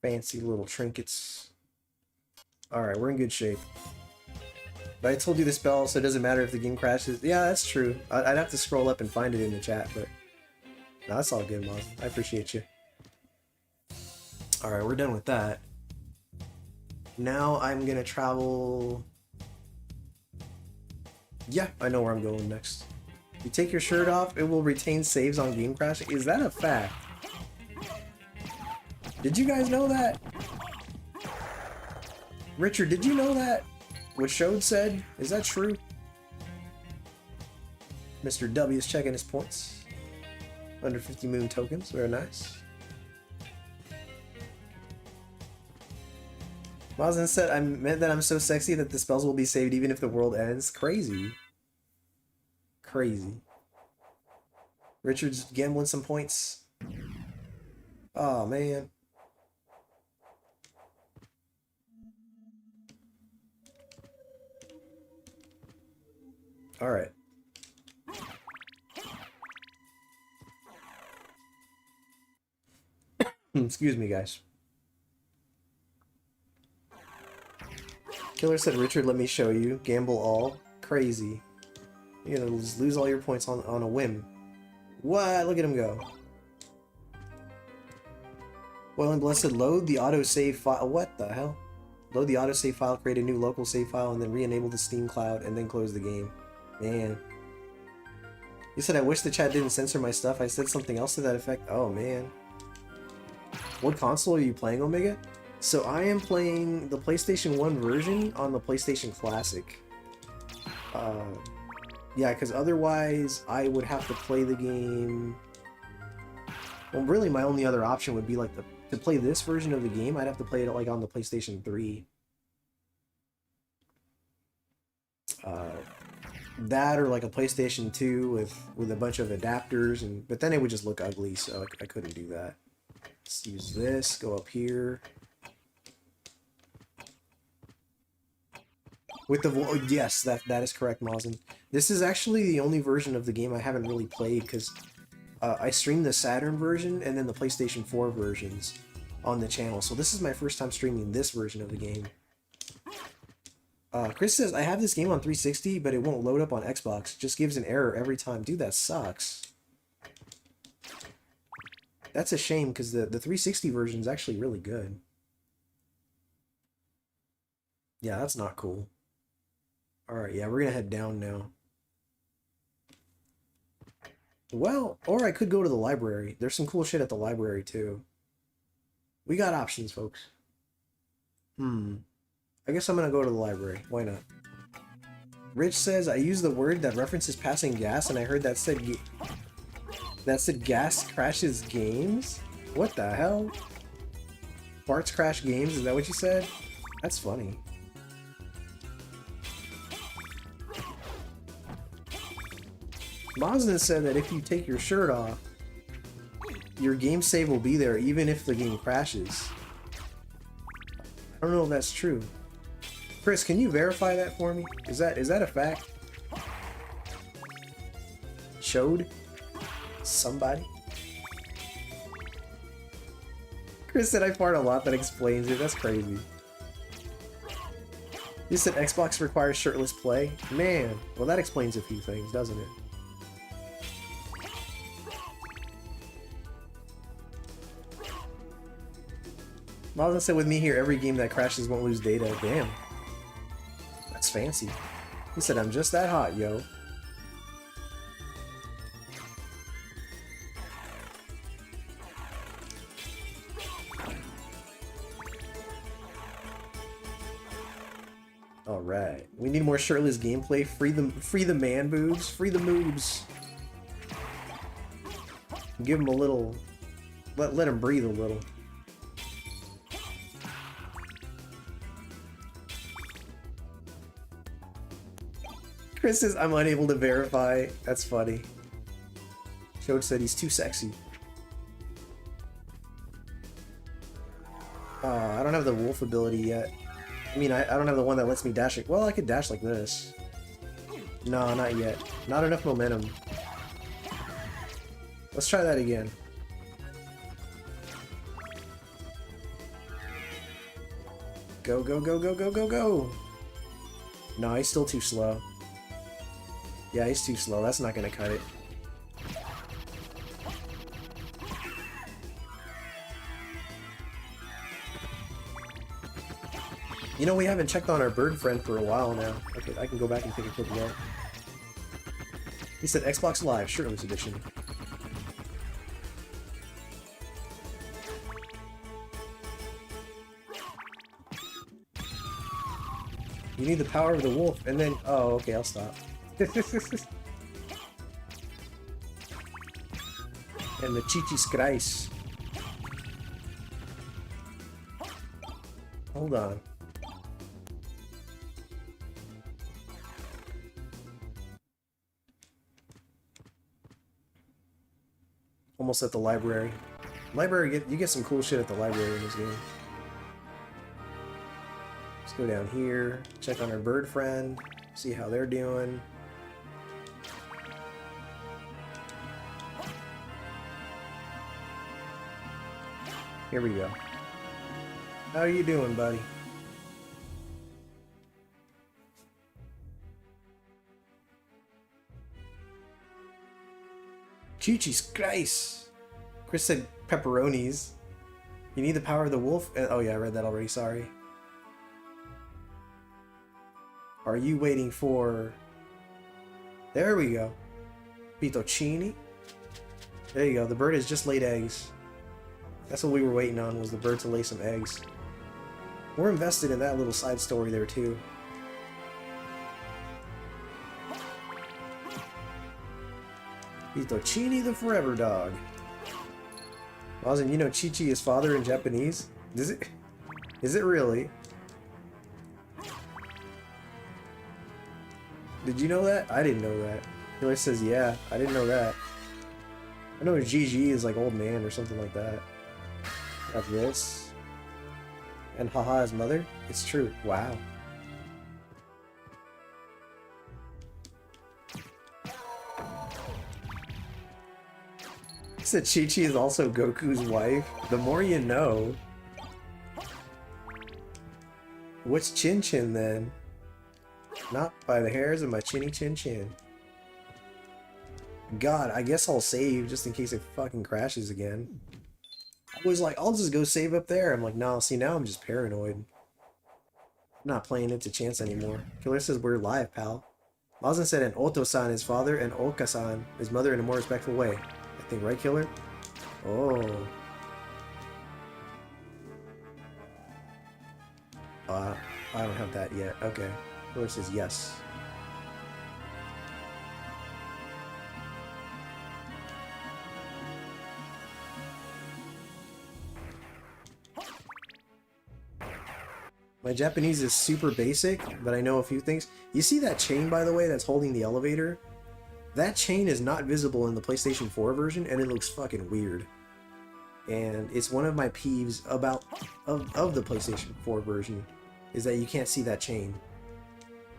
fancy little trinkets. Alright, we're in good shape. But I told you the spell, so it doesn't matter if the game crashes. Yeah, that's true. I'd have to scroll up and find it in the chat, but... No, that's all good, Mom. I appreciate you. Alright, we're done with that. Now I'm gonna travel... Yeah, I know where I'm going next. You take your shirt off, it will retain saves on game crash. Is that a fact? Did you guys know that? Richard, did you know that? What Shode said? Is that true? Mr. W is checking his points. Under 50 moon tokens, very nice. Mazin said, I meant that I'm so sexy that the spells will be saved even if the world ends. Crazy. Crazy. Richard's gambling some points. Oh, man. Alright. Excuse me, guys. Killer said, Richard, let me show you. Gamble all. Crazy. You're gonna lose all your points on a whim. What? Look at him go. Well and Blessed, load the autosave file. What the hell? Load the autosave file, create a new local save file, and then re-enable the Steam cloud, and then close the game. Man. You said, I wish the chat didn't censor my stuff. I said something else to that effect. Oh, man. What console are you playing, Omega? So I am playing the PlayStation 1 version on the PlayStation Classic. Yeah, because otherwise I would have to play the game... Well, really my only other option would be like to play this version of the game, I'd have to play it like on the PlayStation 3. That or like a PlayStation 2 with a bunch of adapters, but then it would just look ugly, so I couldn't do that. Let's use this, go up here. With the yes, that is correct, Mazin. This is actually the only version of the game I haven't really played, because I streamed the Saturn version and then the PlayStation 4 versions on the channel, so this is my first time streaming this version of the game. Chris says, I have this game on 360, but it won't load up on Xbox. It just gives an error every time. Dude, that sucks. That's a shame, because the 360 version is actually really good. Yeah, that's not cool. Alright, yeah, we're gonna head down now. Well, or I could go to the library. There's some cool shit at the library, too. We got options, folks. I guess I'm gonna go to the library. Why not? Rich says, I use the word that references passing gas, and I heard that said gas crashes games? What the hell? Farts crash games? Is that what you said? That's funny. Mazin said that if you take your shirt off, your game save will be there even if the game crashes. I don't know if that's true. Chris, can you verify that for me? Is that a fact? Showed? Somebody? Chris said I fart a lot, that explains it. That's crazy. You said Xbox requires shirtless play? Man, well that explains a few things, doesn't it? Well, let's say with me here, every game that crashes won't lose data. Damn. That's fancy. He said, I'm just that hot, yo. Alright. We need more shirtless gameplay. Free the man boobs. Free the moobs. Give him a little... Let him breathe a little. Chris says, I'm unable to verify. That's funny. Chode said he's too sexy. I don't have the wolf ability yet. I mean, I don't have the one that lets me dash it. Well, I could dash like this. No, not yet. Not enough momentum. Let's try that again. Go, go, go, go, go, go, go! No, he's still too slow. Yeah, he's too slow. That's not gonna cut it. You know, we haven't checked on our bird friend for a while now. Okay, I can go back and take a quick look. He said Xbox Live, shirtless edition. You need the power of the wolf, and then... Oh, okay, I'll stop. And the chichis Christ. Hold on. Almost at the library. Library, you get some cool shit at the library in this game. Let's go down here, check on our bird friend, see how they're doing. Here we go. How are you doing, buddy? Chichis Christ! Chris said pepperonis. You need the power of the wolf? Oh yeah, I read that already, sorry. Are you waiting for... There we go. Fettuccine? There you go, the bird has just laid eggs. That's what we were waiting on, was the bird to lay some eggs. We're invested in that little side story there too. Fettuccine the forever dog. Lawson, you know Chi-Chi is father in Japanese? Is it really? Did you know that? I didn't know that. Killer says, yeah, I didn't know that. I know GG is like old man or something like that. Got this. And haha is mother? It's true. Wow. He said Chi-Chi is also Goku's wife. The more you know. What's Chin Chin then? Not by the hairs of my chinny chin chin. God, I guess I'll save just in case it fucking crashes again. I was like, I'll just go save up there. I'm like, no, see, now I'm just paranoid. I'm not playing it to chance anymore. Killer says we're live, pal. Mazan said, and Oto-san is father, and Oka-san is mother in a more respectful way. I think, right, Killer? Oh. I don't have that yet. Okay. Killer says yes. My Japanese is super basic, but I know a few things. You see that chain, by the way, that's holding the elevator? That chain is not visible in the PlayStation 4 version, and it looks fucking weird. And it's one of my peeves about of the PlayStation 4 version, is that you can't see that chain.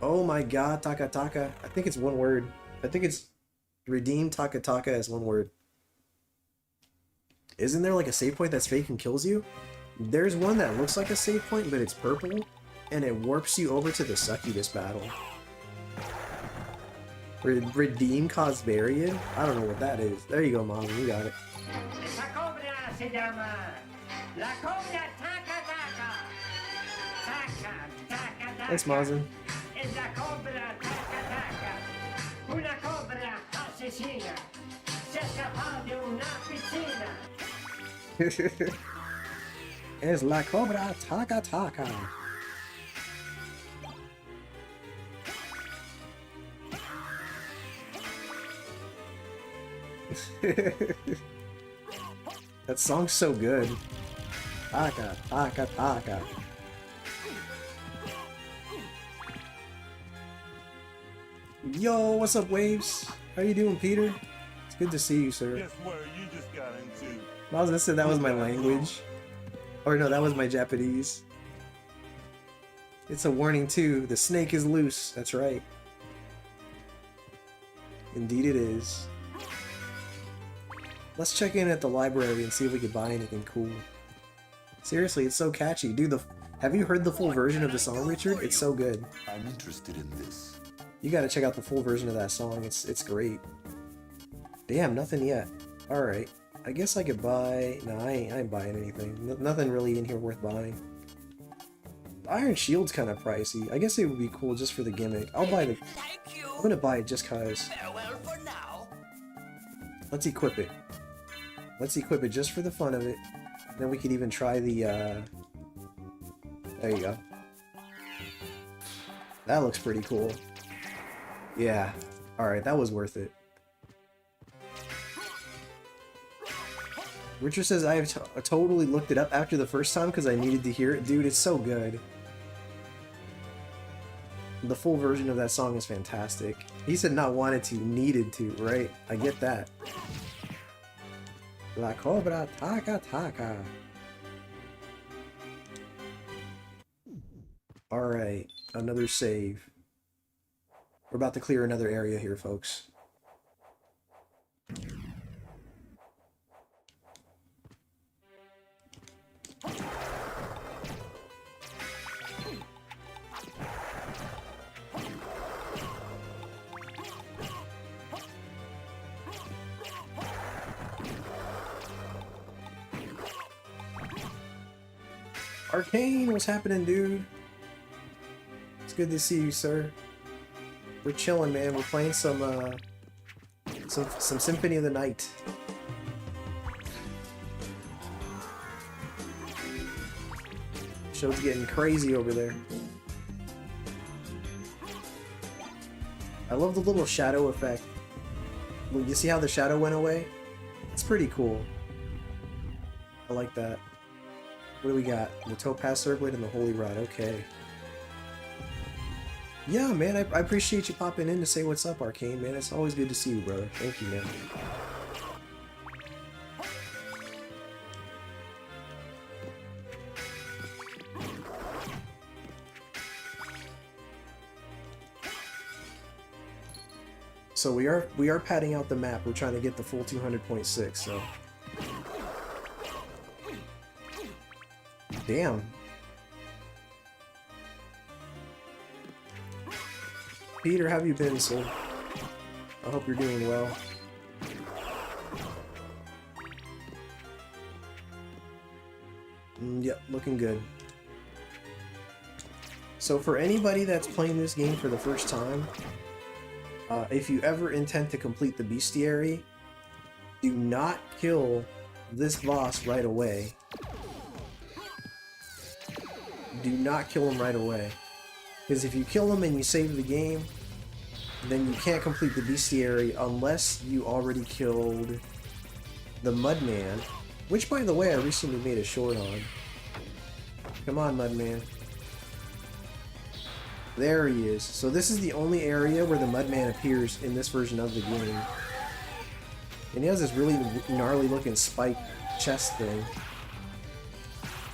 Oh my god, takataka. I think it's one word. I think it's redeem takataka as one word. Isn't there like a save point that's fake and kills you? There's one that looks like a save point, but it's purple, and it warps you over to the succubus battle. Redeem Cosbarian? I don't know what that is. There you go, Mom. You got it. sadsubzero. La cobra takataka. Takataka. Thanks, Mazin. Es la cobra takataka. Una cobra asesina. Se escapó de una piscina. Es la cobra takataka. That song's so good. Taka, taka, taka. Yo, what's up, Waves? How you doing, Peter? It's good to see you, sir. Guess where you just got into? I was gonna say that was my language. Or no, that was my Japanese. It's a warning too. The snake is loose. That's right. Indeed it is. Let's check in at the library and see if we could buy anything cool. Seriously, it's so catchy. Dude, have you heard the full version of the song, Richard? It's so good. I'm interested in this. You gotta check out the full version of that song. It's great. Damn, nothing yet. Alright. I guess I could buy... No, I ain't buying anything. Nothing really in here worth buying. The Iron Shield's kind of pricey. I guess it would be cool just for the gimmick. I'll buy the... I'm gonna buy it just cause. Farewell for now. Let's equip it. Let's equip it just for the fun of it. Then we could even try the, There you go. That looks pretty cool. Yeah. Alright, that was worth it. Richard says I have totally looked it up after the first time because I needed to hear it. Dude, it's so good. The full version of that song is fantastic. He said not wanted to, needed to, right? I get that. La cobra takataka. Alright, another save. We're about to clear another area here, folks. Arcane, what's happening, dude? It's good to see you, sir. We're chilling, man. We're playing some Symphony of the Night. Show's getting crazy over there. I love the little shadow effect. You see how the shadow went away? It's pretty cool. I like that. What do we got? The Topaz Circlet and the Holy Rod. Okay. Yeah, man, I appreciate you popping in to say what's up, Arcane, man. It's always good to see you, brother. Thank you, man. So we are padding out the map. We're trying to get the full 200.6, so... Damn. Peter, how have you been, sir? I hope you're doing well. Yep, looking good. So for anybody that's playing this game for the first time, if you ever intend to complete the bestiary, do not kill this boss right away. Do not kill him right away. Because if you kill him and you save the game, then you can't complete the bestiary unless you already killed the Mudman. Which, by the way, I recently made a short on. Come on, Mudman. There he is. So this is the only area where the Mudman appears in this version of the game. And he has this really gnarly looking spike chest thing.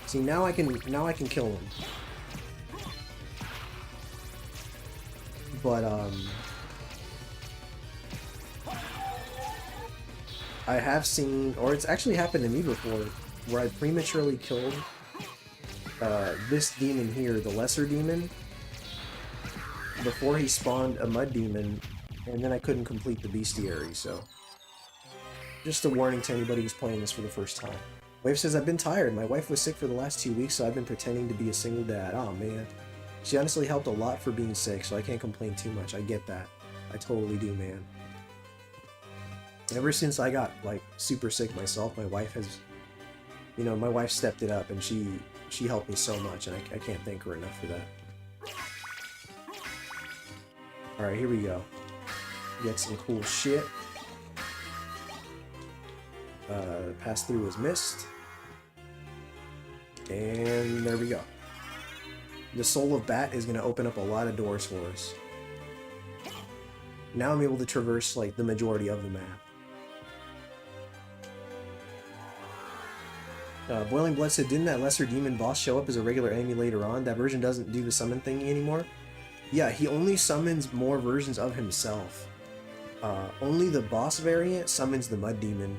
See, now I can kill him. But I have seen, or it's actually happened to me before, where I prematurely killed this demon here, the lesser demon, before he spawned a mud demon, and then I couldn't complete the bestiary, so just a warning to anybody who's playing this for the first time. Wife says, I've been tired. My wife was sick for the last 2 weeks, so I've been pretending to be a single dad. Oh, man. She honestly helped a lot for being sick, so I can't complain too much. I get that. I totally do, man. Ever since I got, like, super sick myself, my wife has... You know, my wife stepped it up, and she helped me so much, and I can't thank her enough for that. Alright, here we go. Get some cool shit. Pass through is missed. And there we go. The Soul of Bat is going to open up a lot of doors for us. Now I'm able to traverse, like, the majority of the map. Boiling Blood said, didn't that lesser demon boss show up as a regular enemy later on? That version doesn't do the summon thingy anymore? Yeah, he only summons more versions of himself. Only the boss variant summons the Mud Demon.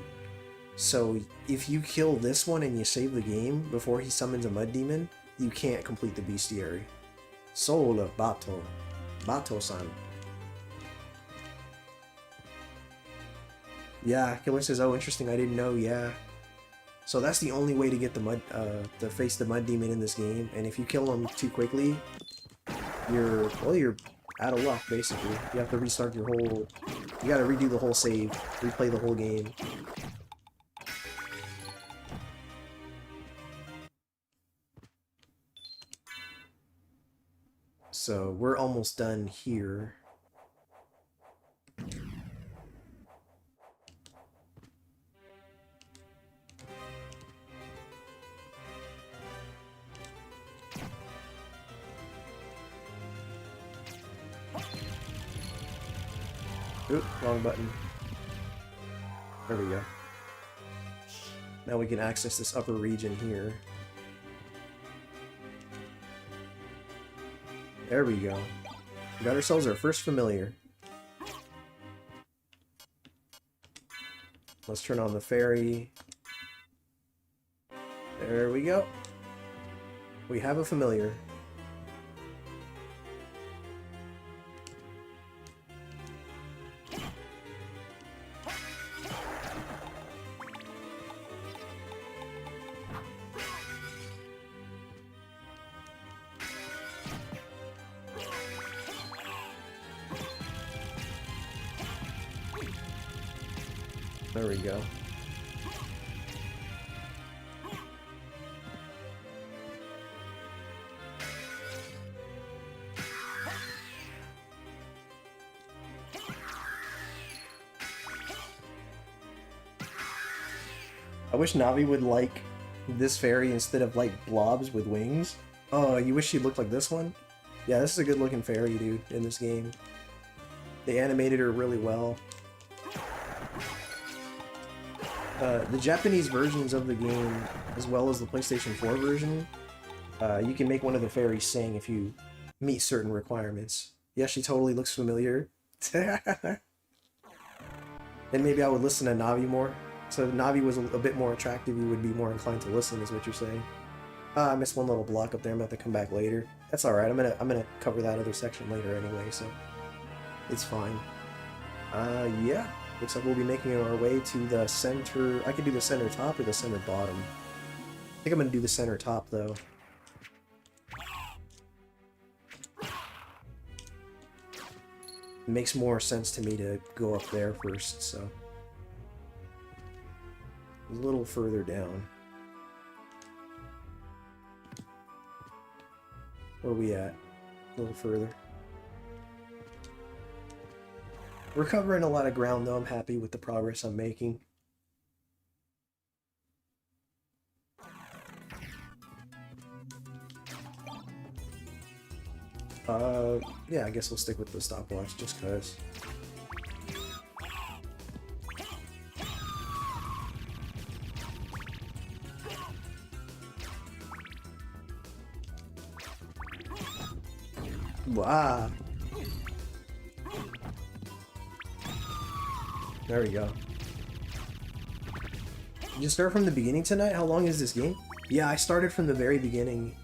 So if you kill this one and you save the game before he summons a Mud Demon, you can't complete the bestiary. Soul of Bato. Bato-san. Yeah, Killer says, oh, interesting, I didn't know, yeah. So that's the only way to get the to face the Mud Demon in this game, and if you kill him too quickly, you're out of luck, basically. You have to restart your whole... You gotta redo the whole save, replay the whole game. So, we're almost done here. Oop, wrong button. There we go. Now we can access this upper region here. There we go. We got ourselves our first familiar. Let's turn on the fairy. There we go. We have a familiar. There we go. I wish Navi would like this fairy instead of like blobs with wings. Oh, you wish she looked like this one? Yeah, this is a good looking fairy, dude, in this game. They animated her really well. The Japanese versions of the game, as well as the PlayStation 4 version, you can make one of the fairies sing if you meet certain requirements. Yeah, she totally looks familiar. And maybe I would listen to Navi more. So if Navi was a bit more attractive, you would be more inclined to listen, is what you're saying. I missed one little block up there. I'm gonna have to come back later. That's alright, I'm gonna cover that other section later anyway, so it's fine. Yeah. Looks like we'll be making our way to the center. I could do the center top or the center bottom. I think I'm gonna do the center top though. It makes more sense to me to go up there first, so. A little further down. Where are we at? A little further. We're covering a lot of ground though. I'm happy with the progress I'm making. Yeah, I guess we'll stick with the stopwatch just cause. Wow. There we go. Did you start from the beginning tonight? How long is this game? Yeah, I started from the very beginning.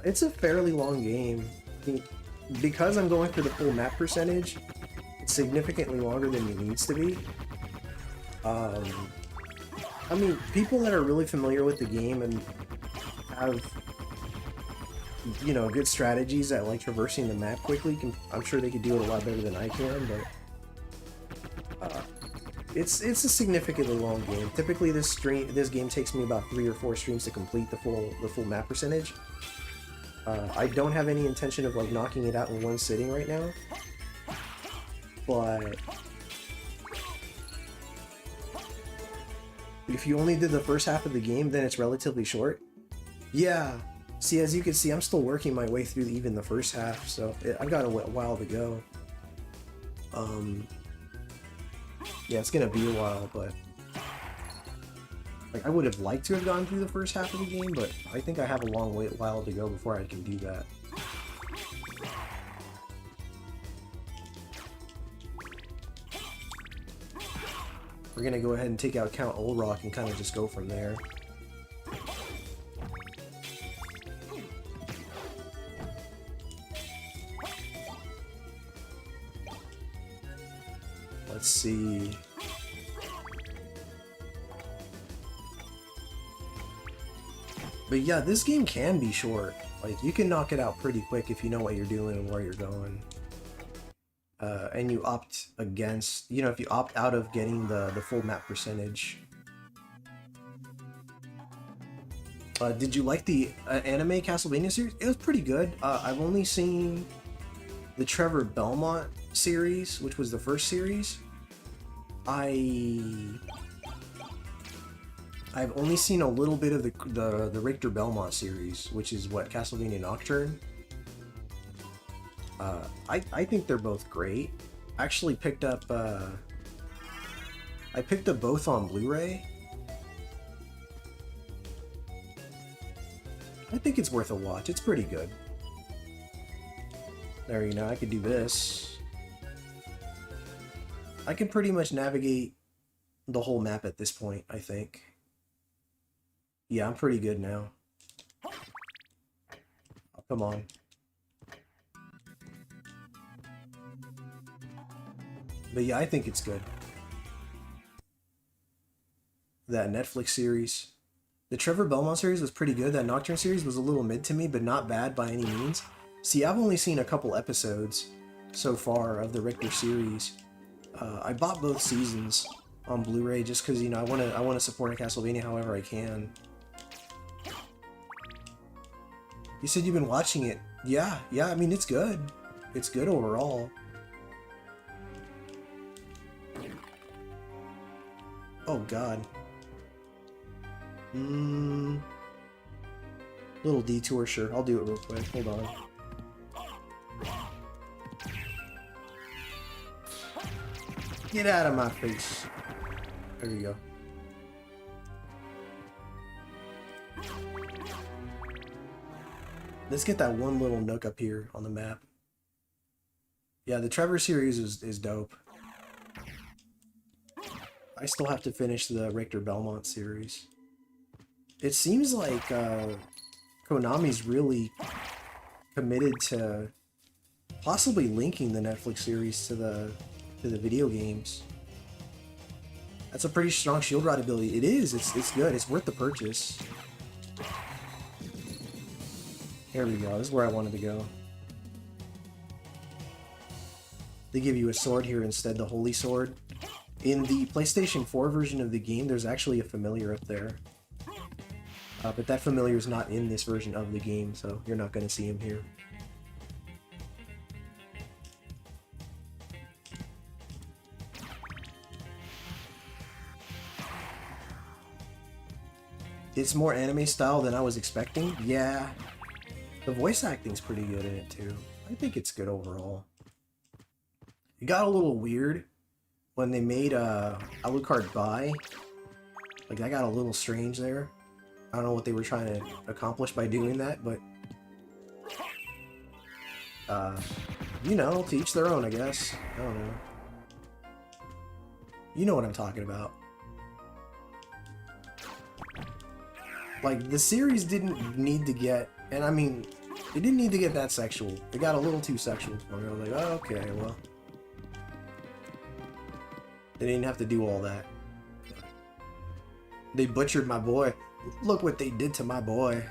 It's a fairly long game. Because I'm going for the full map percentage, it's significantly longer than it needs to be. I mean, people that are really familiar with the game and have, you know, good strategies at like traversing the map quickly, I'm sure they could do it a lot better than I can, but it's a significantly long game. Typically, this game takes me about 3 or 4 streams to complete the full map percentage. I don't have any intention of like knocking it out in one sitting right now, but if you only did the first half of the game, then it's relatively short. Yeah. See, as you can see, I'm still working my way through even the first half, so I've got a while to go. Yeah, it's gonna be a while, but like I would have liked to have gone through the first half of the game, but I think I have a long while to go before I can do that. We're gonna go ahead and take out Count Olrock and kind of just go from there. Let's see. But yeah, this game can be short. Like, you can knock it out pretty quick if you know what you're doing and where you're going. And you opt against, you know, if you opt out of getting the full map percentage. Did you like the anime Castlevania series? It was pretty good. I've only seen the Trevor Belmont series, which was the first series. I've only seen a little bit of the Richter Belmont series, which is what, Castlevania Nocturne. I think they're both great. I actually picked up I picked up both on Blu-ray. I think it's worth a watch. It's pretty good. There, you know, I could do this. I can pretty much navigate the whole map at this point, I think. Yeah, I'm pretty good now. Oh, come on. But yeah, I think it's good. That Netflix series. The Trevor Belmont series was pretty good. That Nocturne series was a little mid to me, but not bad by any means. See, I've only seen a couple episodes so far of the Richter series. I bought both seasons on Blu-ray just because, you know, I want to support a Castlevania however I can. You said you've been watching it. Yeah, I mean, it's good. It's good overall. Oh, God. Little detour, sure. I'll do it real quick. Hold on. Get out of my face. There you go. Let's get that one little nook up here on the map. Yeah, the Trevor series is dope. I still have to finish the Richter Belmont series. It seems like Konami's really committed to possibly linking the Netflix series to the video games. That's a pretty strong shield rod ability. It is. It's good. It's worth the purchase. Here we go. This is where I wanted to go. They give you a sword here instead, the Holy Sword. In the PlayStation 4 version of the game, there's actually a familiar up there. But that familiar is not in this version of the game, so you're not going to see him here. It's more anime style than I was expecting. Yeah. The voice acting's pretty good in it too. I think it's good overall. It got a little weird when they made Alucard Bai. Like, that got a little strange there. I don't know what they were trying to accomplish by doing that, but you know, to each their own, I guess. I don't know. You know what I'm talking about. Like, the series didn't need to get, and I mean, it didn't need to get that sexual. It got a little too sexual for me. I was like, oh, okay, well. They didn't have to do all that. They butchered my boy. Look what they did to my boy.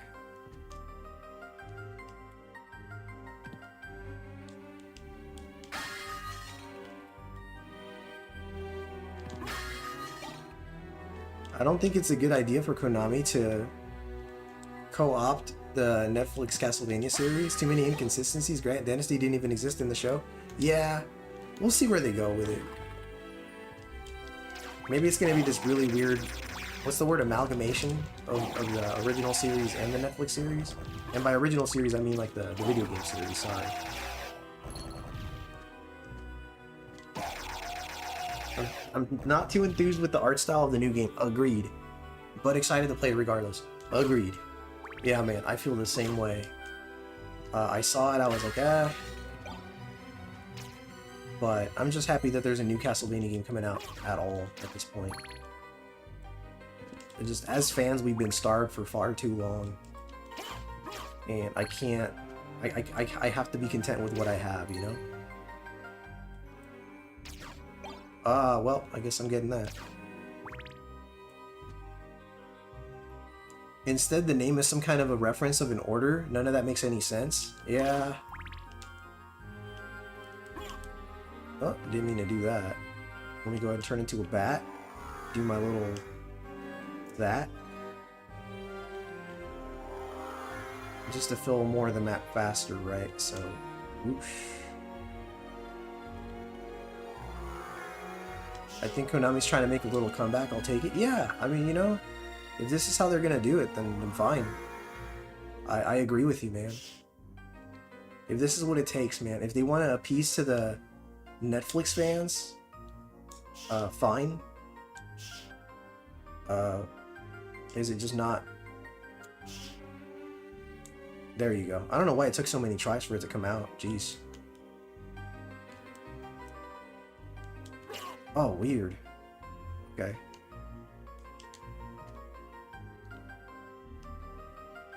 I don't think it's a good idea for Konami to co-opt the Netflix Castlevania series. Too many inconsistencies. Grant Dynasty didn't even exist in the show. Yeah, we'll see where they go with it. Maybe it's going to be this really weird, what's the word, amalgamation of the original series and the Netflix series? And by original series, I mean like the video game series, sorry. I'm not too enthused with the art style of the new game. Agreed. But excited to play it regardless. Agreed. Yeah, man, I feel the same way. I saw it, I was like, ah. But I'm just happy that there's a new Castlevania game coming out at all at this point. It just, as fans, we've been starved for far too long. And I can't... I have to be content with what I have, you know? Well, I guess I'm getting that. Instead, the name is some kind of a reference of an order. None of that makes any sense. Yeah. Oh, didn't mean to do that. Let me go ahead and turn into a bat. Do my little... that. Just to fill more of the map faster, right? So, whoosh. I think Konami's trying to make a little comeback. I'll take it. Yeah, I mean, you know, if this is how they're gonna do it, then fine. I agree with you, man. If this is what it takes, man. If they want to appease to the Netflix fans, fine. Is it just not? There you go. I don't know why it took so many tries for it to come out. Jeez. Oh, weird. Okay.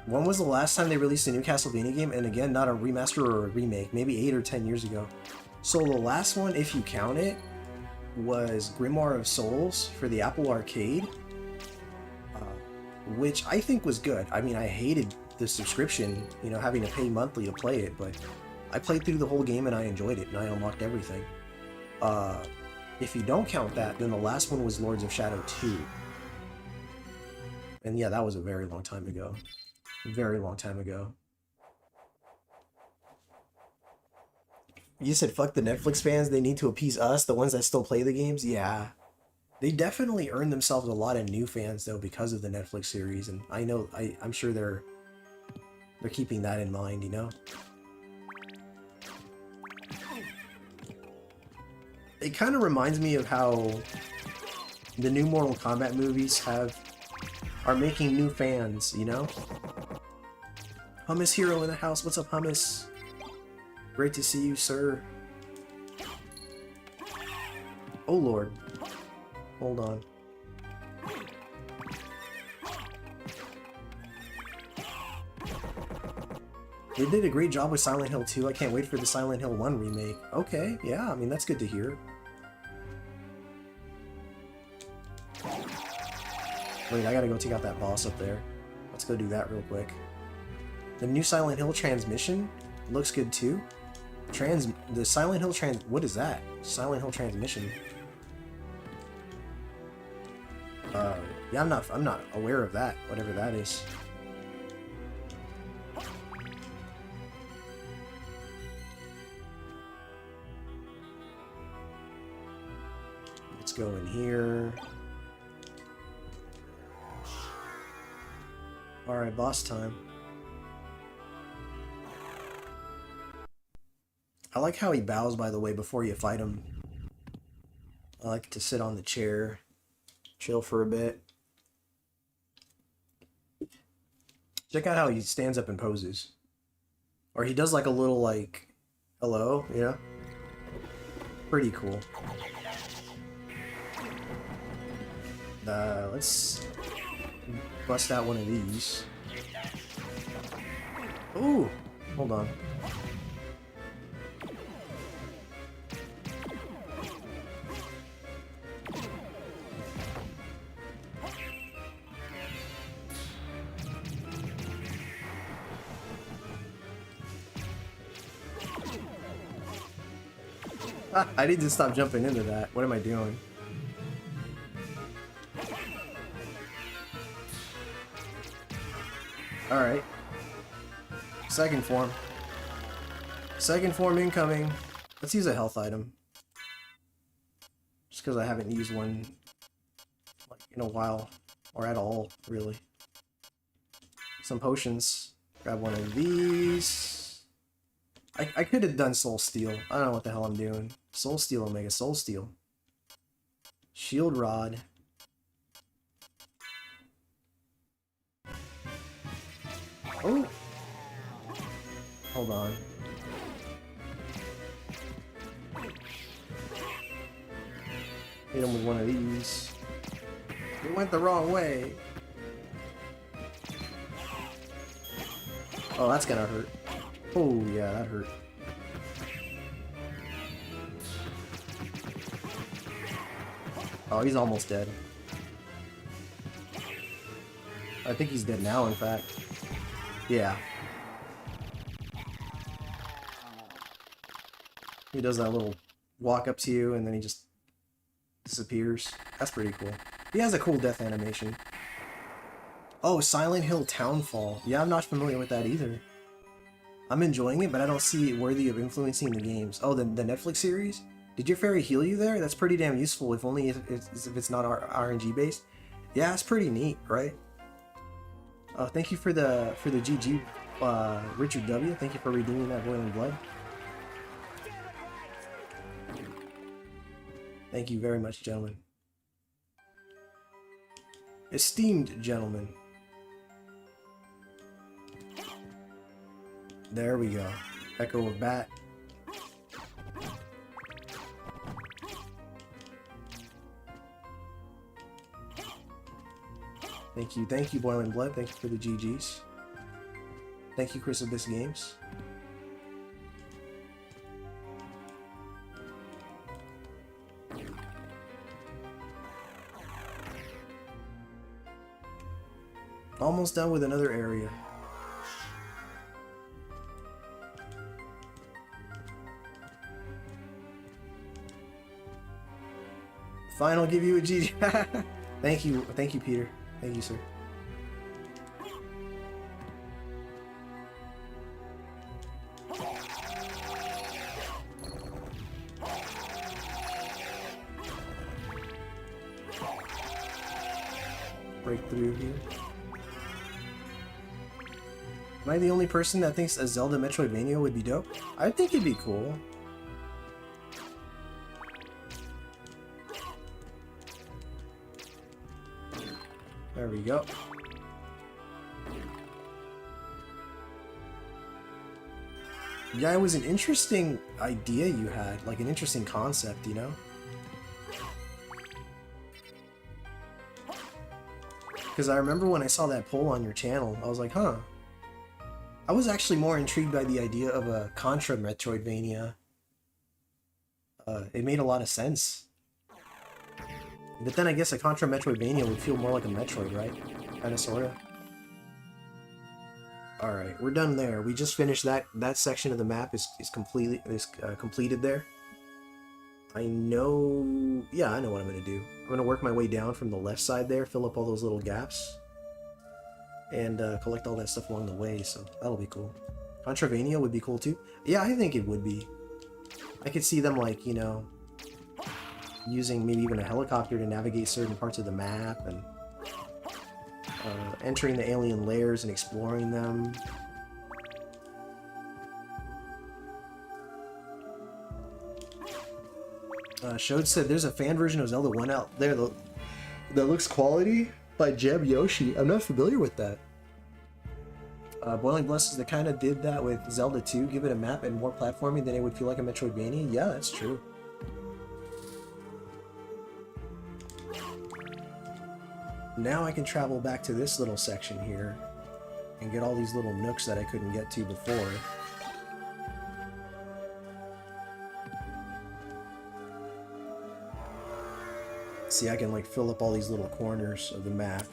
When was the last time they released a new Castlevania game? And again, not a remaster or a remake. Maybe 8 or 10 years ago. So the last one, if you count it, was Grimoire of Souls for the Apple Arcade. Which I think was good. I mean, I hated the subscription, you know, having to pay monthly to play it. But I played through the whole game and I enjoyed it. And I unlocked everything. If you don't count that, then the last one was Lords of Shadow 2. And yeah, that was a very long time ago. Very long time ago. You said fuck the Netflix fans, they need to appease us, the ones that still play the games? Yeah. They definitely earned themselves a lot of new fans though because of the Netflix series, and I know I'm sure they're keeping that in mind, you know? It kind of reminds me of how the new Mortal Kombat movies are making new fans, you know? Hummus Hero in the house. What's up, Hummus? Great to see you, sir. Oh, Lord. Hold on. They did a great job with Silent Hill 2. I can't wait for the Silent Hill 1 remake. Okay, yeah, I mean, that's good to hear. Wait, I gotta go take out that boss up there. Let's go do that real quick. The new Silent Hill transmission looks good too. The Silent Hill what is that? Silent Hill transmission. Yeah, I'm not aware of that, whatever that is. Let's go in here. Alright, boss time. I like how he bows, by the way, before you fight him. I like to sit on the chair, chill for a bit. Check out how he stands up and poses. Or he does like a little, like, hello, yeah? Pretty cool. Let's bust out one of these. Ooh, hold on. I need to stop jumping into that. What am I doing? Alright. Second form. Second form incoming. Let's use a health item. Just because I haven't used one like in a while. Or at all, really. Some potions. Grab one of these. I could have done Soul Steel. I don't know what the hell I'm doing. Soul Steel, Omega Soul Steel. Shield Rod. Oh! Hold on. Hit him with one of these. It went the wrong way. Oh, that's gonna hurt. Oh, yeah, that hurt. Oh, he's almost dead. I think he's dead now, in fact. Yeah. He does that little walk up to you, and then he just disappears. That's pretty cool. He has a cool death animation. Oh, Silent Hill Townfall. Yeah, I'm not familiar with that either. I'm enjoying it, but I don't see it worthy of influencing the games. Oh, the Netflix series? Did your fairy heal you there? That's pretty damn useful, if only if it's not RNG based. Yeah, it's pretty neat, right? Thank you for the GG, Richard W. Thank you for redeeming that Boiling Blood. Thank you very much, gentlemen. Esteemed gentlemen. There we go. Echo of Bat. Thank you, Boiling Blood. Thank you for the GGs. Thank you, Chris Abyss Games. Almost done with another area. Fine, I'll give you a GG. Thank you, Peter. Thank you, sir. Break through here. Am I the only person that thinks a Zelda Metroidvania would be dope? I think it'd be cool. There we go. Yeah, it was an interesting idea you had, like an interesting concept, you know? Because I remember when I saw that poll on your channel, I was like, huh. I was actually more intrigued by the idea of a Contra Metroidvania. It made a lot of sense. But then I guess a Contra Metroidvania would feel more like a Metroid, right? Kinda, sorta. Alright, we're done there. We just finished that section of the map is completed there. I know... yeah, I know what I'm gonna do. I'm gonna work my way down from the left side there, fill up all those little gaps, and collect all that stuff along the way, so that'll be cool. Contravania would be cool too. Yeah, I think it would be. I could see them, like, you know, using maybe even a helicopter to navigate certain parts of the map, and entering the alien layers and exploring them. Shode said there's a fan version of Zelda 1 out there that looks quality by Jeb Yoshi. I'm not familiar with that. Boiling Bless is the kind of did that with Zelda 2. Give it a map and more platforming, then it would feel like a Metroidvania. Yeah, that's true. Now I can travel back to this little section here and get all these little nooks that I couldn't get to before. See, I can like fill up all these little corners of the map.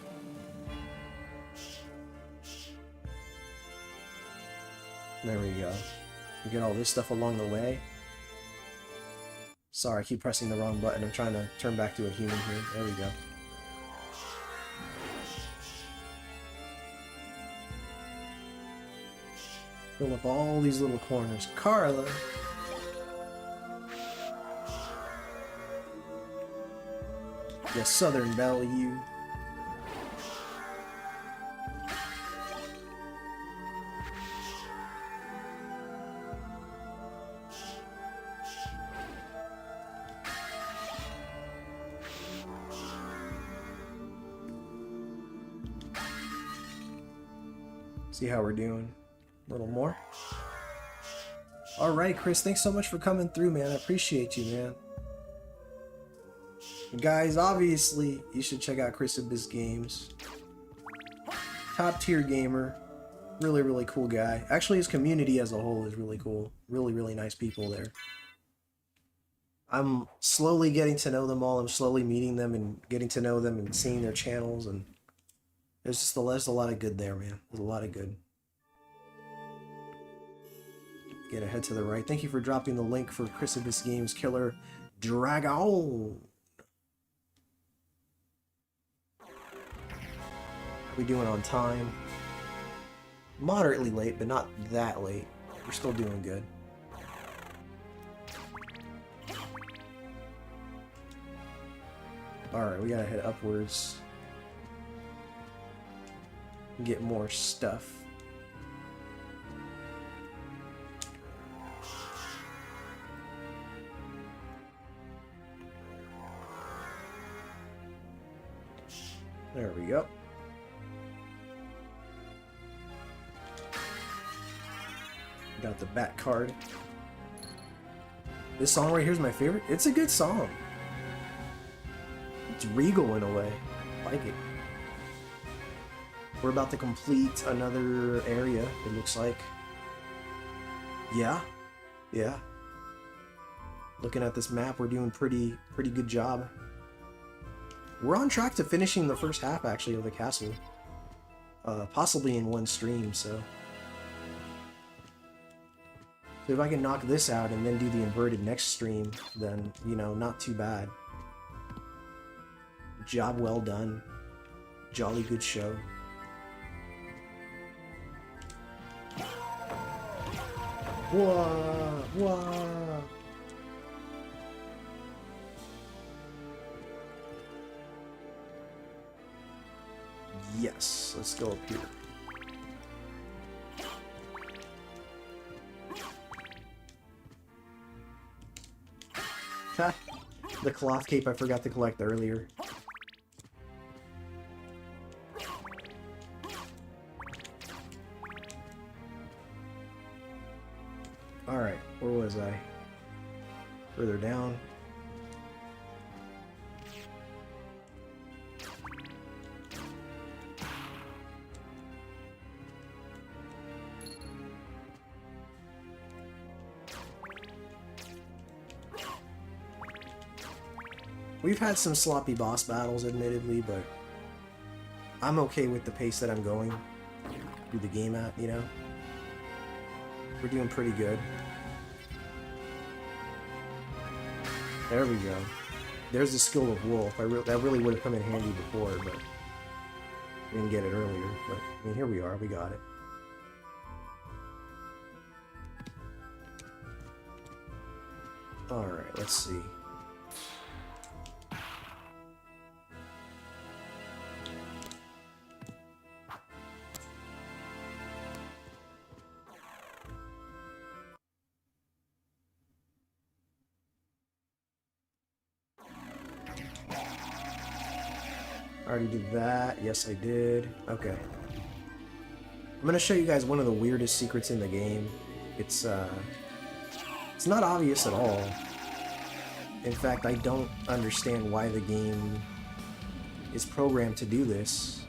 There we go. We get all this stuff along the way. Sorry, I keep pressing the wrong button. I'm trying to turn back to a human here. There we go. Fill up all these little corners. Carla! You southern belle, you. See how we're doing. A little more. Alright, Chris, thanks so much for coming through, man. I appreciate you, man. Guys, obviously, you should check out Chris Abyss Games. Top tier gamer. Really, really cool guy. Actually, his community as a whole is really cool. Really, really nice people there. I'm slowly getting to know them all. I'm slowly meeting them and getting to know them and seeing their channels. And there's a lot of good there, man. There's a lot of good. Get ahead to the right. Thank you for dropping the link for Chris Abyss Games Killer Dragon. We doing on time? Moderately late, but not that late. We're still doing good. Alright, we gotta head upwards. Get more stuff. There we go. Got the bat card. This song right here is my favorite. It's a good song. It's regal in a way. I like it. We're about to complete another area, it looks like. Yeah. Yeah. Looking at this map, we're doing pretty good job. We're on track to finishing the first half, actually, of the castle. Possibly in one stream, so... So if I can knock this out and then do the inverted next stream, then, you know, not too bad. Job well done. Jolly good show. Whoa! Whoa! Yes, let's go up here. Ha! The cloth cape I forgot to collect earlier. Alright, where was I? Further down. We've had some sloppy boss battles, admittedly, but I'm okay with the pace that I'm going through the game at, you know? We're doing pretty good. There we go. There's the skill of Wolf. That really would have come in handy before, but didn't get it earlier. But, I mean, here we are. We got it. Alright, let's see. I already did that. Yes, I did. Okay. I'm gonna show you guys one of the weirdest secrets in the game. It's not obvious at all. In fact, I don't understand why the game is programmed to do this.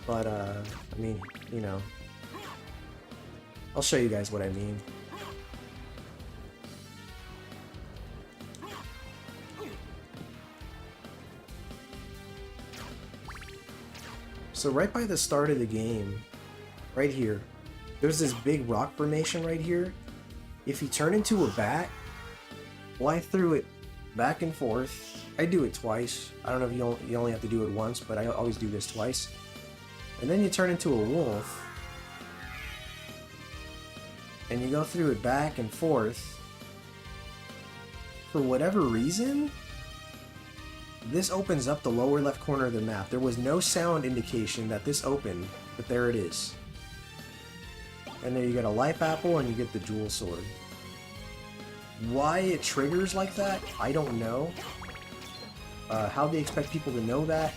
But, I mean, you know, I'll show you guys what I mean. So right by the start of the game, right here, there's this big rock formation right here, if you turn into a bat, well, I threw it back and forth. I do it twice. I don't know if you only have to do it once, but I always do this twice. And then you turn into a wolf, and you go through it back and forth. For whatever reason, this opens up the lower left corner of the map. There was no sound indication that this opened, but there it is. And then you get a life apple and you get the jewel sword. Why it triggers like that, I don't know. How they expect people to know that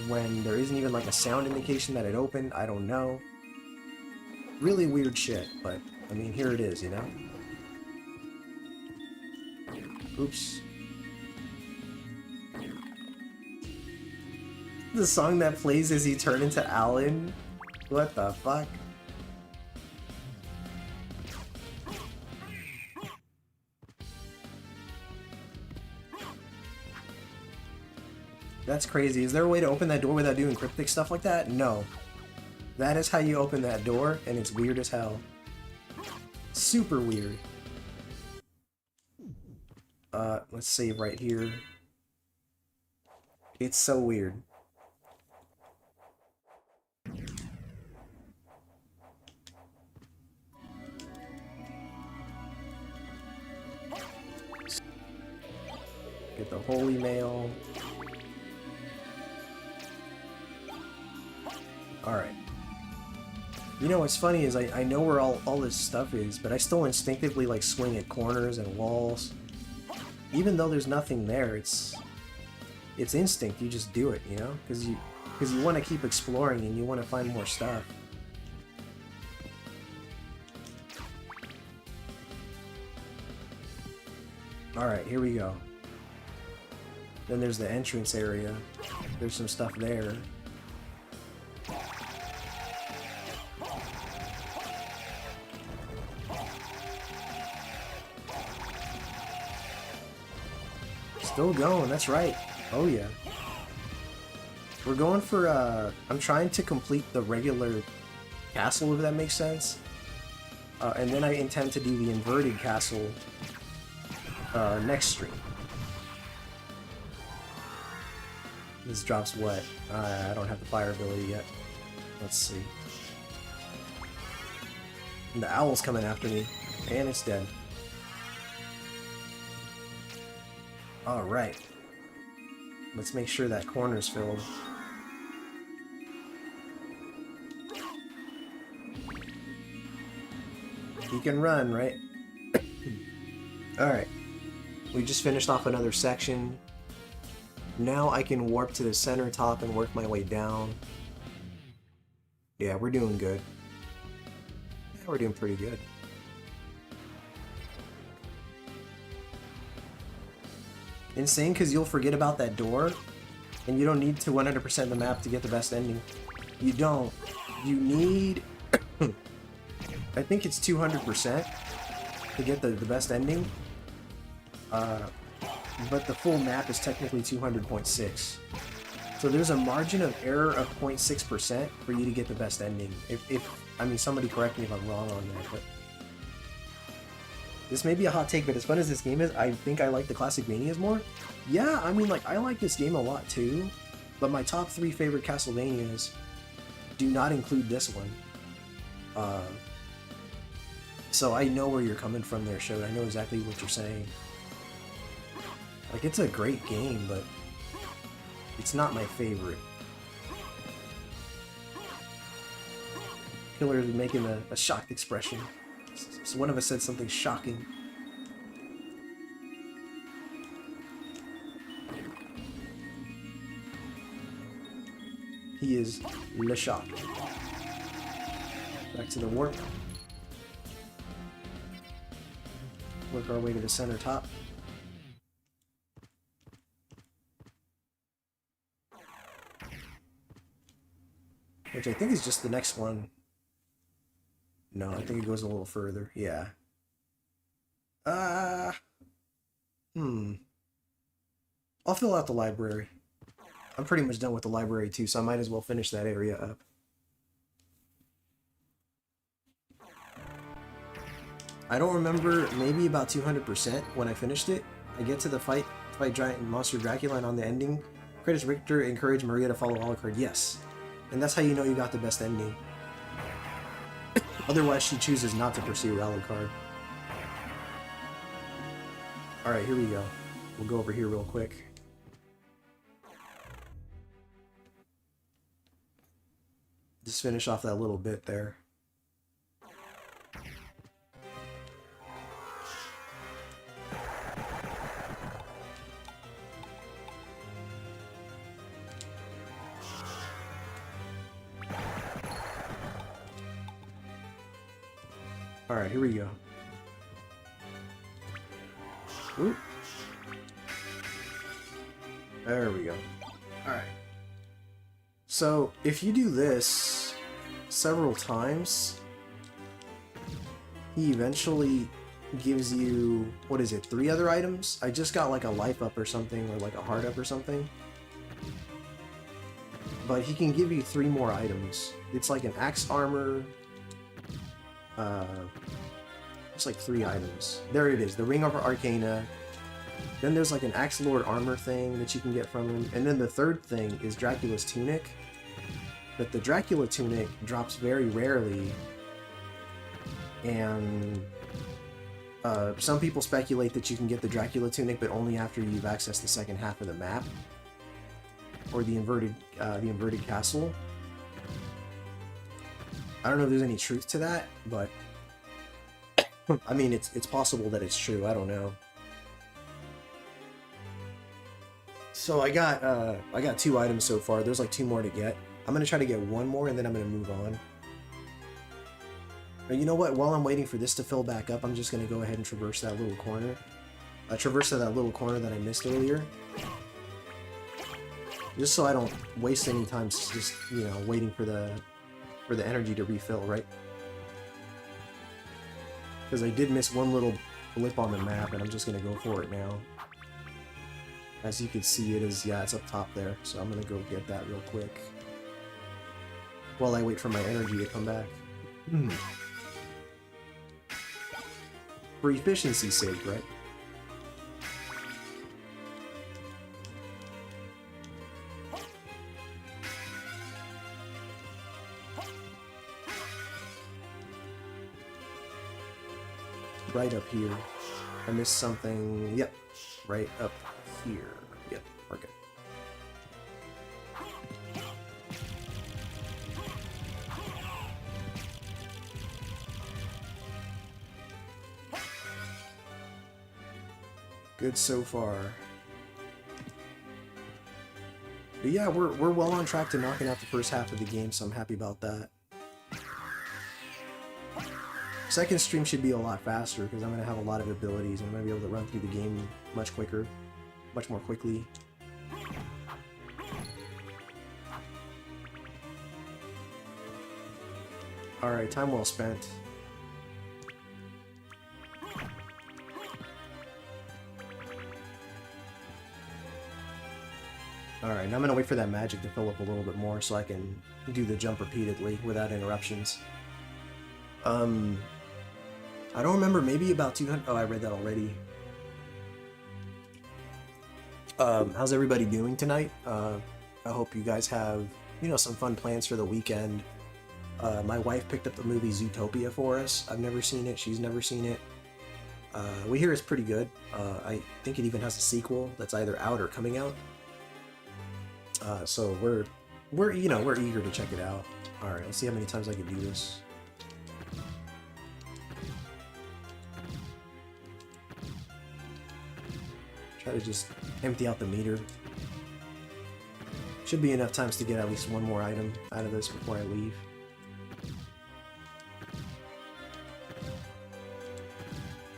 when there isn't even like a sound indication that it opened, I don't know. Really weird shit, but I mean, here it is, you know? Oops. The song that plays as you turn into Alan? What the fuck? That's crazy. Is there a way to open that door without doing cryptic stuff like that? No. That is how you open that door, and it's weird as hell. Super weird. Let's save right here. It's so weird. Get the holy mail. Alright. You know what's funny is I know where all this stuff is, but I still instinctively like swing at corners and walls. Even though there's nothing there, it's instinct, you just do it, you know? Because you want to keep exploring and you want to find more stuff. Alright, here we go. Then there's the entrance area. There's some stuff there. Still going, that's right. Oh yeah. We're going for, I'm trying to complete the regular castle, if that makes sense. And then I intend to do the inverted castle next stream. This drops what? I don't have the fire ability yet. Let's see. And the owl's coming after me, and it's dead. Alright. Let's make sure that corner's filled. He can run, right? Alright. We just finished off another section. Now I can warp to the center top and work my way down. Yeah, we're doing good. Yeah, we're doing pretty good. Insane, because you'll forget about that door, and you don't need to 100% the map to get the best ending. You don't. You need... I think it's 200% to get the best ending. But the full map is technically 200.6. So there's a margin of error of 0.6% for you to get the best ending. I mean, somebody correct me if I'm wrong on that, but... This may be a hot take, but as fun as this game is, I think I like the classic Manias more. Yeah, I mean, like, I like this game a lot too, but my top 3 favorite Castlevanias do not include this one. So I know where you're coming from there, Shode. I know exactly what you're saying. Like, it's a great game, but it's not my favorite. Killer is making a shocked expression. So one of us said something shocking. He is le shock. Back to the warp. Work our way to the center top. Which I think is just the next one. No, I think it goes a little further. Yeah. I'll fill out the library. I'm pretty much done with the library too, so I might as well finish that area up. I don't remember, maybe about 200% when I finished it. I get to the fight giant monster Dracula, and on the ending, credits Richter encourage Maria to follow Alucard. Yes. And that's how you know you got the best ending. Otherwise, she chooses not to pursue Alucard. Alright, here we go. We'll go over here real quick. Just finish off that little bit there. Alright, here we go. Oop. There we go. Alright. So, if you do this several times, he eventually gives you, what is it, 3 other items? I just got like a life up or something, or like a heart up or something. But he can give you 3 more items. It's like an axe armor. It's like 3 items. There it is, the Ring of Arcana. Then there's like an Axe Lord armor thing that you can get from him. And then the third thing is Dracula's Tunic. But the Dracula Tunic drops very rarely. And some people speculate that you can get the Dracula Tunic, but only after you've accessed the second half of the map. Or the inverted castle. I don't know if there's any truth to that, but I mean, it's possible that it's true. I don't know. So I got 2 items so far. There's like 2 more to get. I'm gonna try to get 1 more, and then I'm gonna move on. But you know what? While I'm waiting for this to fill back up, I'm just gonna go ahead and traverse that little corner. Traverse that little corner that I missed earlier. Just so I don't waste any time just, you know, waiting for the energy to refill, right? Because I did miss one little blip on the map, and I'm just gonna go for it now. As you can see, it is, yeah, it's up top there, so I'm gonna go get that real quick while I wait for my energy to come back. For efficiency's sake, right? Right up here. I missed something. Yep. Right up here. Yep. Okay. Good so far. But yeah, we're well on track to knocking out the first half of the game, so I'm happy about that. Second stream should be a lot faster because I'm going to have a lot of abilities and I'm going to be able to run through the game much quicker, much more quickly. Alright, time well spent. Alright, now I'm going to wait for that magic to fill up a little bit more so I can do the jump repeatedly without interruptions. I don't remember, maybe about 200... Oh, I read that already. How's everybody doing tonight? I hope you guys have, you know, some fun plans for the weekend. My wife picked up the movie Zootopia for us. I've never seen it. She's never seen it. We hear it's pretty good. I think it even has a sequel that's either out or coming out. So we're eager to check it out. All right, let's see how many times I can do this. Try to just empty out the meter. Should be enough times to get at least 1 more item out of this before I leave.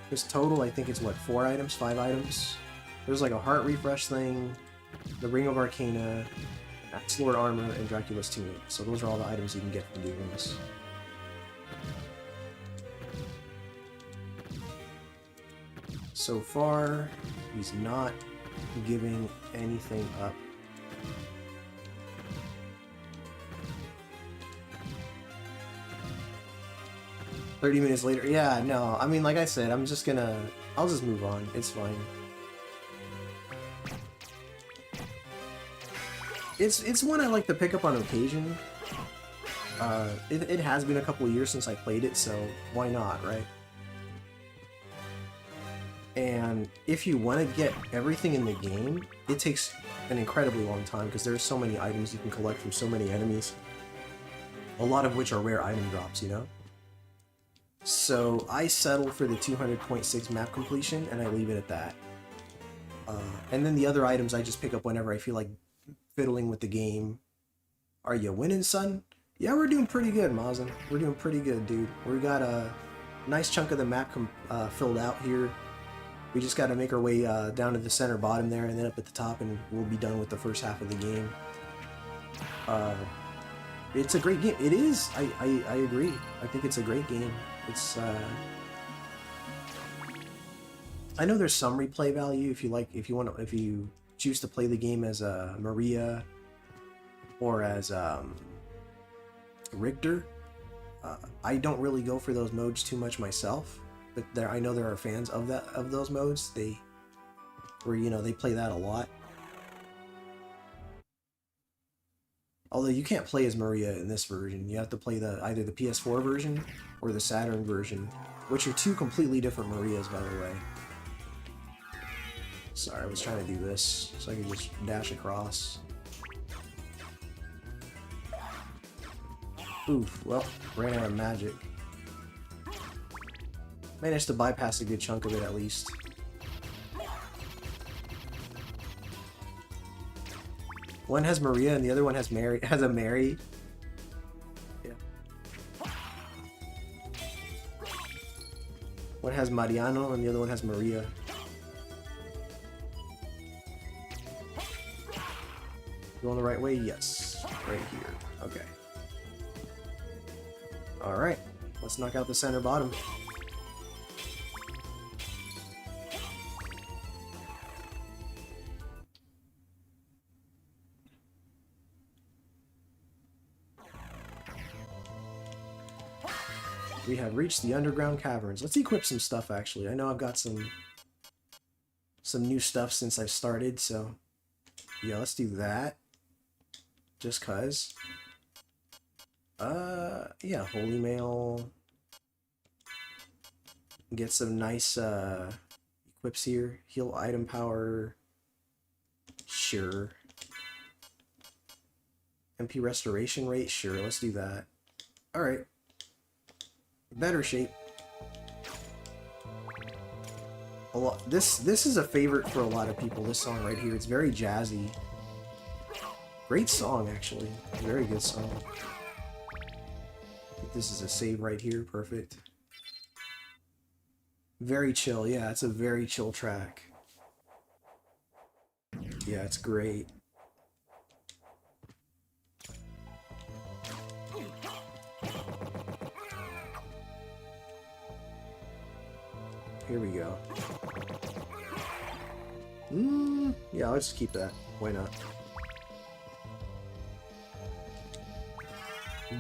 This total, I think it's what, 4 items, 5 items? There's like a heart refresh thing, the Ring of Arcana, Axe Lord armor, and Dracula's Tunic. So those are all the items you can get from doing this. So far, he's not giving anything up. 30 minutes later. Yeah, no. I mean, like I said, I'm just gonna... I'll just move on. It's fine. It's one I like to pick up on occasion. It has been a couple of years since I played it, so why not, right? And if you want to get everything in the game, it takes an incredibly long time because there's so many items you can collect from so many enemies. A lot of which are rare item drops, you know? So I settle for the 200.6 map completion and I leave it at that. And then the other items I just pick up whenever I feel like fiddling with the game. Are you winning, son? Yeah, we're doing pretty good, Mazen. We're doing pretty good, dude. We got a nice chunk of the map filled out here. We just got to make our way down to the center bottom there and then up at the top, and we'll be done with the first half of the game. It's a great game. It is. I agree. I think it's a great game. It's I know there's some replay value if you choose to play the game as Maria or as Richter. I don't really go for those modes too much myself, but I know there are fans of those modes. They play that a lot. Although you can't play as Maria in this version, you have to play either the PS4 version or the Saturn version, which are two completely different Marias, by the way. Sorry, I was trying to do this so I could just dash across. Oof, well, ran out of magic. Managed to bypass a good chunk of it at least. One has Maria and the other one has a Mary. Yeah. One has Mariano and the other one has Maria. Going the right way? Yes. Right here. Okay. Alright. Let's knock out the center bottom. We have reached the underground caverns. Let's equip some stuff, actually. I know I've got some new stuff since I've started, so yeah, let's do that. Just cuz. Yeah, holy mail. Get some nice equips here. Heal item power. Sure. MP restoration rate? Sure, let's do that. Alright. Better shape. This is a favorite for a lot of people, this song right here. It's very jazzy. Great song, actually. Very good song. This is a save right here. Perfect. Very chill. Yeah, it's a very chill track. Yeah, it's great. Here we go. Yeah, I'll just keep that. Why not?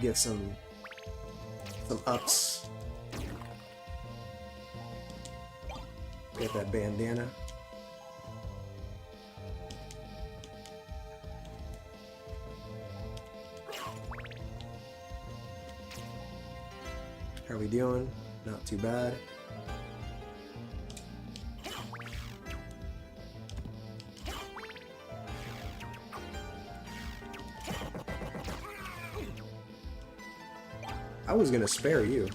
Get some ups. Get that bandana. How are we doing? Not too bad. I was gonna spare you.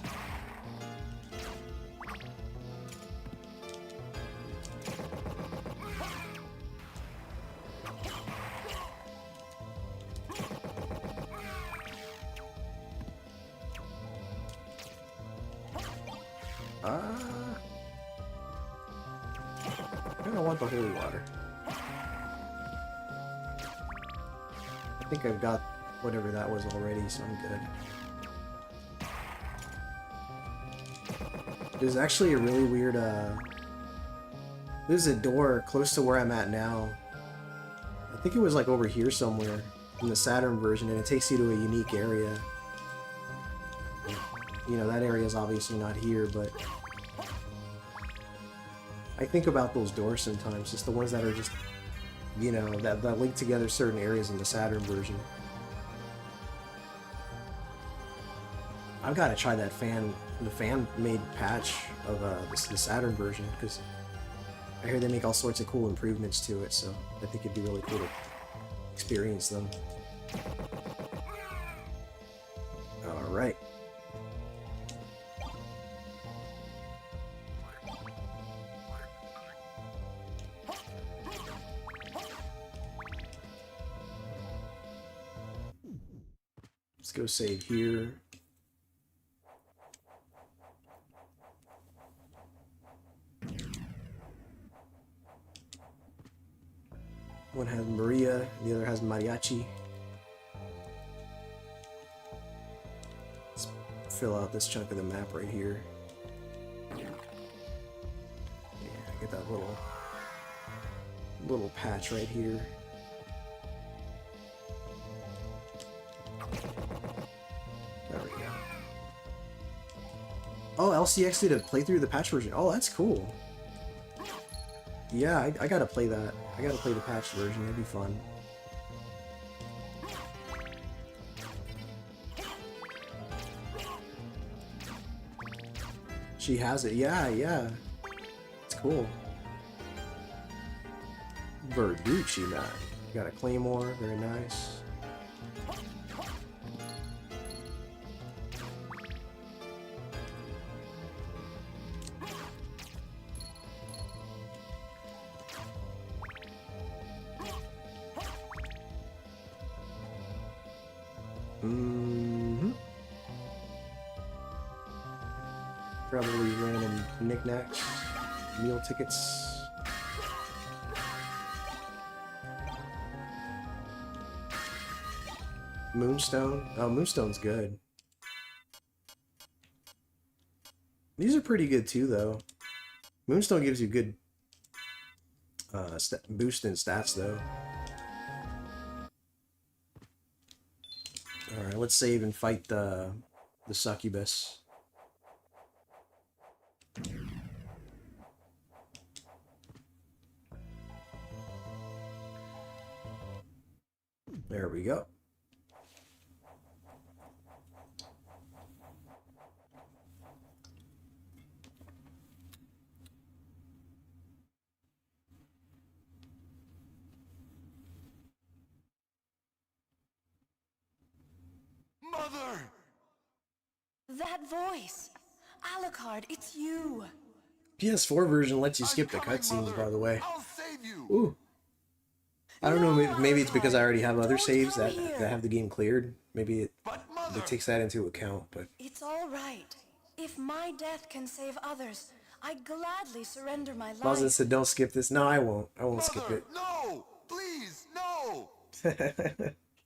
I don't want the holy water. I think I've got whatever that was already, so I'm good. There's actually a really weird, there's a door close to where I'm at now. I think it was like over here somewhere in the Saturn version, and it takes you to a unique area. You know, that area is obviously not here, but I think about those doors sometimes, just the ones that are just, you know, that link together certain areas in the Saturn version. I've got to try that the fan-made patch of the Saturn version, because I hear they make all sorts of cool improvements to it, so I think it'd be really cool to experience them. Alright. Let's go save here. One has Maria, the other has Mariachi. Let's fill out this chunk of the map right here. Yeah, get that little patch right here. There we go. Oh, LCX did a playthrough of the patch version. Oh, that's cool. Yeah, I gotta play that. I gotta play the patched version. It'd be fun. She has it. Yeah, yeah. It's cool. Verducci, man. Got a claymore. Very nice. Probably random knickknacks, meal tickets. Moonstone. Oh, Moonstone's good. These are pretty good too, though. Moonstone gives you good boost in stats, though. All right, let's save and fight the succubus. There we go. Mother! That voice! Alucard, it's you! PS4 version lets you skip the cutscenes, by the way. I'll save you. Ooh. I don't know, maybe it's because I already have other Don't saves come that here. have the game cleared. Maybe it Mother, takes that into account, but... It's all right. If my death can save others, I gladly surrender my life. Boston said, don't skip this. No, I won't. I won't skip it. No! Please, no!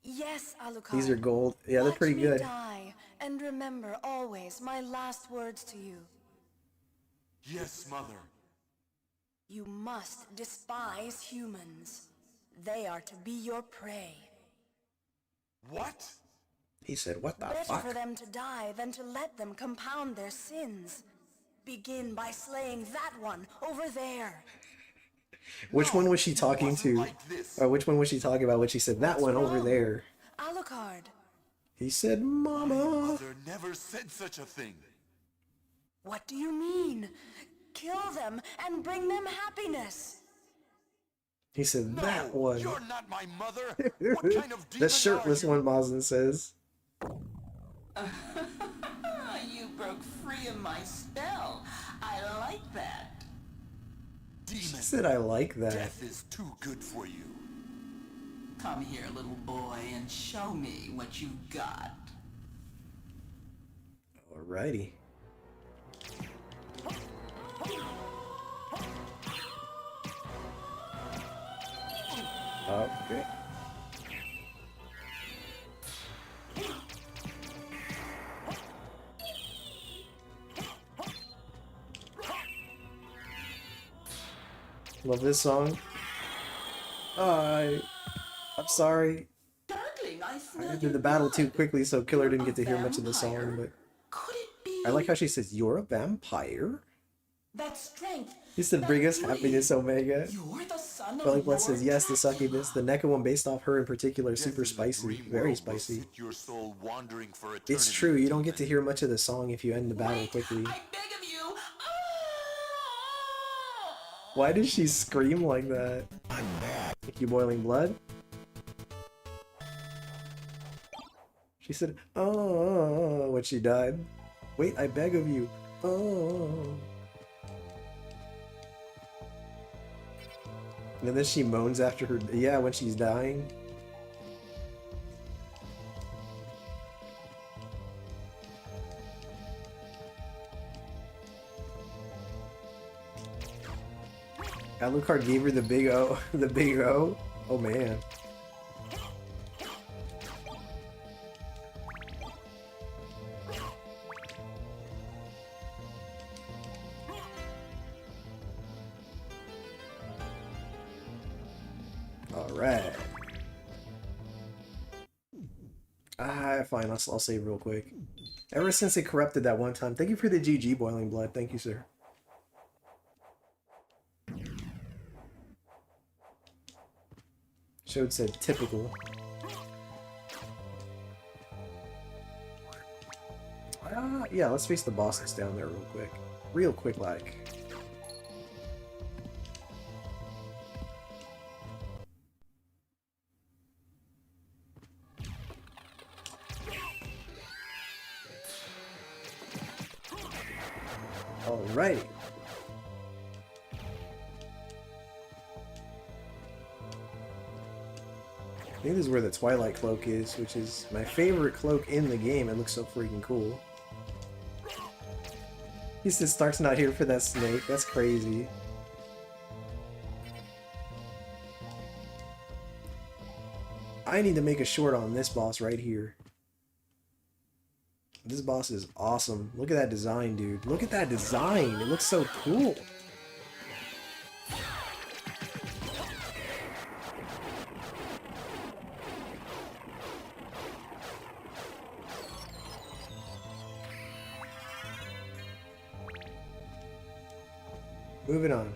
Yes, Alucard. These are gold. Yeah, they're Watch pretty me good. Die, and remember always my last words to you. Yes, Mother. You must despise humans. They are to be your prey. What? He said, what the Better fuck? for them to die than to let them compound their sins. Begin by slaying that one over there. Which one was she talking to? Like this. Or which one was she talking about when she said, that one over wrong? there? Alucard. He said, Mama. Mother never said such a thing. What do you mean? Kill them and bring them happiness. He said, that No, one. you're not my mother. What kind of demon The shirtless are you? one, Boston says. You broke free of my spell. I like that. Demon. She said, I like that. Death is too good for you. Come here, little boy, and show me what you got. Alrighty. Okay. Love this song. I'm sorry. Darkling, I smell I your did the battle too blood. quickly, so Killer didn't get to A hear much of the song, vampire? but Could it be I like how she says, "You're a vampire." That strength. He's the biggest happiness Omega. You're the son of Belly Blood Lord says, yes, the Dracula. suckiness. The Neko one based off her in particular, Death super in the spicy. dream Very world will spicy. set your soul wandering for It's eternity, true, you don't get to demon. hear much of the song if you end the battle quickly. I beg of you. Why does she scream like that? I'm back. Thank you, Boiling Blood. She said, oh, when she died. Wait, I beg of you. Oh. And then she moans after her, yeah, when she's dying. Alucard gave her the big O, the big O. Oh man. Alright. Fine, I'll save real quick. Ever since it corrupted that one time. Thank you for the GG, Boiling Blood. Thank you, sir. Showed said typical. Yeah, let's face the bosses down there real quick. Real quick, like. Alright. I think this is where the Twilight Cloak is, which is my favorite cloak in the game. It looks so freaking cool. He says Stark's not here for that snake. That's crazy. I need to make a short on this boss right here. This boss is awesome. Look at that design, dude. Look at that design. It looks so cool. Moving on.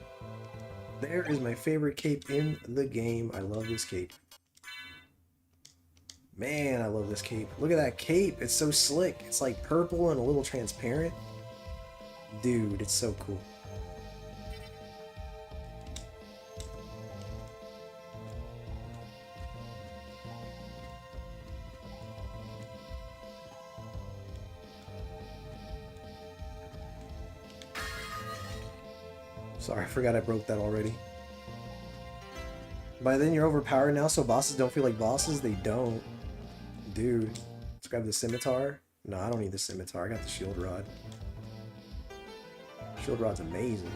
There is my favorite cape in the game. I love this cape. Man, I love this cape. Look at that cape. It's so slick. It's like purple and a little transparent. Dude, it's so cool. Sorry, I forgot I broke that already. By then you're overpowered now, so bosses don't feel like bosses? They don't. Dude. Let's grab the scimitar. No, I don't need the scimitar. I got the shield rod. Shield rod's amazing.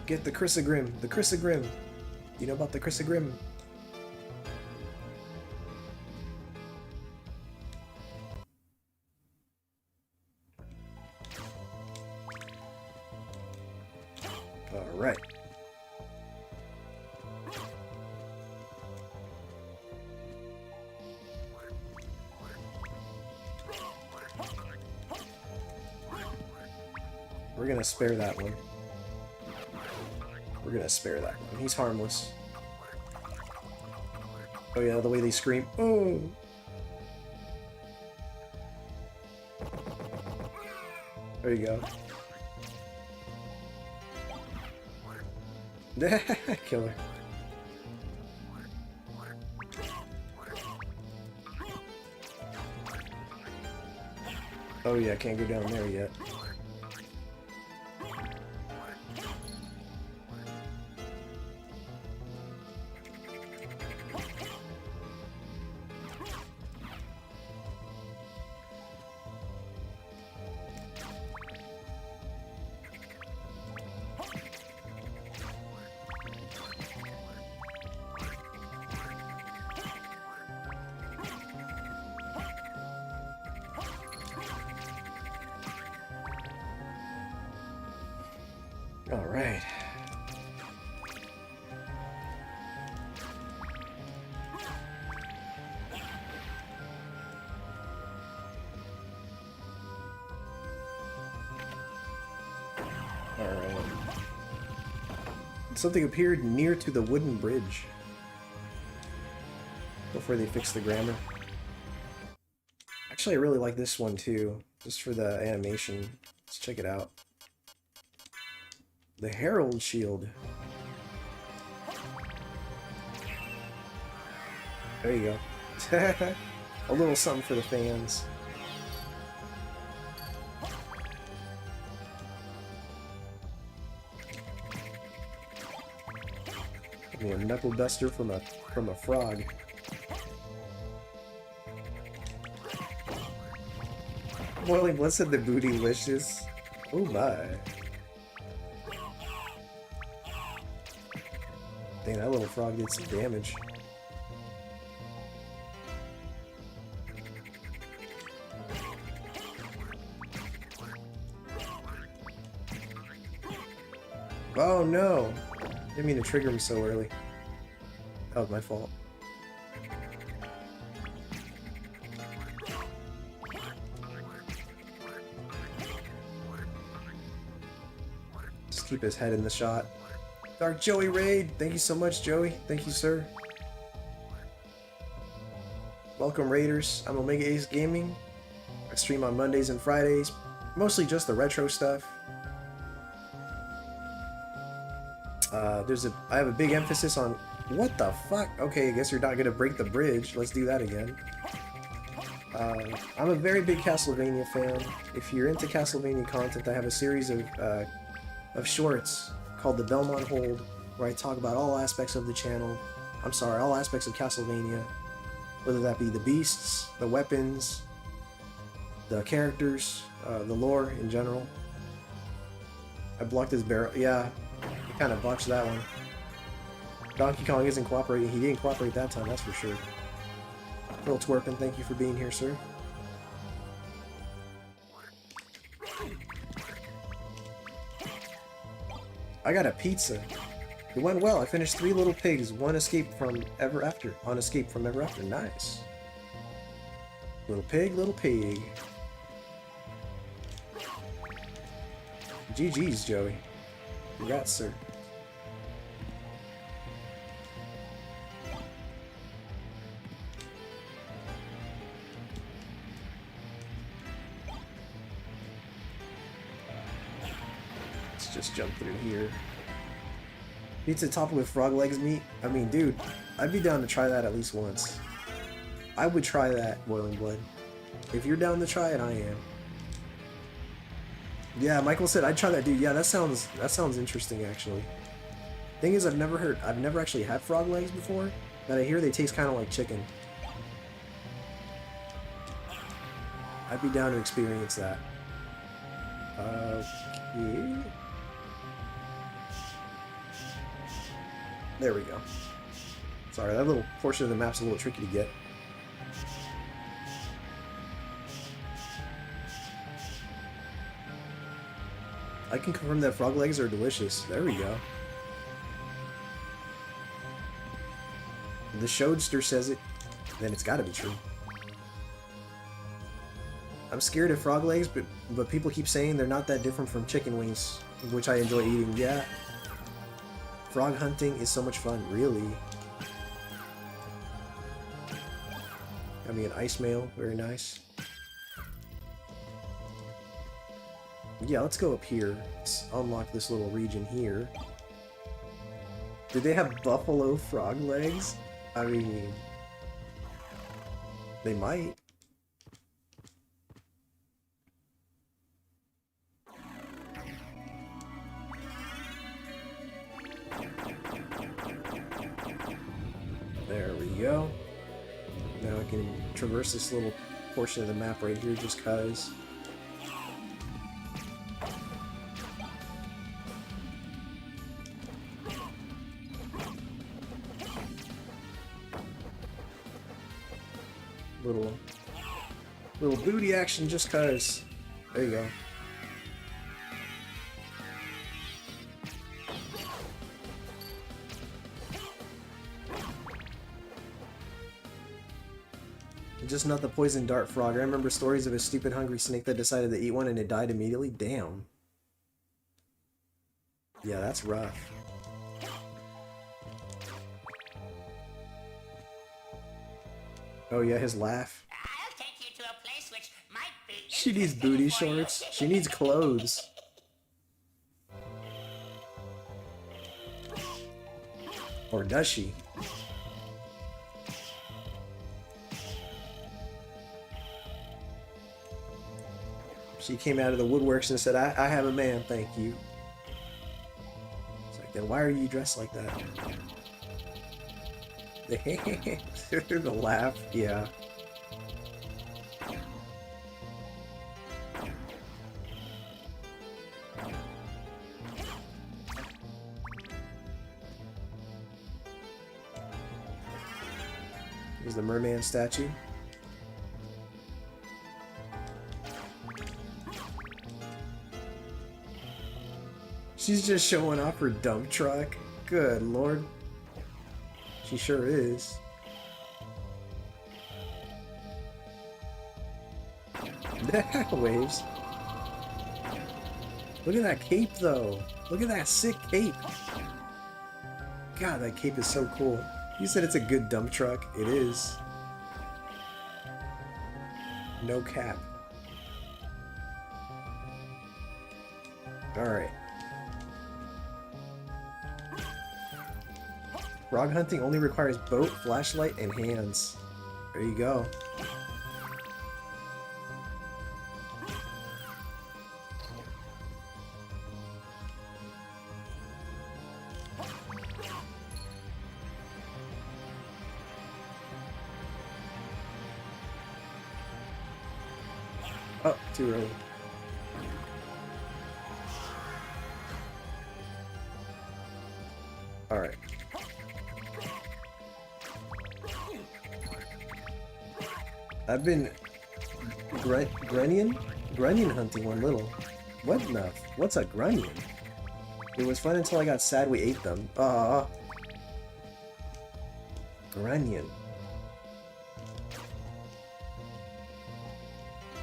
Get the Chrysogrim. The Chrysogrim. You know about the Chrysogrim? Alright. We're gonna spare that one. We're gonna spare that one. He's harmless. Oh yeah, the way they scream. Oh! There you go. Killer. Oh yeah, can't go down there yet. All right. Something appeared near to the wooden bridge. Before they fixed the grammar. Actually, I really like this one too, just for the animation. Let's check it out. The Herald Shield. There you go. A little something for the fans. I mean, a knuckle duster from a frog. Boiling Blood said the bootylicious. Oh my. Dang, that little frog did some damage. Oh no! Didn't mean to trigger him so early. That was my fault. Just keep his head in the shot. Dark Joey Raid! Thank you so much, Joey. Thank you, sir. Welcome, Raiders. I'm Omega Ace Gaming. I stream on Mondays and Fridays. Mostly just the retro stuff. I have a big emphasis on... What the fuck? Okay, I guess you're not gonna break the bridge. Let's do that again. I'm a very big Castlevania fan. If you're into Castlevania content, I have a series of shorts called The Belmont Hold, where I talk about all aspects of the channel. I'm sorry, all aspects of Castlevania. Whether that be the beasts, the weapons, the characters, the lore in general. I blocked his barrel. Yeah, I kind of botched that one. Donkey Kong isn't cooperating. He didn't cooperate that time, that's for sure. Phil Twerpin, thank you for being here, sir. I got a pizza. It went well. I finished 3 little pigs, 1 escape from ever after. On escape from ever after. Nice. Little pig, little pig. GG's, Joey. Congrats, sir. Let's just jump through here. Pizza topped with frog legs meat? I mean, dude, I'd be down to try that at least once. I would try that, Boiling Blood. If you're down to try it, I am. Yeah, Michael said I'd try that, dude. Yeah, that sounds interesting, actually. Thing is, I've never actually had frog legs before, but I hear they taste kind of like chicken. I'd be down to experience that. Okay. There we go. Sorry, that little portion of the map's a little tricky to get. I can confirm that frog legs are delicious. There we go. The Shodster says it, then it's gotta be true. I'm scared of frog legs, but people keep saying they're not that different from chicken wings, which I enjoy eating. Yeah. Frog hunting is so much fun, really. Got me an ice mail, very nice. Yeah, let's go up here. Let's unlock this little region here. Do they have buffalo frog legs? I mean, they might. There we go. Now I can traverse this little portion of the map right here just cause. Little booty action just cause. There you go. Just not the poison dart frog. I remember stories of a stupid hungry snake that decided to eat one and it died immediately. Damn. Yeah, that's rough. Oh yeah, his laugh. I'll take you to a place which might be She needs interesting booty for you. shorts. She needs clothes. Or does she? She came out of the woodworks and said, I have a man, thank you. It's like, then why are you dressed like that? The laugh, yeah. Here's the merman statue. She's just showing off her dump truck. Good lord. She sure is. Waves. Look at that cape though. Look at that sick cape. God, that cape is so cool. You said it's a good dump truck. It is. No cap. Alright. Frog hunting only requires boat, flashlight, and hands. There you go. Oh, too early. Alright. I've been grunion hunting one little. What the? What's a grunion? It was fun until I got sad we ate them. Grunion.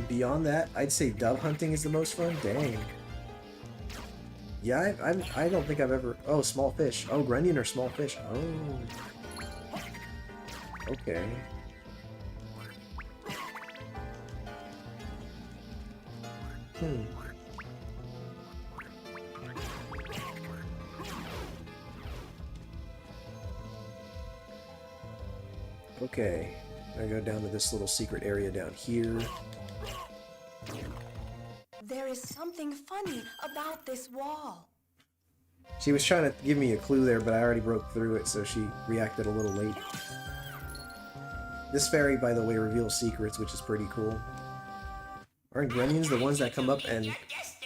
Beyond that, I'd say dove hunting is the most fun. Dang. Yeah, I don't think I've ever... Oh, small fish. Oh, grunion or small fish. Oh. Okay. Okay. I go down to this little secret area down here. There is something funny about this wall. She was trying to give me a clue there, but I already broke through it, so she reacted a little late. This fairy, by the way, reveals secrets, which is pretty cool. Aren't grunions the ones that come up and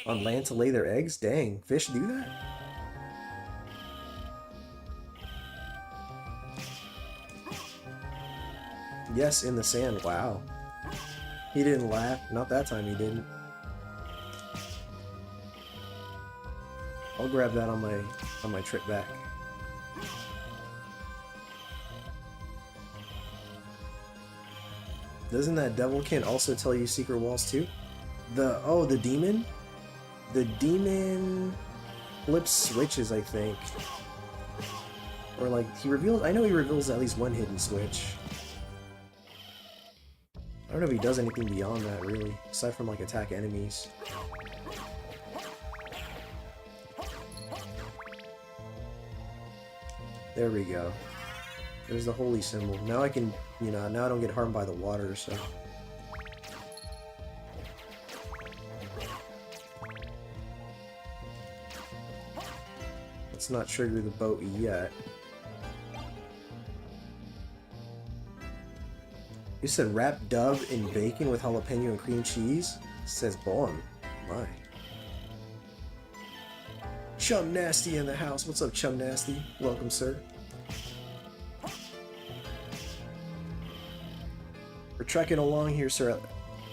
on land to lay their eggs? Dang, fish do that? Yes, in the sand. Wow. He didn't laugh. Not that time he didn't. I'll grab that on my trip back. Doesn't that devilkin also tell you secret walls too? The demon? The demon flips switches, I think. Or like he reveals, I know he reveals at least one hidden switch. I don't know if he does anything beyond that really, aside from like attack enemies. There we go. There's the holy symbol. Now I can, you know, now I don't get harmed by the water, so. Let's not trigger the boat yet. You said wrapped dove in bacon with jalapeno and cream cheese? It says bon. My. Chum Nasty in the house. What's up, Chum Nasty? Welcome, sir. We're trekking along here, sir.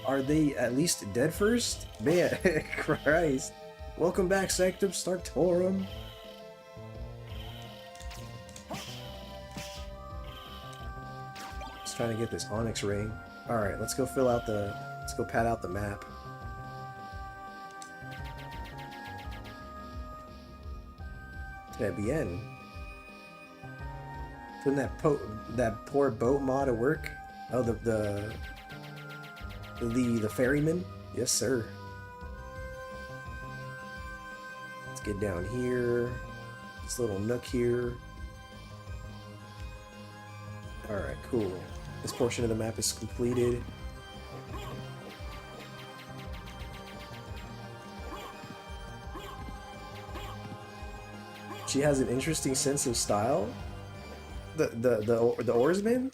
Are they at least dead first? Man, Christ. Welcome back, Sanctum Startorum. Just trying to get this onyx ring. Alright, let's go let's go pad out the map. Très bien. Putting that poor boat mod to work. Oh, the ferryman? Yes, sir. Let's get down here. This little nook here. Alright, cool. This portion of the map is completed. She has an interesting sense of style. The oarsman?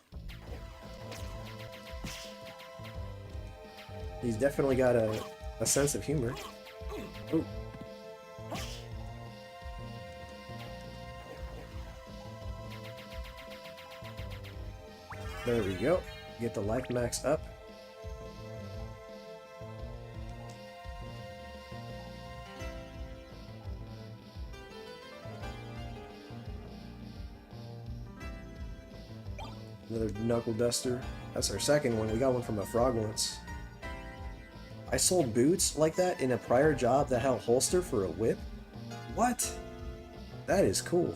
He's definitely got a sense of humor. Ooh. There we go. Get the life max up. Another knuckle duster. That's our second one. We got one from a frog once. I sold boots like that in a prior job that had a holster for a whip. What? That is cool.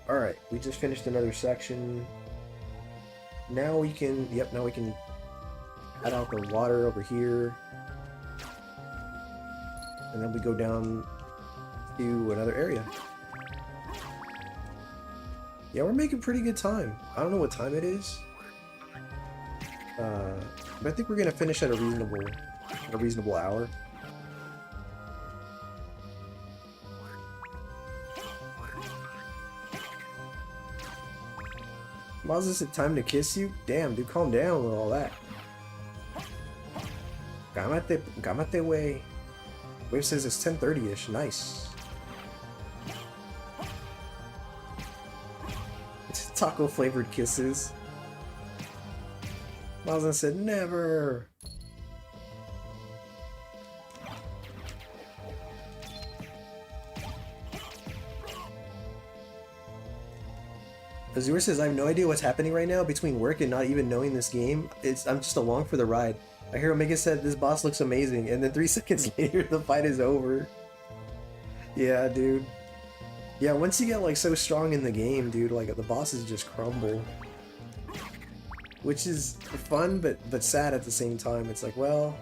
Alright, we just finished another section. Now we can, now we can add out the water over here. And then we go down to another area. Yeah, we're making pretty good time. I don't know what time it is. But I think we're gonna finish at a reasonable hour. Why's this a time to kiss you? Damn, dude, calm down with all that. Gamate way. Wave says it's 10:30ish. Nice. Taco flavored kisses. Malzahn said never. Azure says I have no idea what's happening right now between work and not even knowing this game. I'm just along for the ride. I hear Omega said this boss looks amazing, and then 3 seconds later the fight is over. Yeah, dude. Yeah, once you get like so strong in the game, dude, like the bosses just crumble. Which is fun but sad at the same time. It's like, well,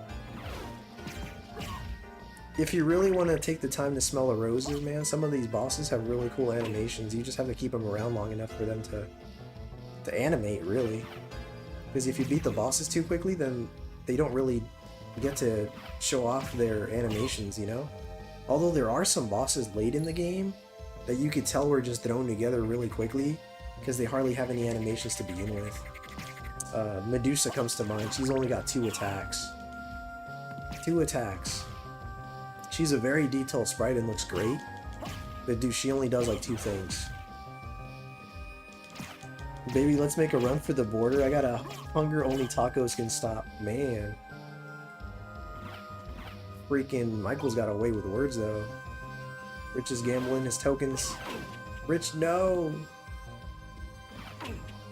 if you really want to take the time to smell the roses, man, some of these bosses have really cool animations. You just have to keep them around long enough for them to animate, really. Because if you beat the bosses too quickly, then they don't really get to show off their animations, you know? Although there are some bosses late in the game that you could tell were just thrown together really quickly because they hardly have any animations to begin with. Medusa comes to mind. She's only got 2 attacks. 2 attacks. She's a very detailed sprite and looks great, but dude, she only does like 2 things. Baby, let's make a run for the border. I got a hunger only tacos can stop. Man. Freaking Michael's got away with words though. Rich is gambling his tokens. Rich, no!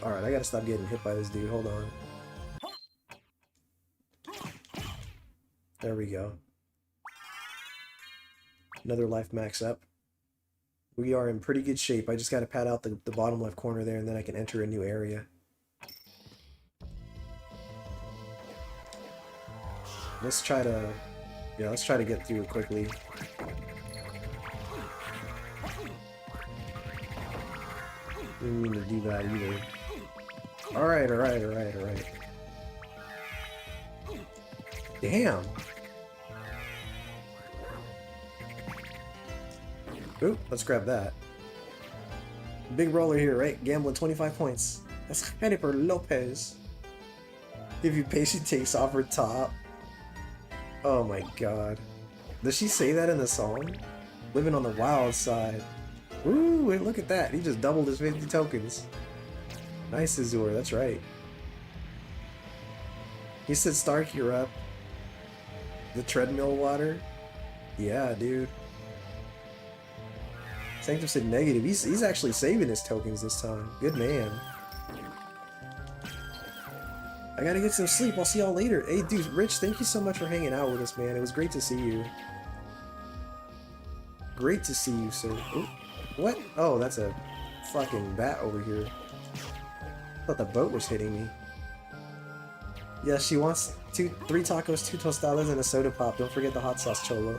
Alright, I gotta stop getting hit by this dude. Hold on. There we go. Another life max up. We are in pretty good shape. I just gotta pad out the bottom left corner there and then I can enter a new area. Let's try to get through it quickly. Didn't mean to do that either. Alright. Damn! Oop, let's grab that. Big roller here, right? Gambling 25 points. That's Jennifer Lopez. If you pay, she takes off her top. Oh my god. Does she say that in the song? Living on the wild side. Ooh, wait, look at that. He just doubled his 50 tokens. Nice, Azure, that's right. He said, Stark, you're up. The treadmill water? Yeah, dude. Sanctum said negative. He's actually saving his tokens this time. Good man. I gotta get some sleep. I'll see y'all later. Hey, dude, Rich, thank you so much for hanging out with us, man. It was great to see you. Great to see you, sir. Ooh, what? Oh, that's a fucking bat over here. I thought the boat was hitting me. Yeah, she wants 3 tacos, 2 tostadas, and a soda pop. Don't forget the hot sauce, cholo.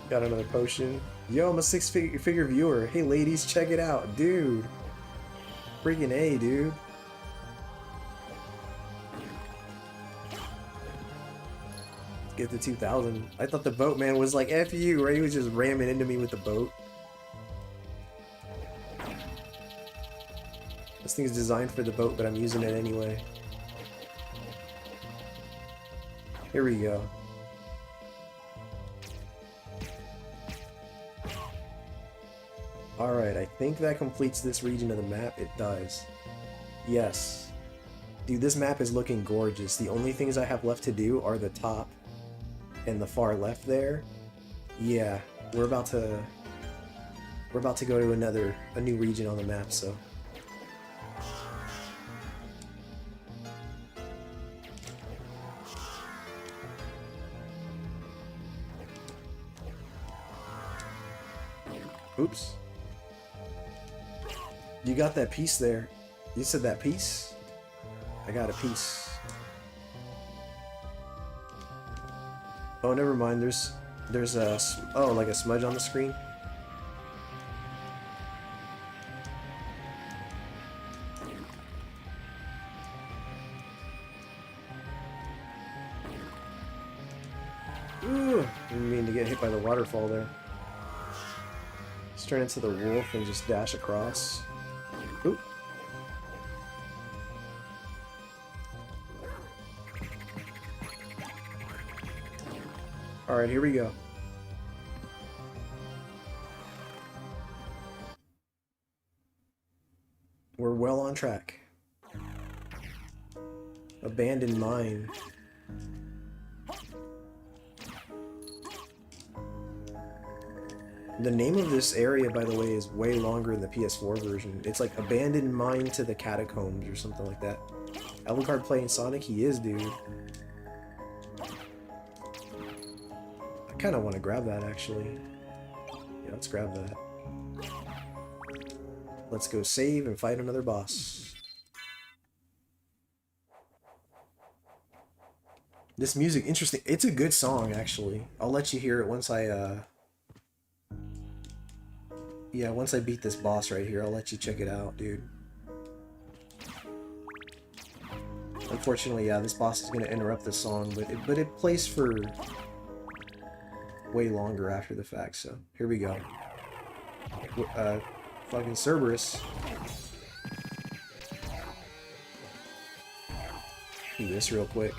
Got another potion. Yo, I'm a 6-figure viewer. Hey, ladies, check it out. Dude. Freaking A, dude. Let's get to 2,000. I thought the boatman was like, F you, right? He was just ramming into me with the boat. This thing's designed for the boat, but I'm using it anyway. Here we go. Alright, I think that completes this region of the map. It does. Yes. Dude, this map is looking gorgeous. The only things I have left to do are the top and the far left there. Yeah, we're about to go to a new region on the map, so. Oops. You got that piece there. You said that piece? I got a piece. Oh, never mind. There's a... Oh, like a smudge on the screen? Ooh! Didn't mean to get hit by the waterfall there. Let's turn into the wolf and just dash across. Oop. Alright, here we go. We're well on track. Abandoned mine. The name of this area, by the way, is way longer in the PS4 version. It's like Abandoned Mine to the Catacombs or something like that. Alucard playing Sonic? He is, dude. I kind of want to grab that, actually. Yeah, let's grab that. Let's go save and fight another boss. This music, interesting. It's a good song, actually. I'll let you hear it once I, yeah, once I beat this boss right here, I'll let you check it out, dude. Unfortunately, yeah, this boss is going to interrupt the song, but it plays for way longer after the fact, so here we go. Fucking Cerberus. Do this real quick.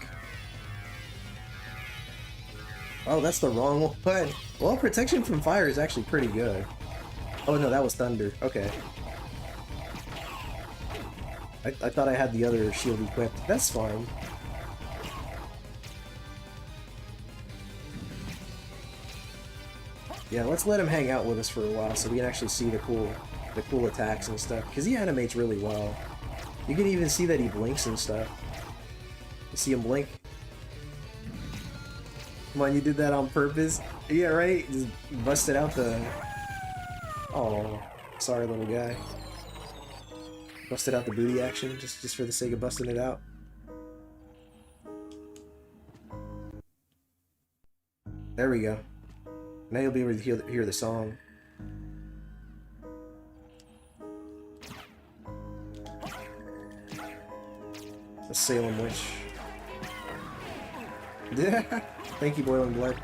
Oh, that's the wrong one. Well, protection from fire is actually pretty good. Oh no, that was thunder. Okay. I thought I had the other shield equipped. That's fine. Yeah, let's let him hang out with us for a while so we can actually see the cool attacks and stuff. Because he animates really well. You can even see that he blinks and stuff. You see him blink? Come on, you did that on purpose? Yeah, right? Just busted out the... Oh, sorry, little guy. Busted out the booty action just for the sake of busting it out. There we go. Now you'll be able to hear the song. The Salem Witch. Yeah. Thank you, Boiling Blood.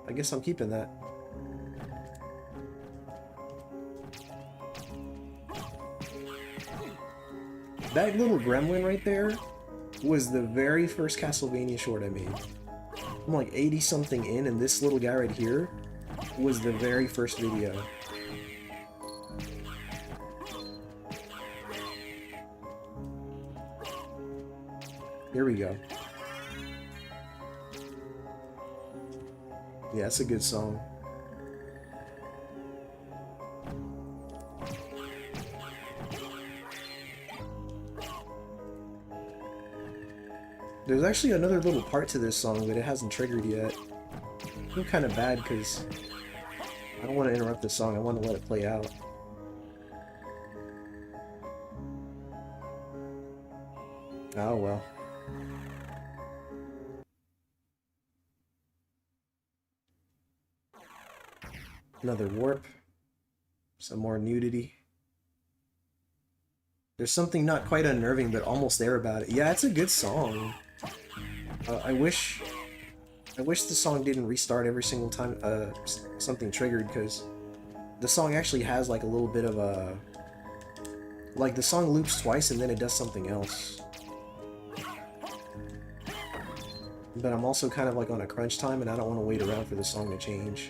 I guess I'm keeping that. That little gremlin right there was the very first Castlevania short I made. I'm like 80 something in, and this little guy right here was the very first video. Here we go. Yeah, it's a good song. There's actually another little part to this song, but it hasn't triggered yet. I feel kind of bad because I don't want to interrupt the song. I want to let it play out. Oh well. Another warp. Some more nudity. There's something not quite unnerving, but almost there about it. Yeah, it's a good song. I wish the song didn't restart every single time something triggered, because the song actually has like a little bit of a... Like, the song loops twice and then it does something else. But I'm also kind of like on a crunch time and I don't want to wait around for the song to change.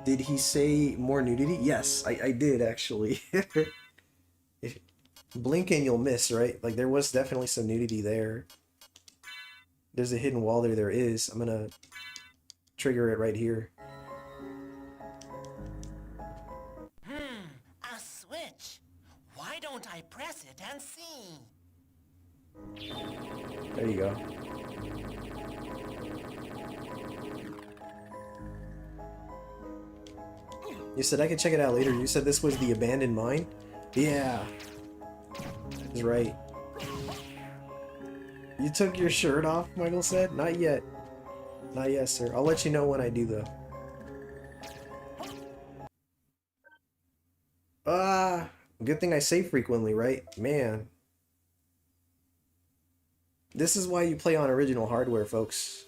Did he say more nudity? Yes, I did actually. If blink and you'll miss, right? Like, there was definitely some nudity there. There's a hidden wall there. There is. I'm gonna trigger it right here. A switch. Why don't I press it and see? There you go. You said I could check it out later. You said this was the abandoned mine? Yeah. That's right. You took your shirt off, Michael said? Not yet. Not yet, sir. I'll let you know when I do, though. Ah, good thing I save frequently, right? Man. This is why you play on original hardware, folks.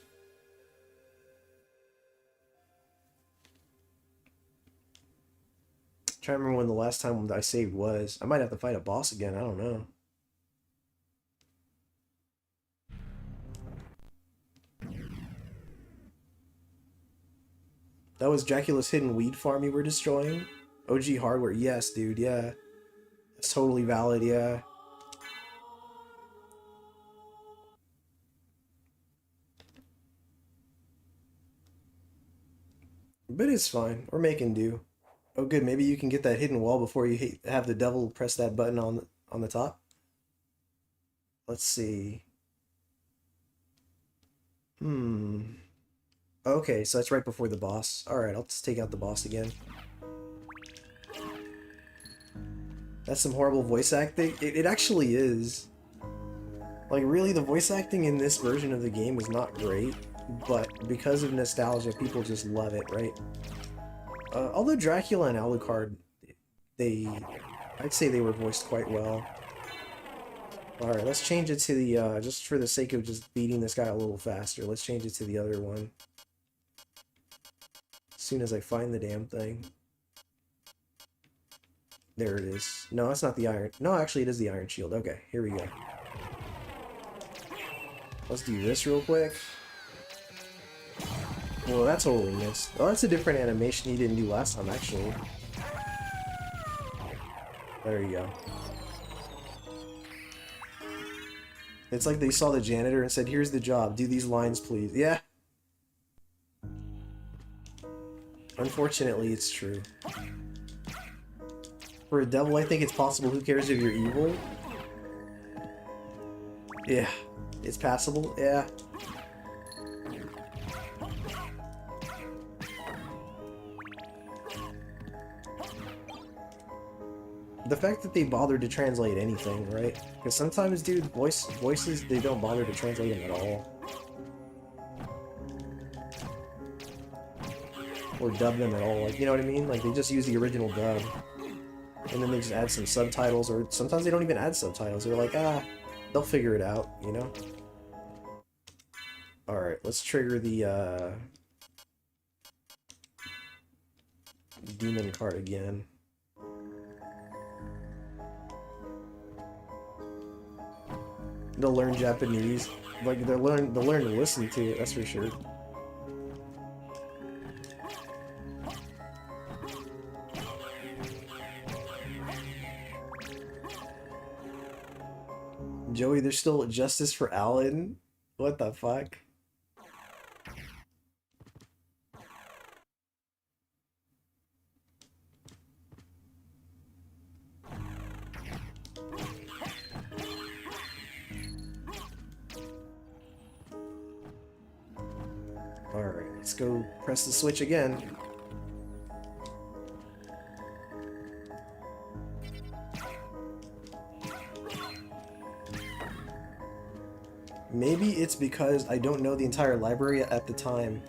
Trying to remember when the last time I saved was. I might have to fight a boss again, I don't know. That was Dracula's hidden weed farm you were destroying? OG hardware, yes, dude, yeah. That's totally valid, yeah. But it's fine, we're making do. Oh good, maybe you can get that hidden wall before you have the devil press that button on the top. Let's see. Okay, so that's right before the boss. Alright, I'll just take out the boss again. That's some horrible voice acting. It actually is. Like, really, the voice acting in this version of the game is not great, but because of nostalgia, people just love it, right? Although Dracula and Alucard, I'd say they were voiced quite well. Alright, let's change it to the, just for the sake of just beating this guy a little faster, let's change it to the other one. As soon as I find the damn thing. There it is. No, that's not the iron. No, actually it is the iron shield. Okay, here we go. Let's do this real quick. Well, that's totally missed. Oh, that's a different animation you didn't do last time, actually. There you go. It's like they saw the janitor and said, here's the job, do these lines, please. Yeah. Unfortunately, it's true. For a devil, I think it's possible. Who cares if you're evil? Yeah. It's passable? Yeah. The fact that they bothered to translate anything, right? Because sometimes, dude, voices, they don't bother to translate them at all. Or dub them at all, like, you know what I mean? Like, they just use the original dub. And then they just add some subtitles, or sometimes they don't even add subtitles. They're like, they'll figure it out, you know? Alright, let's trigger the, demon card again. They'll learn Japanese. Like, they'll learn to listen to it, that's for sure. Joey, there's still justice for Alan? What the fuck? Alright, let's go press the switch again. Maybe it's because I don't know the entire library at the time,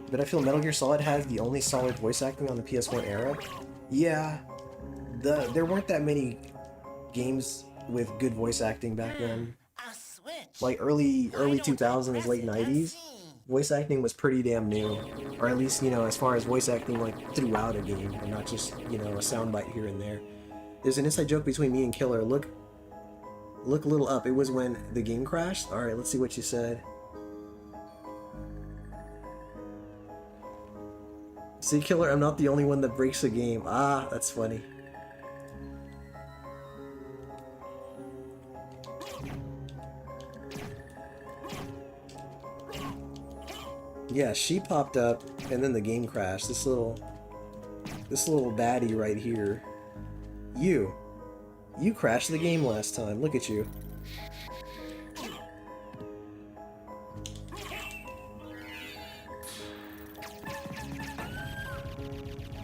but I feel Metal Gear Solid has the only solid voice acting on the PS1 era. Yeah, there weren't that many games with good voice acting back then. Like early 2000s, late 90s, voice acting was pretty damn new. Or at least, you know, as far as voice acting like throughout a game, and not just, you know, a soundbite here and there. There's an inside joke between me and Killer. Look a little up. It was when the game crashed. Alright, let's see what you said. See, Killer, I'm not the only one that breaks the game. Ah, that's funny. Yeah, she popped up, and then the game crashed. This little baddie right here. You crashed the game last time. Look at you.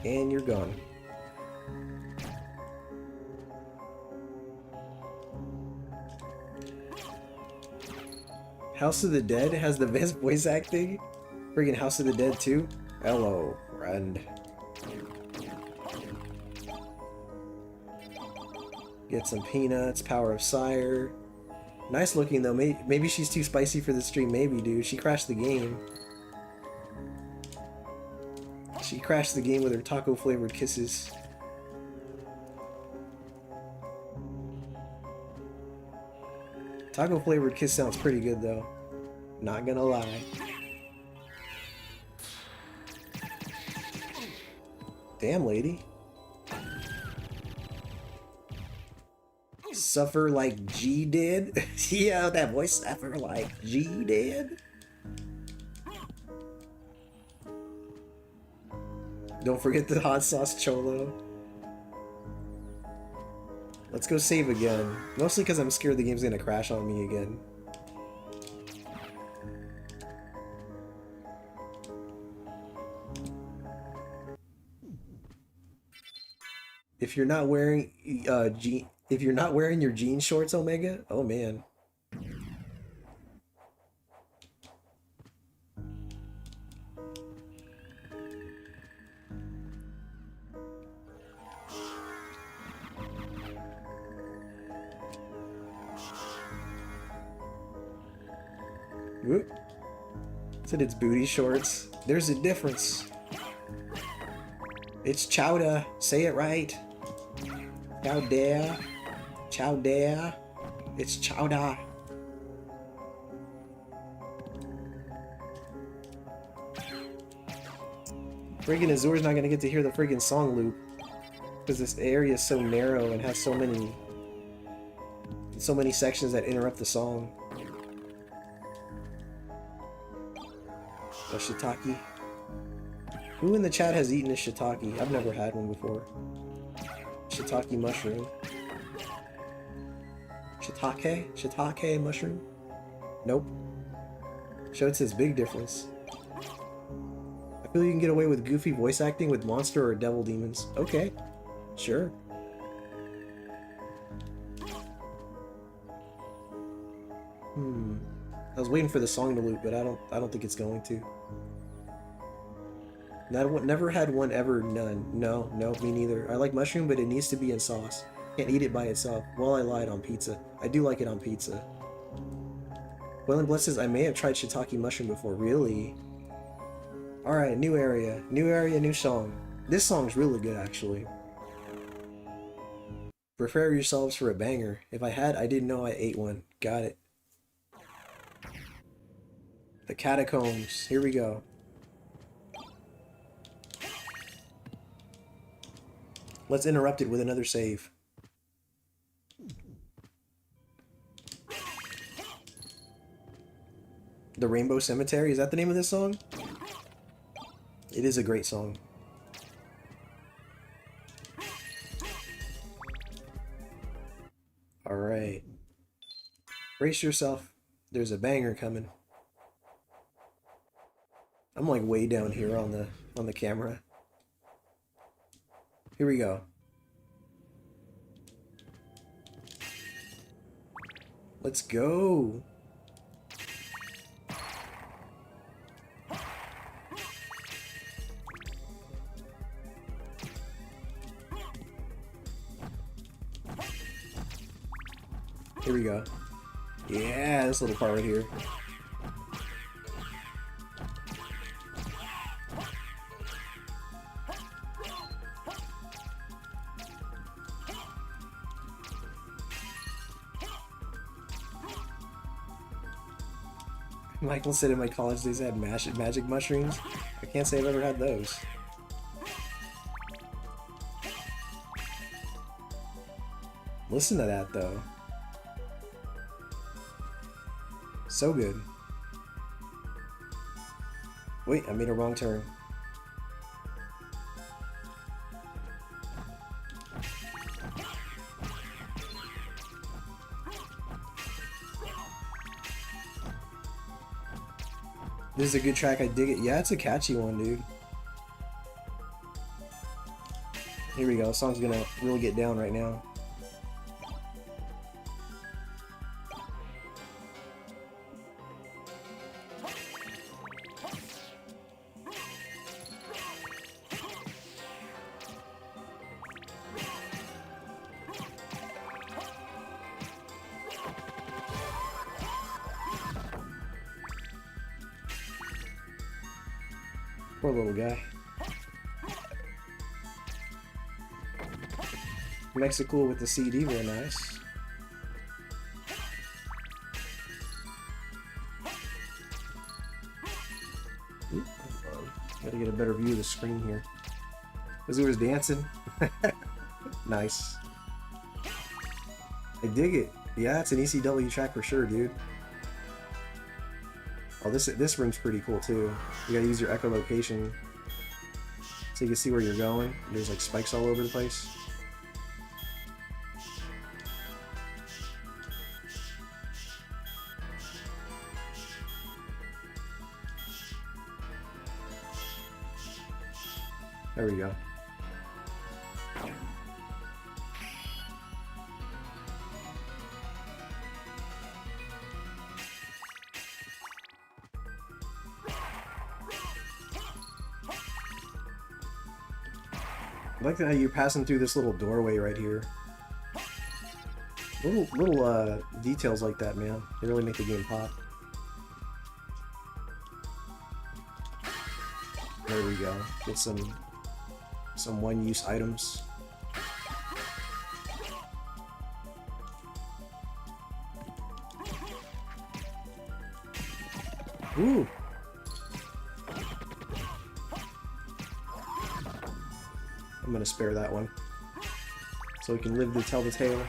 And you're gone. House of the Dead has the best voice acting? Friggin' House of the Dead 2? Hello, friend. Get some peanuts, Power of Sire. Nice looking though. Maybe she's too spicy for the stream. Maybe, dude. She crashed the game. She crashed the game with her taco flavored kisses. Taco flavored kiss sounds pretty good though. Not gonna lie. Damn, lady. Suffer like G did? Yeah, that voice suffer like G did? Don't forget the hot sauce cholo. Let's go save again. Mostly because I'm scared the game's gonna crash on me again. If you're not wearing if you're not wearing your jean shorts, Omega, oh man. Whoop. Said it's booty shorts. There's a difference. It's chowder. Say it right. Chowder. Chowder. It's chowder. Friggin' Azur's not gonna get to hear the friggin' song loop. Because this area is so narrow and has so many sections that interrupt the song. A shiitake. Who in the chat has eaten a shiitake? I've never had one before. Shiitake mushroom. Shiitake? Shiitake mushroom? Nope. Showed says big difference. I feel you can get away with goofy voice acting with monster or devil demons. Okay. Sure. I was waiting for the song to loop, but I don't think it's going to. Never had one ever, none. No, me neither. I like mushroom, but it needs to be in sauce. Can't eat it by itself. Well, I lied on pizza. I do like it on pizza. Well and Bless says, I may have tried shiitake mushroom before. Really? Alright, new area. New area, new song. This song's really good, actually. Prepare yourselves for a banger. If I didn't know I ate one. Got it. The catacombs. Here we go. Let's interrupt it with another save. The Rainbow Cemetery, is that the name of this song? It is a great song. Alright. Brace yourself. There's a banger coming. I'm like way down here on the camera. Here we go. Let's go. Here we go. Yeah, this little part right here. Michael said in my college days I had magic mushrooms. I can't say I've ever had those. Listen to that though. So good. Wait, I made a wrong turn. This is a good track, I dig it. Yeah, it's a catchy one, dude. Here we go, the song's gonna really get down right now. Poor little guy. Mexico with the CD, very nice. Ooh, gotta get a better view of the screen here. Azur's dancing. Nice. I dig it. Yeah, it's an ECW track for sure, dude. Oh, this room's pretty cool too. You gotta use your echolocation so you can see where you're going. There's like spikes all over the place. There we go. I like how you're passing through this little doorway right here. Little details like that, man. They really make the game pop. There we go. Get some one-use items. Ooh. I'm gonna spare that one, so we can live to tell the tale.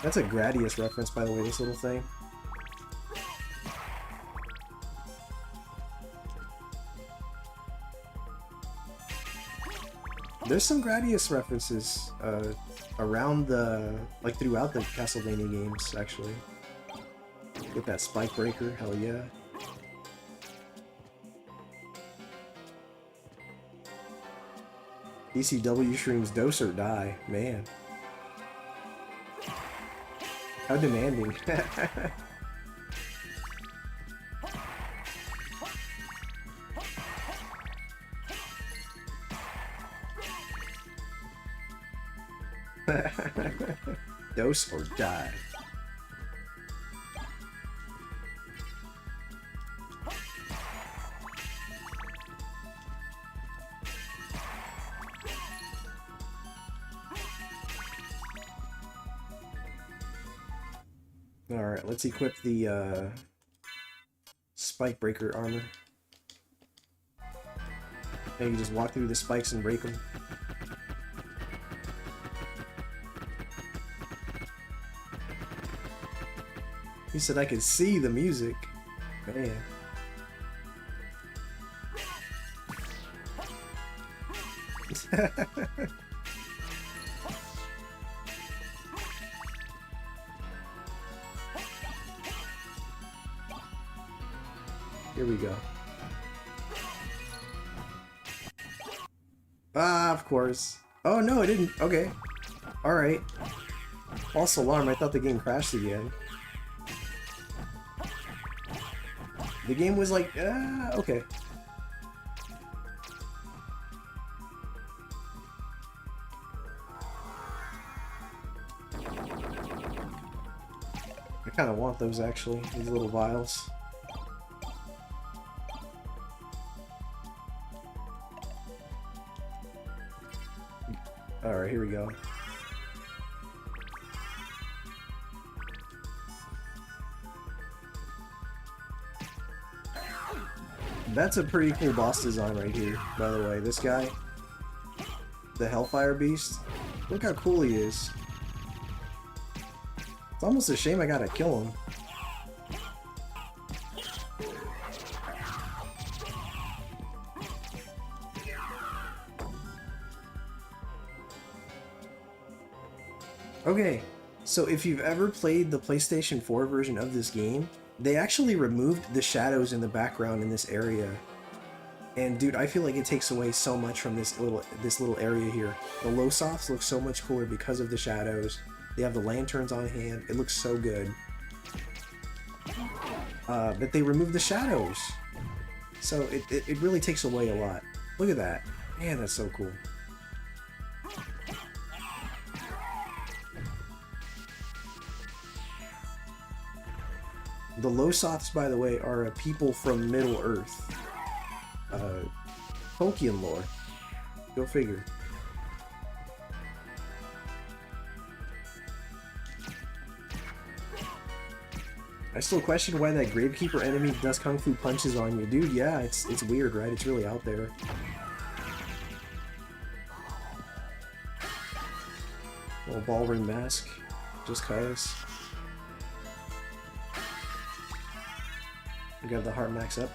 That's a Gradius reference, by the way, this little thing. There's some Gradius references around like throughout the Castlevania games, actually. Get that spike breaker, hell yeah. ECW shrooms dose or die, man. How demanding. Dose or die. Alright, let's equip the spike breaker armor. And you just walk through the spikes and break them. He said I could see the music. Man. Here we go. Ah, of course. Oh no, it didn't. Okay. Alright. False alarm. I thought the game crashed again. The game was like, okay. I kind of want those actually, these little vials. Alright, here we go. That's a pretty cool boss design right here, by the way. This guy, the Hellfire Beast, look how cool he is. It's almost a shame I gotta kill him. Okay, so if you've ever played the PlayStation 4 version of this game, they actually removed the shadows in the background in this area. And dude, I feel like it takes away so much from this little area here. The low softs look so much cooler because of the shadows. They have the lanterns on hand. It looks so good. But they removed the shadows. So it really takes away a lot. Look at that. Man, that's so cool. The low softs, by the way, are a people from Middle Earth. Tolkien lore. Go figure. I still question why that Gravekeeper enemy does Kung Fu punches on you. Dude, yeah, it's weird, right? It's really out there. Little ballroom mask. Just cause. We got the heart max up.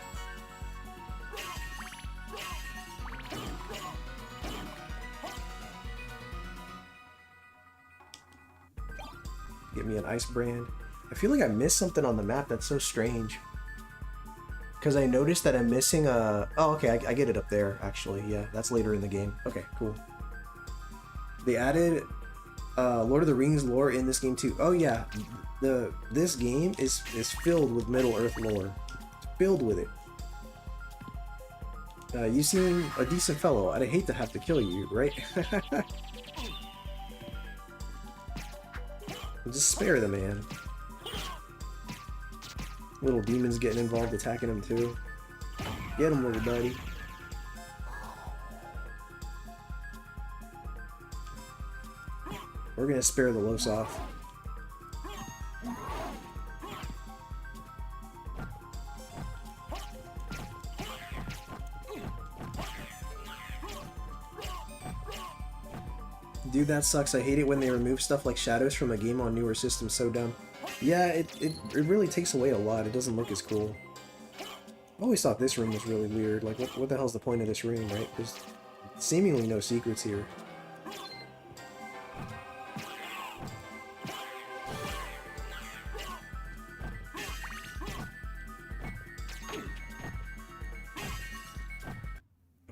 Get me an ice brand. I feel like I missed something on the map that's so strange. Because I noticed that I'm missing a... Oh, okay, I get it up there, actually. Yeah, that's later in the game. Okay, cool. They added Lord of the Rings lore in this game too. Oh yeah, this game is filled with Middle Earth lore. Filled with it. You seem a decent fellow. I'd hate to have to kill you, right? Just spare the man. Little demons getting involved, attacking him too. Get him, little buddy. We're gonna spare the Losoff. Dude, that sucks. I hate it when they remove stuff like shadows from a game on newer systems. So dumb. Yeah, it really takes away a lot. It doesn't look as cool. I always thought this room was really weird. Like, what the hell's the point of this room, right? There's seemingly no secrets here.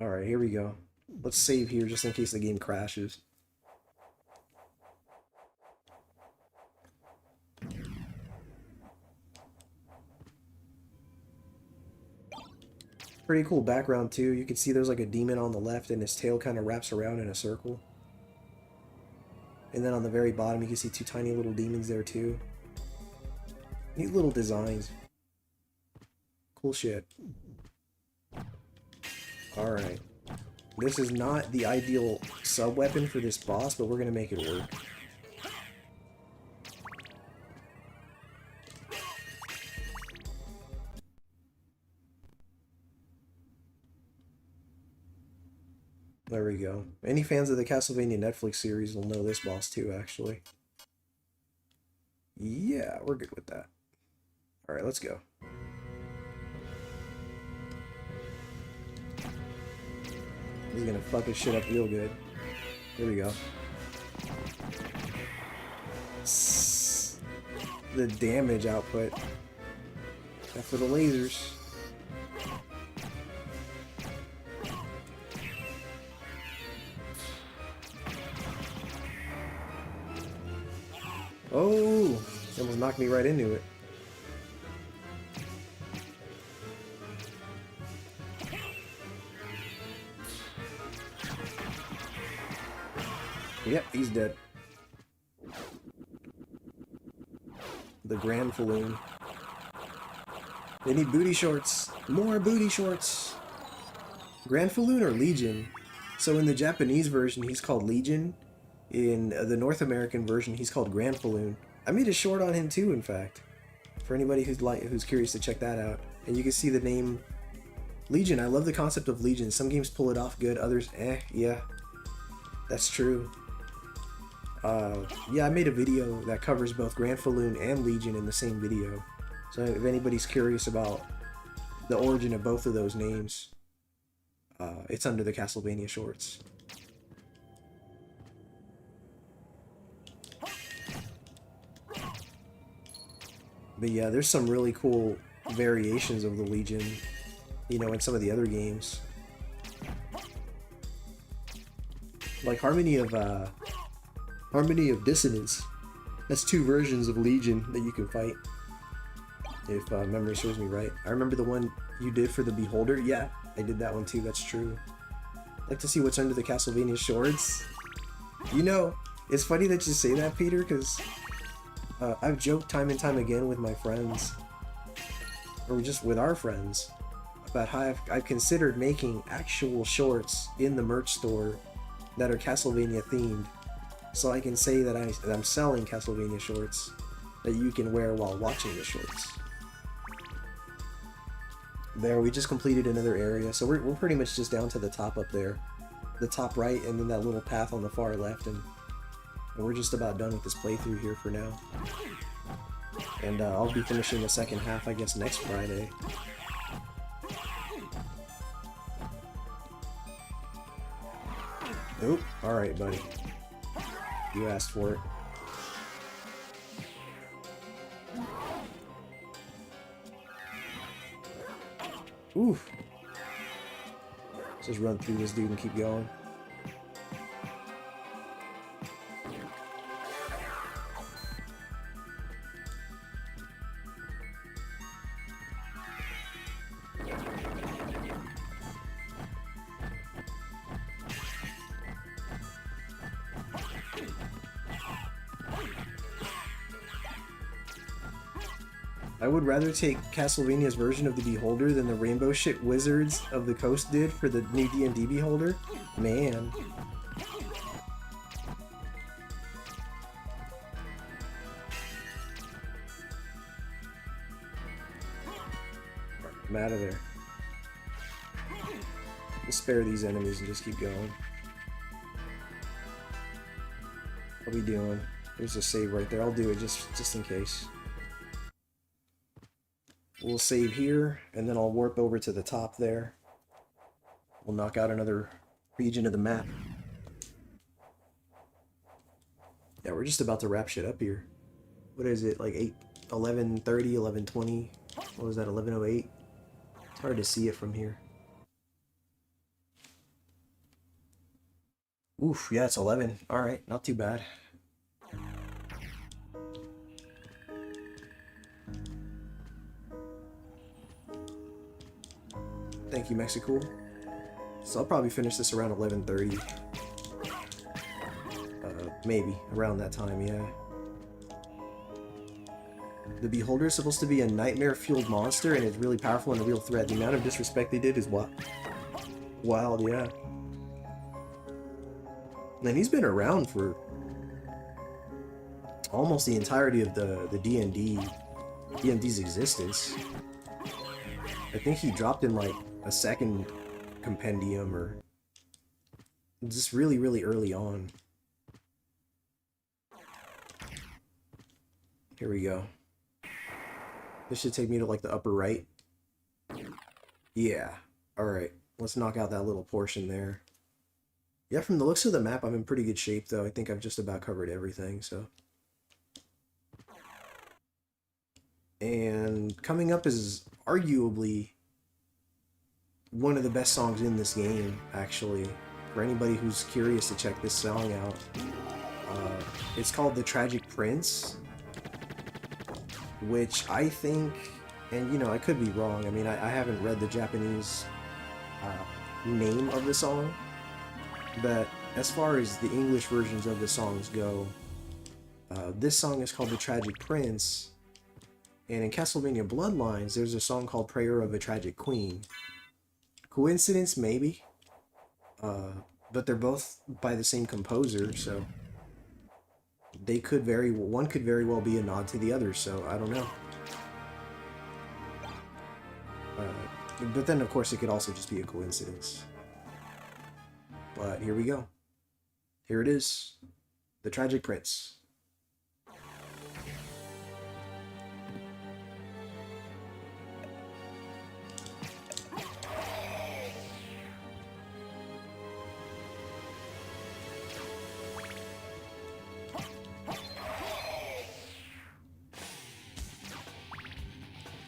Alright, here we go. Let's save here just in case the game crashes. Pretty cool background too. You can see there's like a demon on the left and his tail kind of wraps around in a circle. And then on the very bottom you can see two tiny little demons there too. Neat little designs. Cool shit. Alright. This is not the ideal sub-weapon for this boss, but we're gonna make it work. There we go. Any fans of the Castlevania Netflix series will know this boss too, actually. Yeah, we're good with that. Alright, let's go. He's gonna fuck his shit up real good. Here we go. The damage output. After the lasers. Oh! It almost knocked me right into it. Yep, he's dead. The Grand Falloon. They need booty shorts. More booty shorts. Grand Falloon or Legion? So in the Japanese version, he's called Legion. In the North American version, he's called Grand Falloon. I made a short on him too, in fact. For anybody who's curious to check that out. And you can see the name Legion. I love the concept of Legion. Some games pull it off good, others, yeah. That's true. Yeah, I made a video that covers both Grand Falloon and Legion in the same video. So if anybody's curious about the origin of both of those names, it's under the Castlevania shorts. But yeah, there's some really cool variations of the Legion, you know, in some of the other games. Like Harmony of Dissonance. That's two versions of Legion that you can fight, if memory serves me right. I remember the one you did for the Beholder. Yeah, I did that one too, that's true. I'd like to see what's under the Castlevania shorts. You know, it's funny that you say that, Peter, because I've joked time and time again with my friends, or just with our friends, about how I've considered making actual shorts in the merch store that are Castlevania themed. So I can say that I'm selling Castlevania shorts that you can wear while watching the shorts. There, we just completed another area, so we're pretty much just down to the top up there. The top right, and then that little path on the far left, and we're just about done with this playthrough here for now. And I'll be finishing the second half, I guess, next Friday. Nope. Alright, buddy. You asked for it. Oof. Let's just run through this dude and keep going. I would rather take Castlevania's version of the Beholder than the rainbow shit Wizards of the Coast did for the new D&D Beholder. Man. I'm out of there. We'll spare these enemies and just keep going. What are we doing? There's a save right there. I'll do it just in case. We'll save here, and then I'll warp over to the top there. We'll knock out another region of the map. Yeah, we're just about to wrap shit up here. What is it, like 11:30, 11:20? What was that, 11:08? It's hard to see it from here. Oof, yeah, it's 11. Alright, not too bad. Thank you, Mexico. So I'll probably finish this around 11:30. Maybe around that time, yeah. The Beholder is supposed to be a nightmare-fueled monster, and it's really powerful and a real threat. The amount of disrespect they did is wild, yeah. And he's been around for almost the entirety of the D&D's existence. I think he dropped in like a second compendium, or just really, really early on. Here we go. This should take me to like the upper right. Yeah. Alright. Let's knock out that little portion there. Yeah, from the looks of the map, I'm in pretty good shape, though. I think I've just about covered everything, so. And coming up is arguably one of the best songs in this game, actually. For anybody who's curious to check this song out. It's called The Tragic Prince, which I think, and you know, I could be wrong. I mean, I haven't read the Japanese name of the song, but as far as the English versions of the songs go, this song is called The Tragic Prince, and in Castlevania Bloodlines, there's a song called Prayer of a Tragic Queen. Coincidence? Maybe. But they're both by the same composer, so they could one could very well be a nod to the other, so I don't know. But then, of course, it could also just be a coincidence. But here we go. Here it is. The Tragic Prince.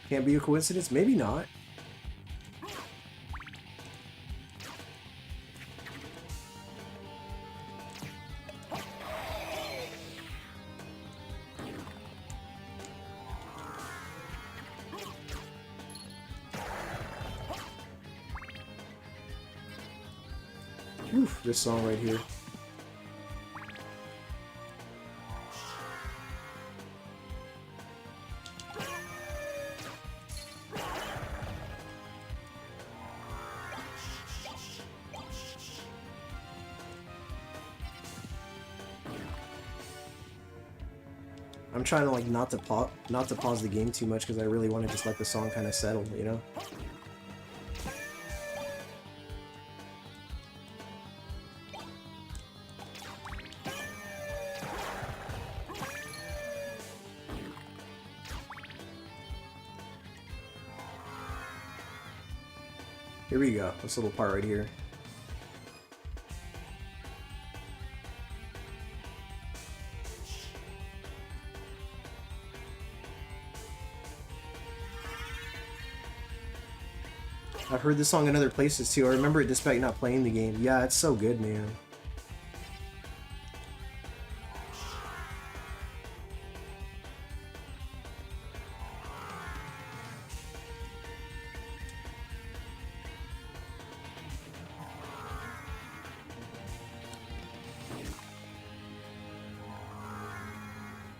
Can't be a coincidence? Maybe not. Oof, this song right here. I'm trying to like not to pause the game too much because I really want to just let the song kind of settle, you know? Here we go, this little part right here. I've heard this song in other places too. I remember it despite not playing the game. Yeah, it's so good, man.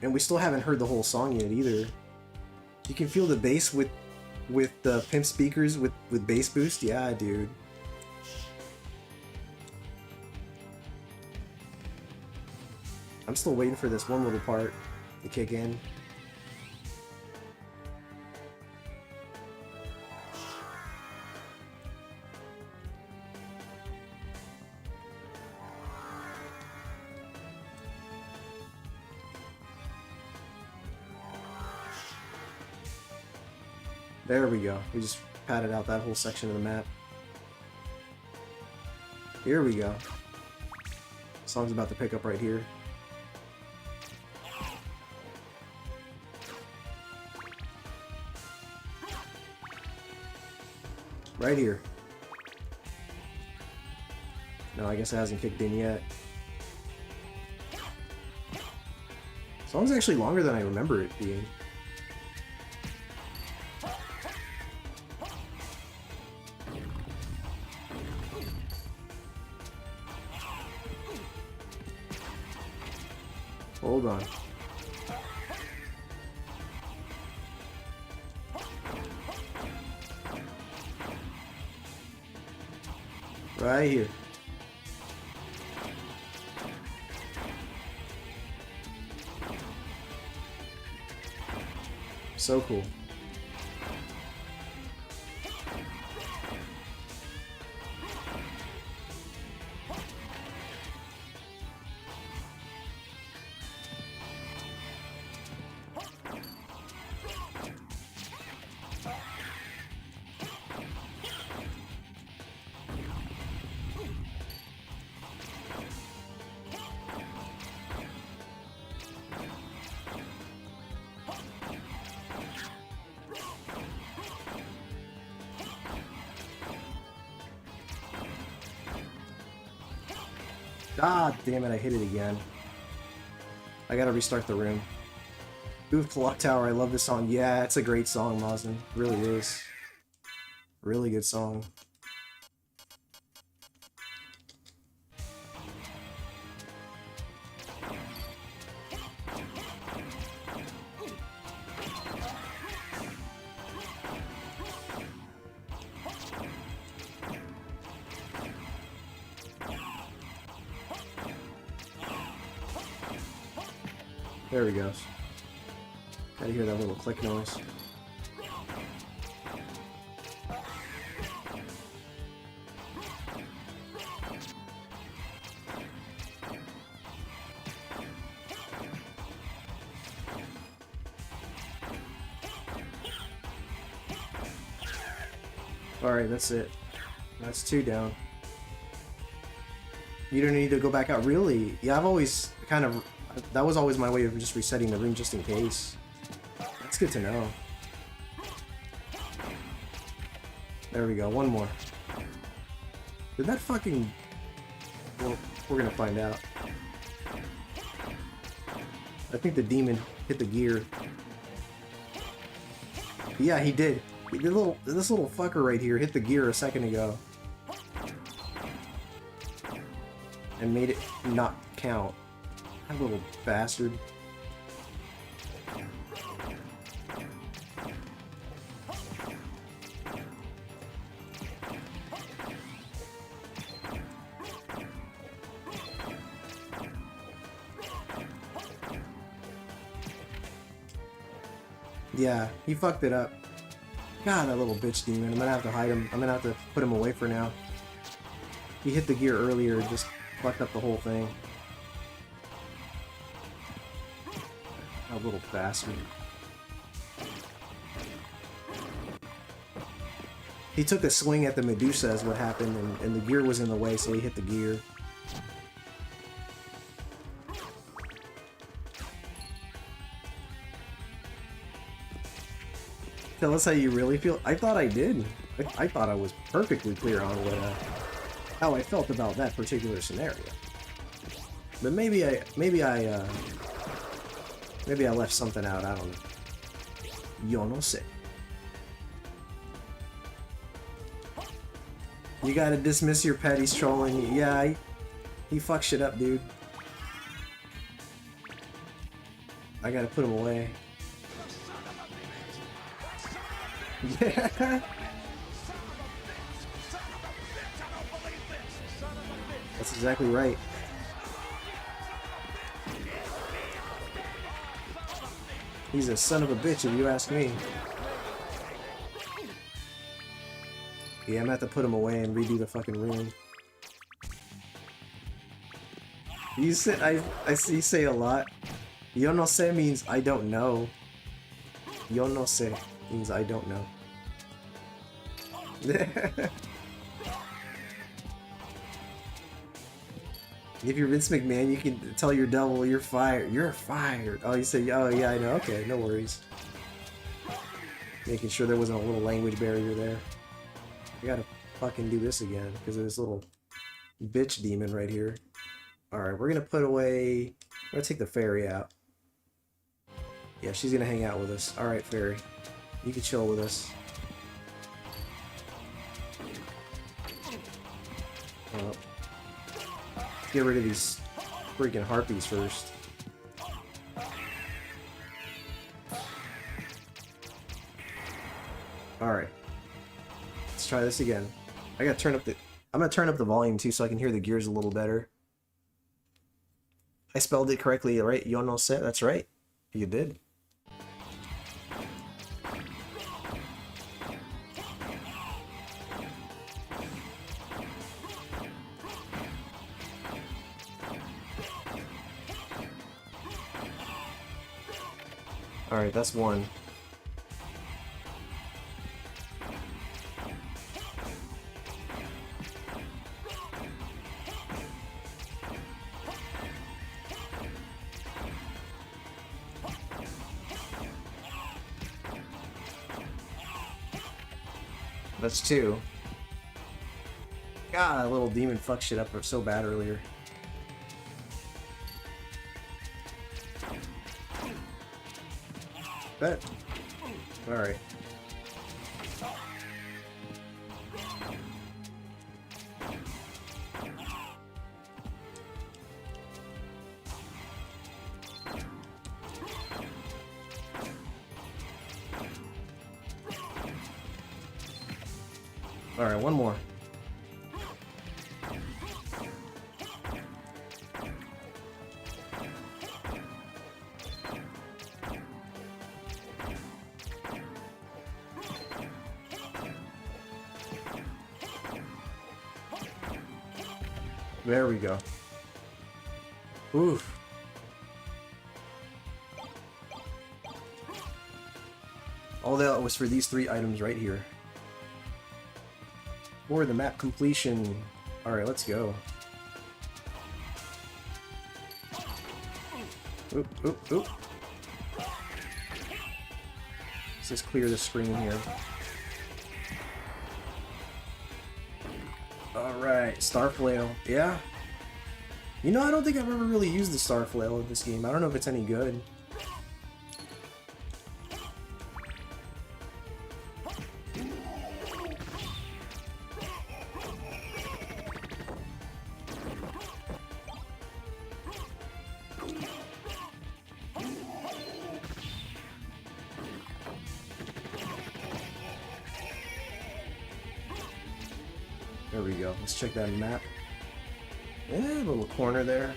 And we still haven't heard the whole song yet either. You can feel the bass with the pimp speakers with bass boost. Yeah, dude. I'm still waiting for this one little part to kick in. There we go. We just padded out that whole section of the map. Here we go. Song's about to pick up right here. Right here. No, I guess it hasn't kicked in yet. Song's actually longer than I remember it being. Hold on. Right here. So cool. God damn it, I hit it again. I gotta restart the room. Ooh, Clock Tower, I love this song. Yeah, it's a great song, Mazin. Really is. Really good song. There he goes. Gotta hear that little click noise. Alright, that's it. That's 2 down. You don't need to go back out. Really? Yeah, I've always kind of... That was always my way of just resetting the room just in case. That's good to know. There we go. One more. Did that fucking... Well, we're gonna find out. I think the demon hit the gear. Yeah, he did. This little fucker right here hit the gear a second ago. And made it not count. That little bastard. Yeah, he fucked it up. God, that little bitch demon. I'm gonna have to hide him. I'm gonna have to put him away for now. He hit the gear earlier and just fucked up the whole thing. That little bastard. He took a swing at the Medusa is what happened, and the gear was in the way, so he hit the gear. Tell us how you really feel. I thought I did. I thought I was perfectly clear on what, how I felt about that particular scenario. But maybe I left something out. I don't know. Yo no sé. You gotta dismiss your pet. He's trolling you. Yeah, he fucks shit up, dude. I gotta put him away. Yeah. That's exactly right. He's a son of a bitch if you ask me. Yeah, I'm gonna have to put him away and redo the fucking room. You say I see you say a lot. Yo no sé means I don't know. Yo no sé means I don't know. If you're Vince McMahon, you can tell your devil you're fired. You're fired. Oh, you say, oh yeah, I know. Okay, no worries. Making sure there wasn't a little language barrier there. I gotta fucking do this again because of this little bitch demon right here. Alright, we're gonna put away... We're gonna take the fairy out. Yeah, she's gonna hang out with us. Alright, fairy. You can chill with us. Get rid of these freaking harpies first. Alright. Let's try this again. I gotta turn up the... I'm gonna turn up the volume too so I can hear the gears a little better. I spelled it correctly, right? Yo no sé? That's right. You did. Alright, that's one. That's two. God, that little demon fucked shit up so bad earlier. Bet. Alright. Alright, one more. There we go. Oof. All that was for these 3 items right here. For the map completion. Alright, let's go. Oop, oop, oop. Let's just clear the screen here. Alright, Star Flail. Yeah. You know, I don't think I've ever really used the Star Flail in this game. I don't know if it's any good. There we go. Let's check that map. Yeah, a little corner there.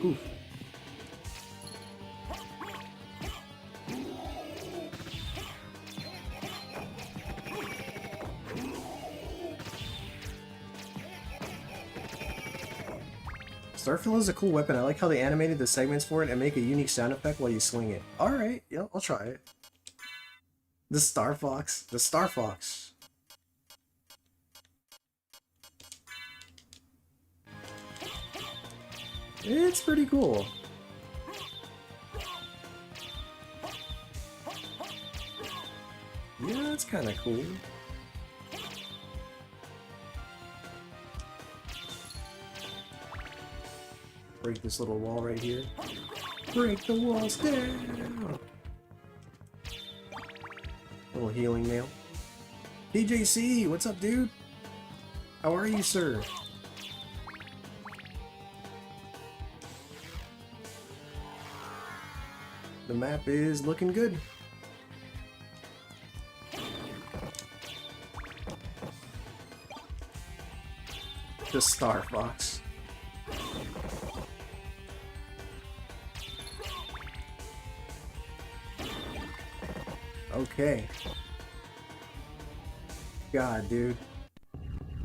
Oof. Starfield is a cool weapon. I like how they animated the segments for it and make a unique sound effect while you swing it. Alright, yeah, I'll try it. The Star Fox. The Star Fox. It's pretty cool. Yeah, it's kind of cool. Break this little wall right here. Break the walls down! Little healing mail. TJC, what's up, dude? How are you, sir? The map is looking good. The Star Fox. Okay. God, dude.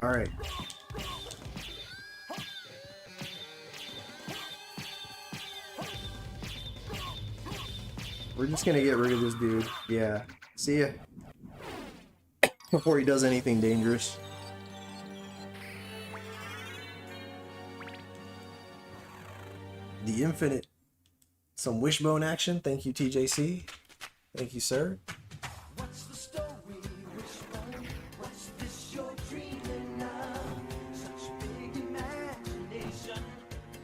Alright. We're just gonna get rid of this dude. Yeah. See ya. Before he does anything dangerous. The Infinite. Some wishbone action. Thank you, TJC. Thank you, sir. What's the story, Wishbone? What's this you're dreaming of? Such big imagination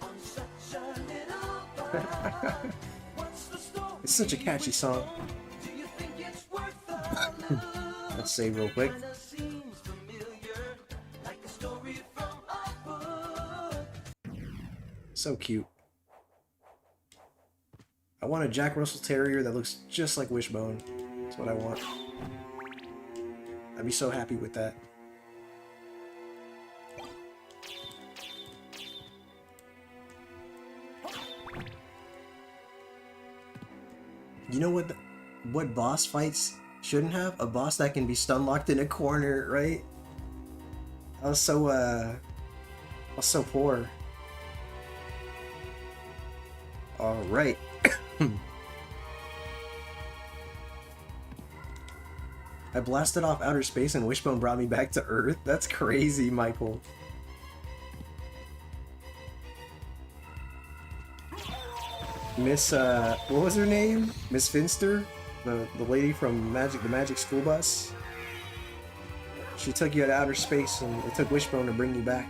on such a little bud. What's the story? It's such a catchy song. Do you think it's worth a look? Let's save real quick. Kinda seems familiar, like a story from a book. So cute. I want a Jack Russell Terrier that looks just like Wishbone. That's what I want. I'd be so happy with that. You know what boss fights shouldn't have? A boss that can be stun locked in a corner, right? I was so poor. All right. I blasted off outer space and Wishbone brought me back to Earth. That's crazy, Michael. Miss, what was her name? Miss Finster? The lady from the Magic School Bus? She took you to outer space and it took Wishbone to bring you back.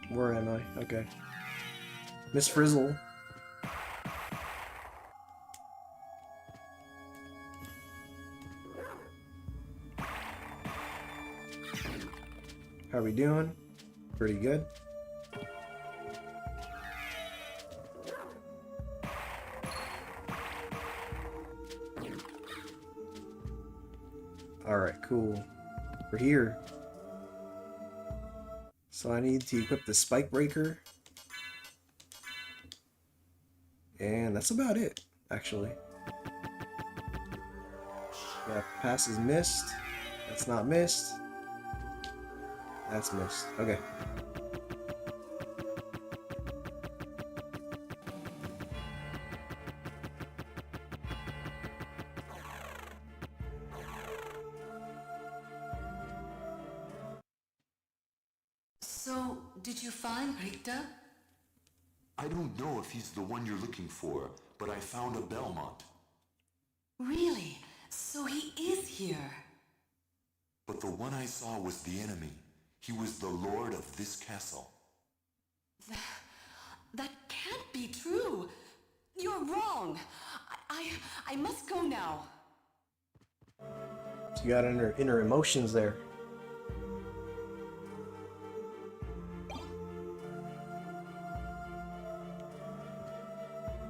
Where am I? Okay. Miss Frizzle. How are we doing? Pretty good. Alright, cool. We're here. So I need to equip the spike breaker. And that's about it, actually. Yeah, pass is missed. That's not missed. That's missed. Okay. So, did you find Rita? I don't know if he's the one you're looking for, but I found a Belmont. Really? So he is here. But the one I saw was the enemy. He was the lord of this castle. That can't be true. You're wrong. I must go now. You got inner emotions there.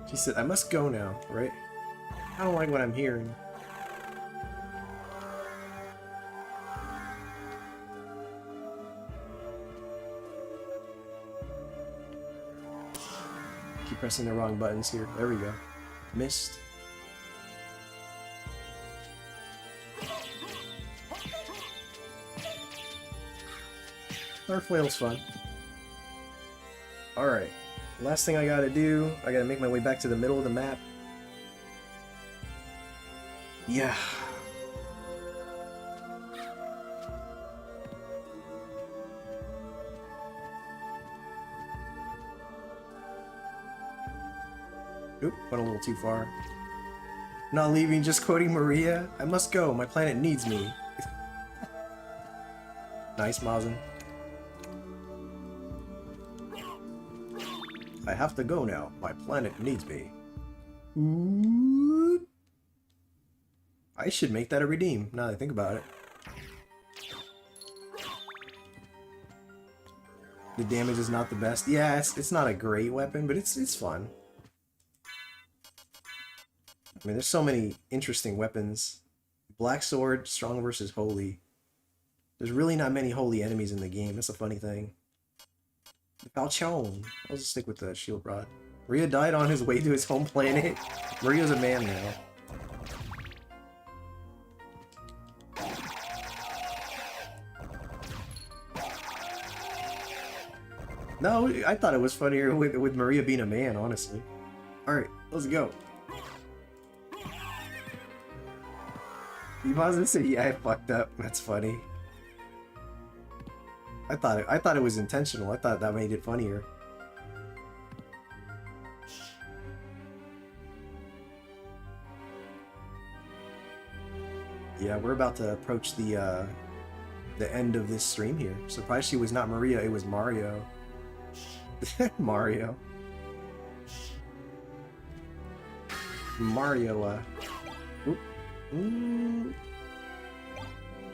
She said, I must go now, right? I don't like what I'm hearing. Keep pressing the wrong buttons here. There we go. Missed. Our flail's fun. Alright. Last thing I gotta do, I gotta make my way back to the middle of the map. Yeah. Oop, went a little too far. Not leaving, just quoting Maria. I must go, my planet needs me. Nice, Mazen. I have to go now. My planet needs me. Ooh. I should make that a redeem, now that I think about it. The damage is not the best. Yeah, it's not a great weapon, but it's fun. I mean, there's so many interesting weapons. Black Sword, strong versus holy. There's really not many holy enemies in the game. That's a funny thing. Falchon. I'll just stick with the shield rod. Maria died on his way to his home planet. Maria's a man now. No, I thought it was funnier with Maria being a man, honestly. Alright, let's go. You paused and said, yeah, I fucked up. That's funny. I thought it was intentional. I thought that made it funnier. Yeah, we're about to approach the end of this stream here. Surprised she was not Maria, it was Mario. Mario. Mario, oop.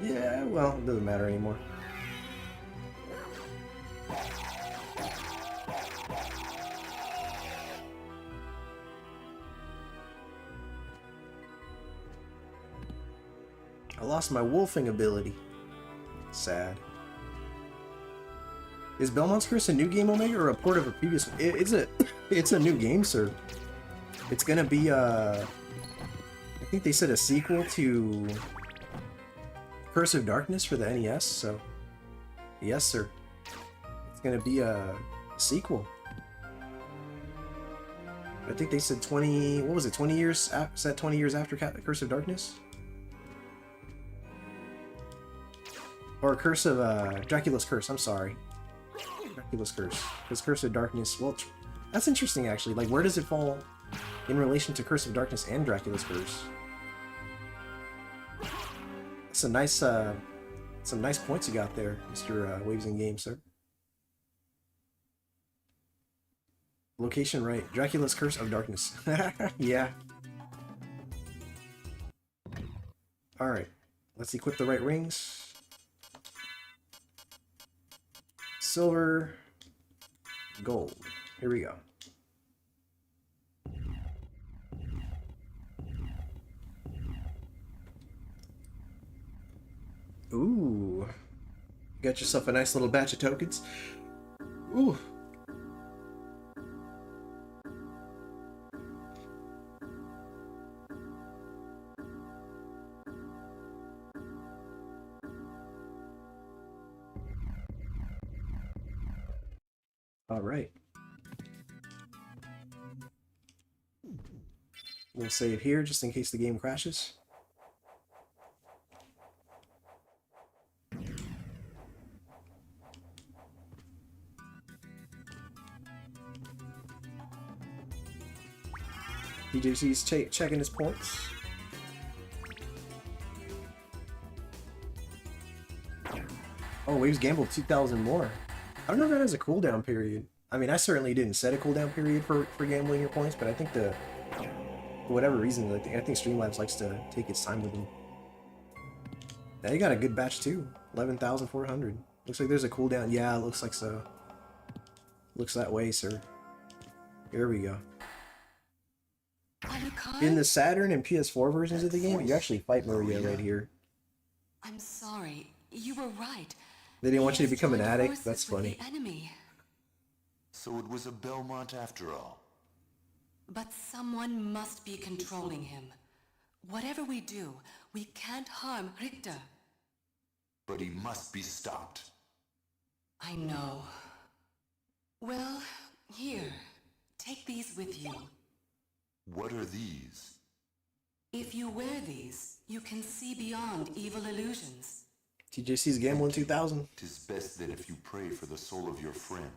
Yeah, well, it doesn't matter anymore. I lost my wolfing ability. Sad. Is Belmont's Curse a new game, Omega, or a port of a previous one? It's a new game, sir. It's gonna be I think they said a sequel to Curse of Darkness for the NES, so yes, sir. It's gonna be a sequel. I think they said 20. What was it? 20 years? Set 20 years after Curse of Darkness, or Curse of Dracula's Curse. I'm sorry, Dracula's Curse. Because Curse of Darkness. Well, that's interesting actually. Like, where does it fall in relation to Curse of Darkness and Dracula's Curse? That's a nice, some nice points you got there, Mr. Waves in Game, sir. Location right. Dracula's Curse of Darkness. Yeah. Alright. Let's equip the right rings. Silver. Gold. Here we go. Ooh. Got yourself a nice little batch of tokens. Ooh. All right. We'll save here just in case the game crashes. DJC's checking his points. Oh, Waves gambled 2,000 more. I don't know if that has a cooldown period. I mean, I certainly didn't set a cooldown period for gambling your points, but I think for whatever reason, I think Streamlabs likes to take its time with them. Now you got a good batch too. 11,400. Looks like there's a cooldown. Yeah, it looks like so. Looks that way, sir. Here we go. In the Saturn and PS4 versions of the game, you actually fight Maria right here. I'm sorry. You were right. They didn't want you to become an addict? That's funny. So it was a Belmont after all. But someone must be controlling him. Whatever we do, we can't harm Richter. But he must be stopped. I know. Well, here. Take these with you. What are these? If you wear these, you can see beyond evil illusions. TJC's gambling 2,000. 'Tis best that if you pray for the soul of your friend.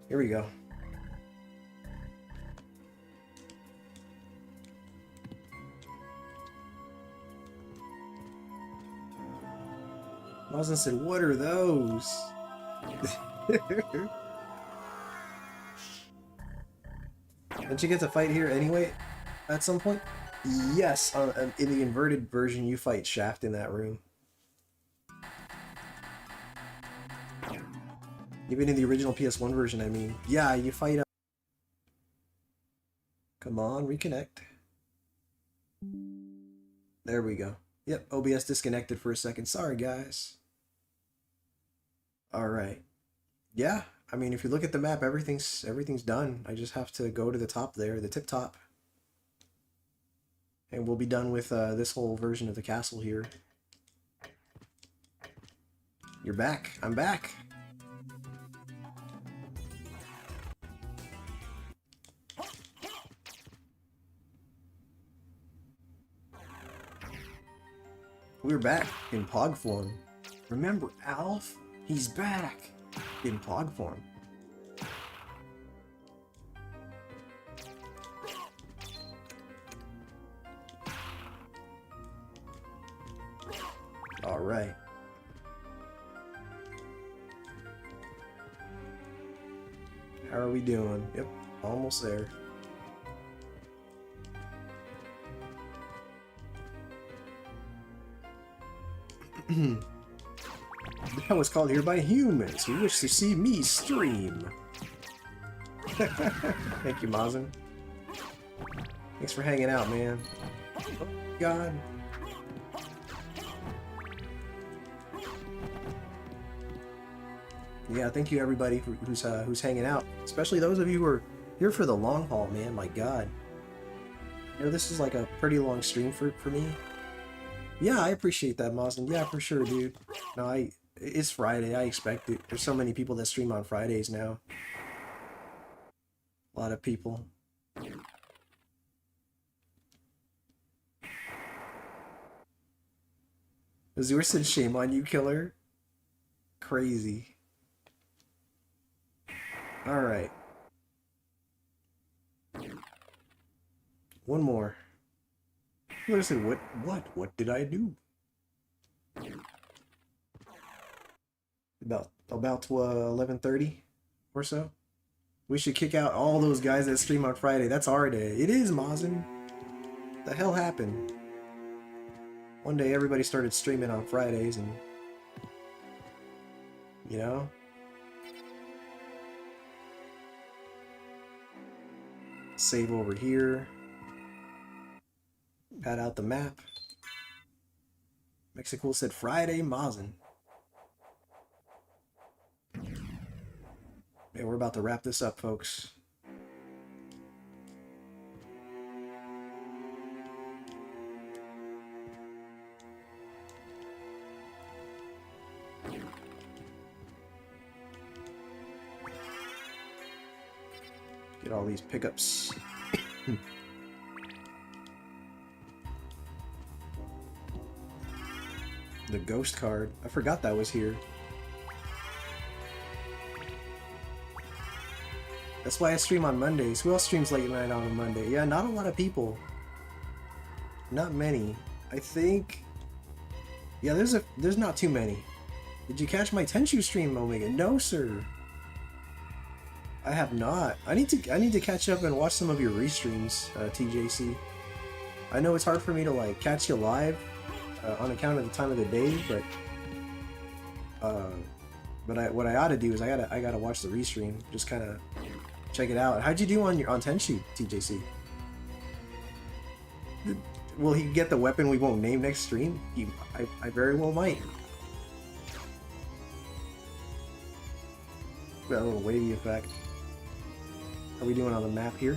Here we go. Mazin said, what are those? Don't you get to fight here anyway at some point? Yes, in the inverted version you fight Shaft in that room. Even in the original PS1 version, I mean. Yeah, you fight... Come on, reconnect. There we go. Yep, OBS disconnected for a second. Sorry, guys. Alright. Yeah, I mean, if you look at the map, everything's done. I just have to go to the top there, the tip top. And we'll be done with this whole version of the castle here. You're back. I'm back. We're back in Pog form. Remember Alf? He's back in Pog form. All right. How are we doing? Yep, almost there. That was called here by humans who wish to see me stream. Thank you, Mazin. Thanks for hanging out, man. Oh, God. Yeah, thank you everybody who's hanging out. Especially those of you who are here for the long haul, man. My God. You know, this is like a pretty long stream for me. Yeah, I appreciate that, Mazin. Yeah, for sure, dude. No, It's Friday. I expect it. There's so many people that stream on Fridays now. A lot of people. Azur said, shame on you, killer. Crazy. Alright. One more. Killer said, what did I do? About 11:30 or so. We should kick out all those guys that stream on Friday. That's our day. It is, Mazin. The hell happened? One day everybody started streaming on Fridays and... You know? Save over here. Pad out the map. Mexico said Friday, Mazin. Yeah, we're about to wrap this up, folks. Get all these pickups. The ghost card. I forgot that was here. That's why I stream on Mondays. Who else streams late night on a Monday? Yeah, not a lot of people. Not many. I think... Yeah, there's not too many. Did you catch my Tenchu stream, Omega? No, sir. I have not. I need to catch up and watch some of your restreams, TJC. I know it's hard for me to like catch you live on account of the time of the day, but what I ought to do is I gotta watch the restream. Just kind of check it out. How'd you do on Tenchu, TJC? Will he get the weapon we won't name next stream? I very well might. Got a little wavy effect. How are we doing on the map here?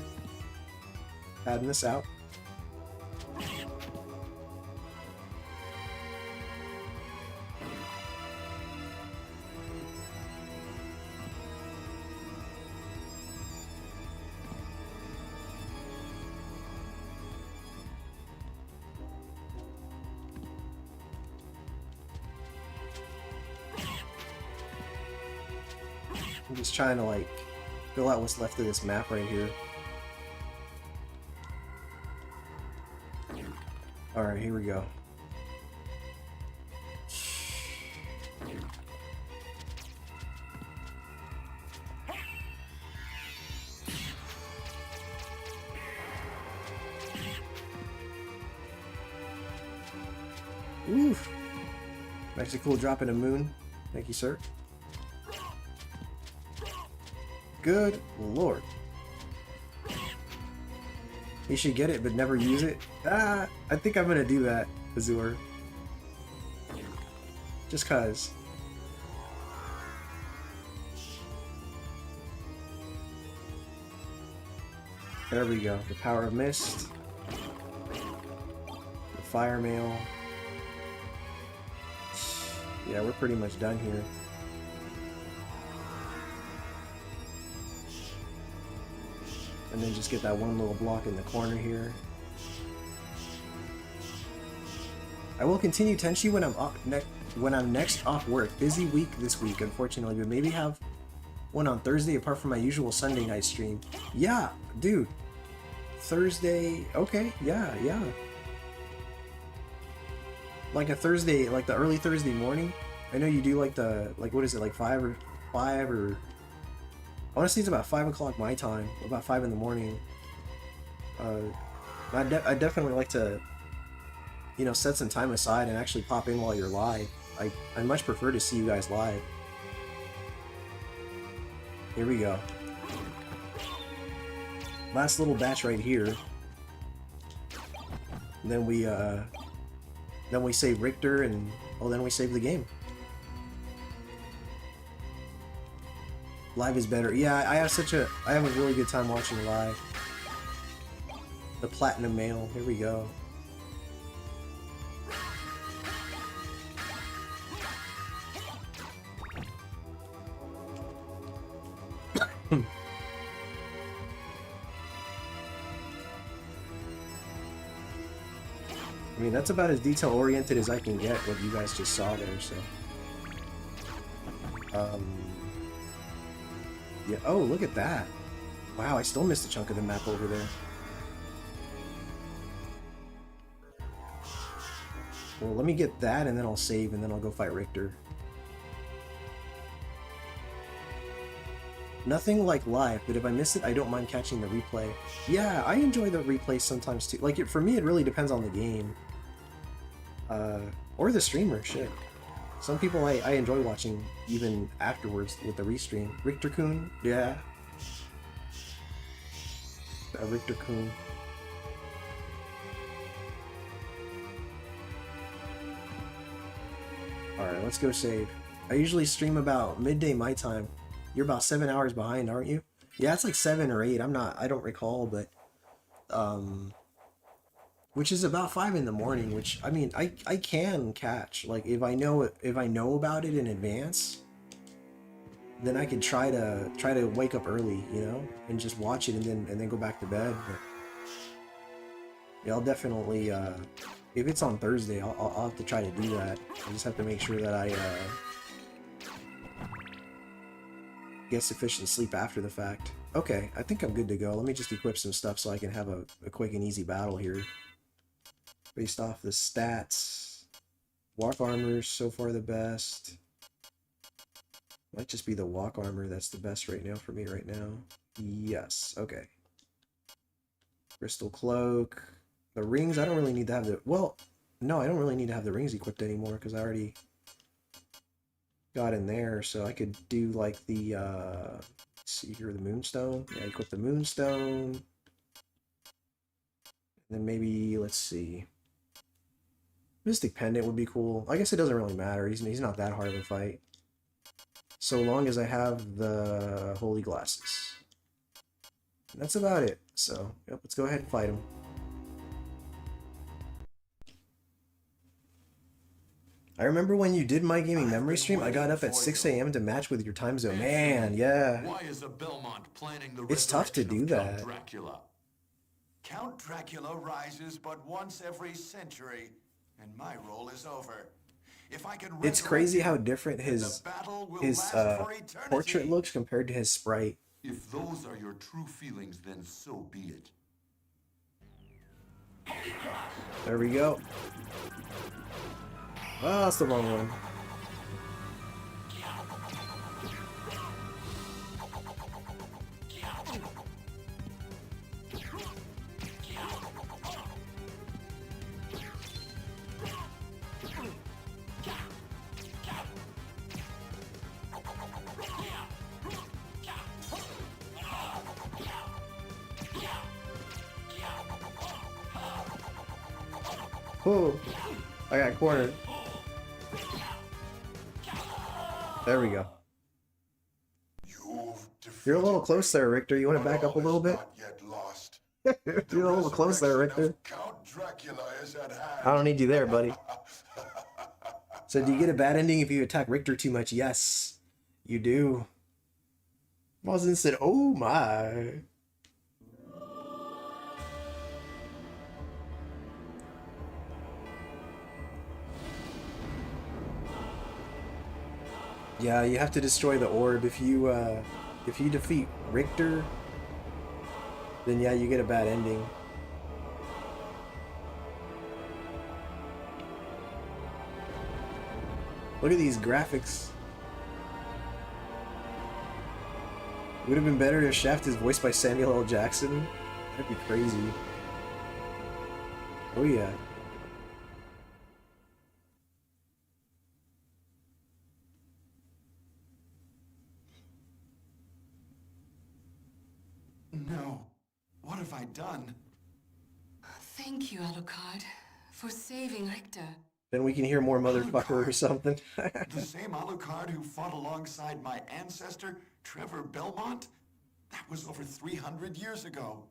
Adding this out. I'm just trying to like fill out what's left of this map right here. Alright, here we go. Oof. Actually cool dropping a moon. Thank you, sir. Good lord. You should get it but never use it. I think I'm gonna do that, Azur. Just cause. There we go. The power of mist. The fire mail. Yeah, we're pretty much done here. And then just get that one little block in the corner here. I will continue Tenchi when I'm next off work. Busy week this week, unfortunately, but maybe have one on Thursday apart from my usual Sunday night stream. Yeah, dude. Thursday, okay, yeah. Like a Thursday, like the early Thursday morning. I know you do like the, like what is it, like 5 or honestly, it's about 5 o'clock my time, about 5 in the morning. I definitely like to, you know, set some time aside and actually pop in while you're live. I much prefer to see you guys live. Here we go. Last little batch right here. And then we save Richter and, well, then we save the game. Live is better. Yeah, I have a really good time watching live. The platinum mail. Here we go. I mean, that's about as detail-oriented as I can get, what you guys just saw there, so... Yeah, oh, look at that! Wow, I still missed a chunk of the map over there. Well, let me get that, and then I'll save, and then I'll go fight Richter. Nothing like live, but if I miss it, I don't mind catching the replay. Yeah, I enjoy the replay sometimes too. Like, for me, it really depends on the game. Or the streamer, shit. Some people I enjoy watching even afterwards with the restream. Richter-kun, yeah. Richter-kun. Alright, let's go save. I usually stream about midday my time. You're about 7 hours behind, aren't you? Yeah, it's like 7 or 8. I don't recall, but which is about 5 in the morning, which I mean I can catch. Like if I know about it in advance, then I could try to wake up early, you know, and just watch it and then go back to bed. But yeah, I'll definitely if it's on Thursday, I'll have to try to do that. I just have to make sure that I get sufficient sleep after the fact. Okay, I think I'm good to go. Let me just equip some stuff so I can have a quick and easy battle here. Based off the stats, walk armor so far the best. Might just be the walk armor that's the best right now for me right now. Yes, okay. Crystal cloak. The rings, I don't really need to have the... Well, no, I don't really need to have the rings equipped anymore because I already got in there. So I could do like the, let's see here, the moonstone. Yeah, equip the moonstone. And then maybe, let's see. Mystic Pendant would be cool. I guess it doesn't really matter. He's not that hard of a fight. So long as I have the Holy Glasses. And that's about it. So, yep, let's go ahead and fight him. I remember when you did My Gaming Memory stream, I got up at 6 AM to match with your time zone. Man, yeah. Why is a Belmont planning the It's tough to do that. Count Dracula? Count Dracula rises but once every century, and my role is over. If I can It's crazy how different his portrait looks compared to his sprite. If those are your true feelings, then so be it. There we go. Oh, that's the wrong one. Oh, I got cornered. There we go. You're a little close there, Richter. You want to back up a little bit? You're a little close there, Richter. I don't need you there, buddy. So do you get a bad ending if you attack Richter too much? Yes, you do. Wasn't said, oh my. Yeah, you have to destroy the orb. If you defeat Richter, then yeah, you get a bad ending. Look at these graphics. Would have been better if Shaft is voiced by Samuel L. Jackson. That'd be crazy. Oh yeah. No. What have I done? Thank you, Alucard, for saving Richter. Then we can hear more motherfucker or something. The same Alucard who fought alongside my ancestor, Trevor Belmont? That was over 300 years ago.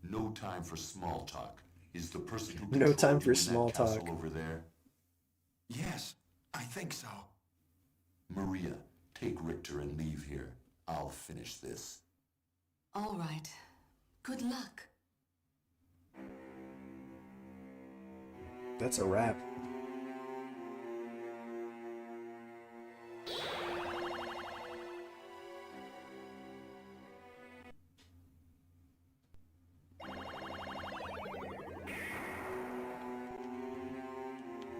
No time for small talk. Is the person who No time controls for you in small that castle talk. over there? Yes, I think so. Maria, take Richter and leave here. I'll finish this. All right. Good luck. that's a wrap.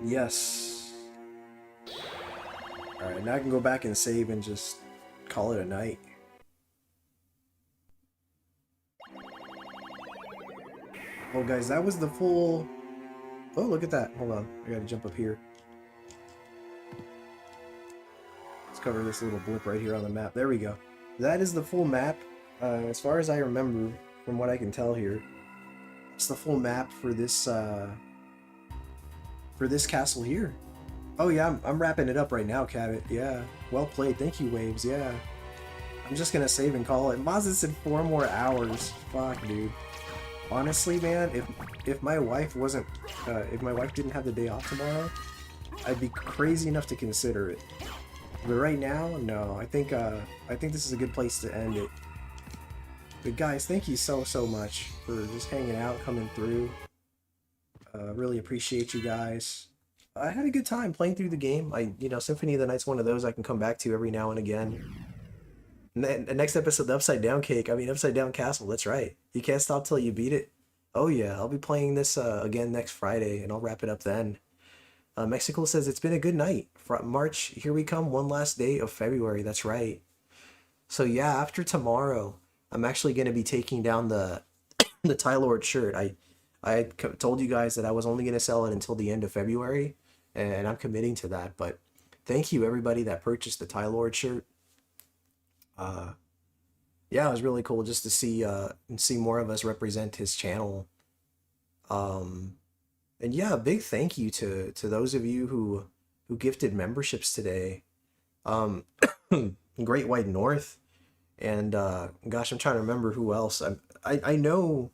Yes. Alright, now I can go back and save and just call it a night. Well, guys, that was the full... Oh, look at that. Hold on. I gotta jump up here. Let's cover this little blip right here on the map. There we go. That is the full map. As far as I remember, from what I can tell here, it's the full map for this castle here. Oh yeah, I'm wrapping it up right now, Cabot. Yeah, well played. Thank you, Waves. Yeah, I'm just gonna save and call it. Mazda said 4 more hours. Fuck, dude. Honestly, man, if my wife wasn't, if my wife didn't have the day off tomorrow, I'd be crazy enough to consider it. But right now, no. I think this is a good place to end it. But guys, thank you so much for just hanging out, coming through. Really appreciate you guys. I had a good time playing through the game. You know, Symphony of the Night's one of those I can come back to every now and again. And then the next episode, the Upside Down Upside Down Castle, that's right. You can't stop till you beat it. Oh yeah, I'll be playing this again next Friday, and I'll wrap it up then. Mexico says, it's been a good night. March, here we come, one last day of February, that's right. So yeah, after tomorrow, I'm actually going to be taking down the Tie Lord shirt. I had told you guys that I was only going to sell it until the end of February, and I'm committing to that. But thank you everybody that purchased the Tie Lord shirt. Yeah, it was really cool just to see more of us represent his channel. And yeah, a big thank you to those of you who gifted memberships today. Great White North, and gosh, I'm trying to remember who else. I know.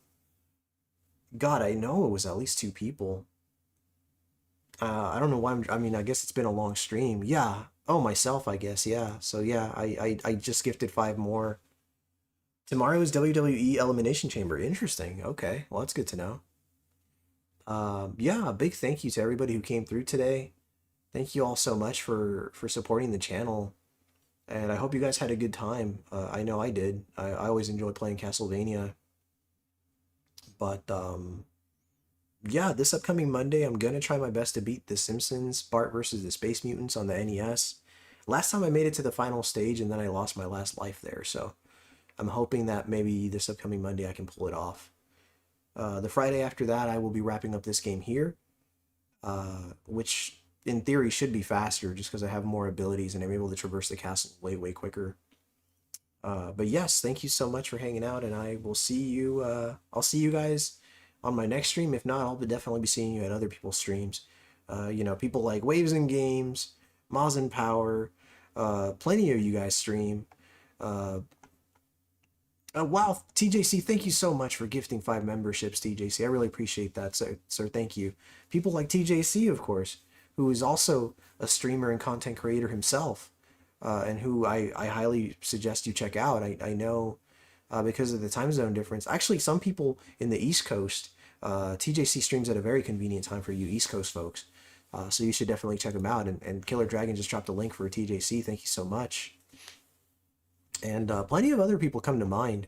God, I know it was at least 2 people. I don't know why I mean, I guess it's been a long stream. Yeah. Oh, myself, I guess. Yeah. So yeah, I just gifted 5 more. Tomorrow is WWE Elimination Chamber. Interesting. Okay. Well, that's good to know. Yeah, a big thank you to everybody who came through today. Thank you all so much for supporting the channel. And I hope you guys had a good time. I know I did. I always enjoy playing Castlevania. But, yeah, this upcoming Monday, I'm going to try my best to beat The Simpsons, Bart versus the Space Mutants on the NES. Last time I made it to the final stage, and then I lost my last life there. So I'm hoping that maybe this upcoming Monday I can pull it off. The Friday after that, I will be wrapping up this game here, which in theory should be faster just because I have more abilities and I'm able to traverse the castle way quicker. But yes, thank you so much for hanging out, and I will see you, I'll see you guys on my next stream. If not, I'll definitely be seeing you at other people's streams. You know, people like Waves and Games, Maz and Power, plenty of you guys stream. Wow, TJC, thank you so much for gifting 5 memberships, TJC. I really appreciate that, sir. Thank you. People like TJC, of course, who is also a streamer and content creator himself, and who I highly suggest you check out. I know because of the time zone difference. Actually, some people in the East Coast, TJC streams at a very convenient time for you East Coast folks. So you should definitely check him out. And Killer Dragon just dropped a link for TJC. Thank you so much. And plenty of other people come to mind,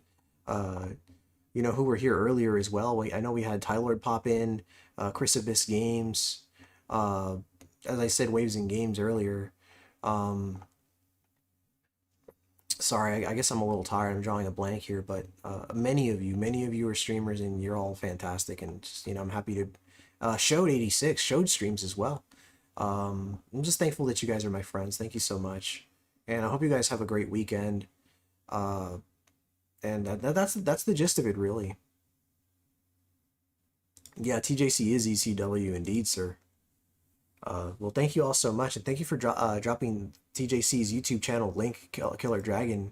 you know, who were here earlier as well. I know we had Tylord pop in, Chris Abyss Games, as I said, Waves and Games earlier. Sorry, I guess I'm a little tired. I'm drawing a blank here, but many of you are streamers, and you're all fantastic. And just, you know, I'm happy to Showed86 showed streams as well. I'm just thankful that you guys are my friends. Thank you so much, and I hope you guys have a great weekend. And that's the gist of it, really. Yeah, TJC is ECW indeed, sir. Well, thank you all so much, and thank you for dropping TJC's YouTube channel link, Killer Dragon.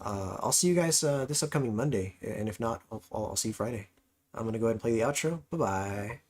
I'll see you guys this upcoming Monday, and if not, I'll see you Friday. I'm gonna go ahead and play the outro. Bye-bye.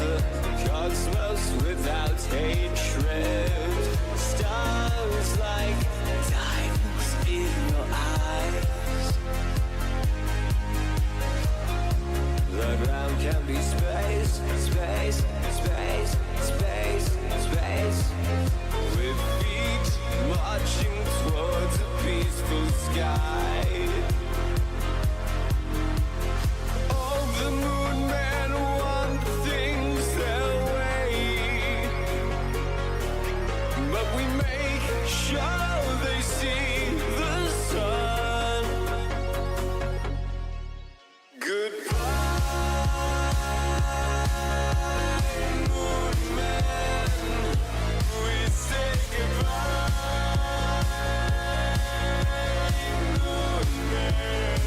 the cosmos without hatred. Stars like diamonds in your eyes. The ground can be space, space, space, space, space. With feet marching towards a peaceful sky. All the moon men want things their way, but we make sure they see the sun. Goodbye, moon man. We say goodbye, moon man.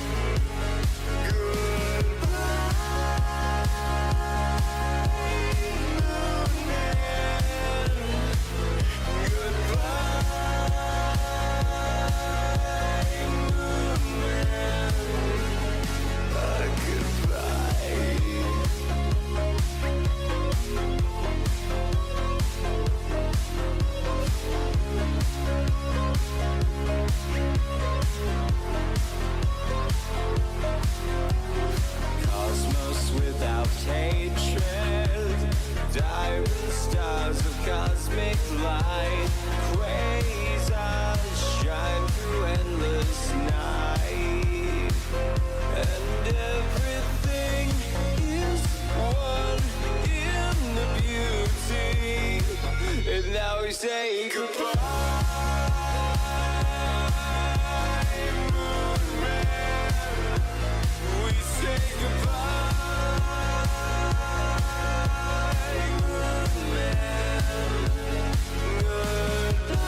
Cosmos without hatred, diamond stars of cosmic light, quasars shine through endless night, and everything is one in the beauty. And now we say goodbye, moon man. We say goodbye, moon man. Goodbye,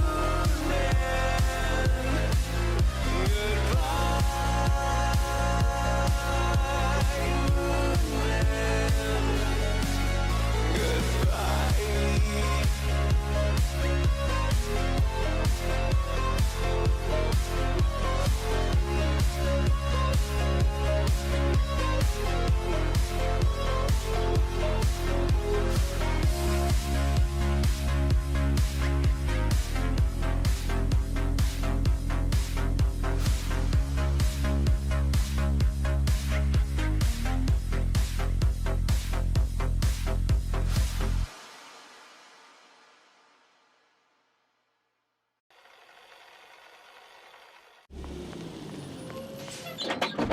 moon man. Goodbye, moon man. Goodbye.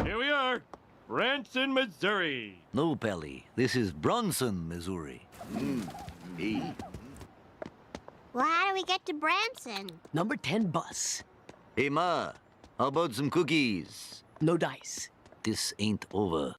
Here we are, Branson, Missouri. No, Pelly. This is Bronson, Missouri. Well, how do we get to Branson? Number 10 bus. Hey, Ma, how about some cookies? No dice. This ain't over.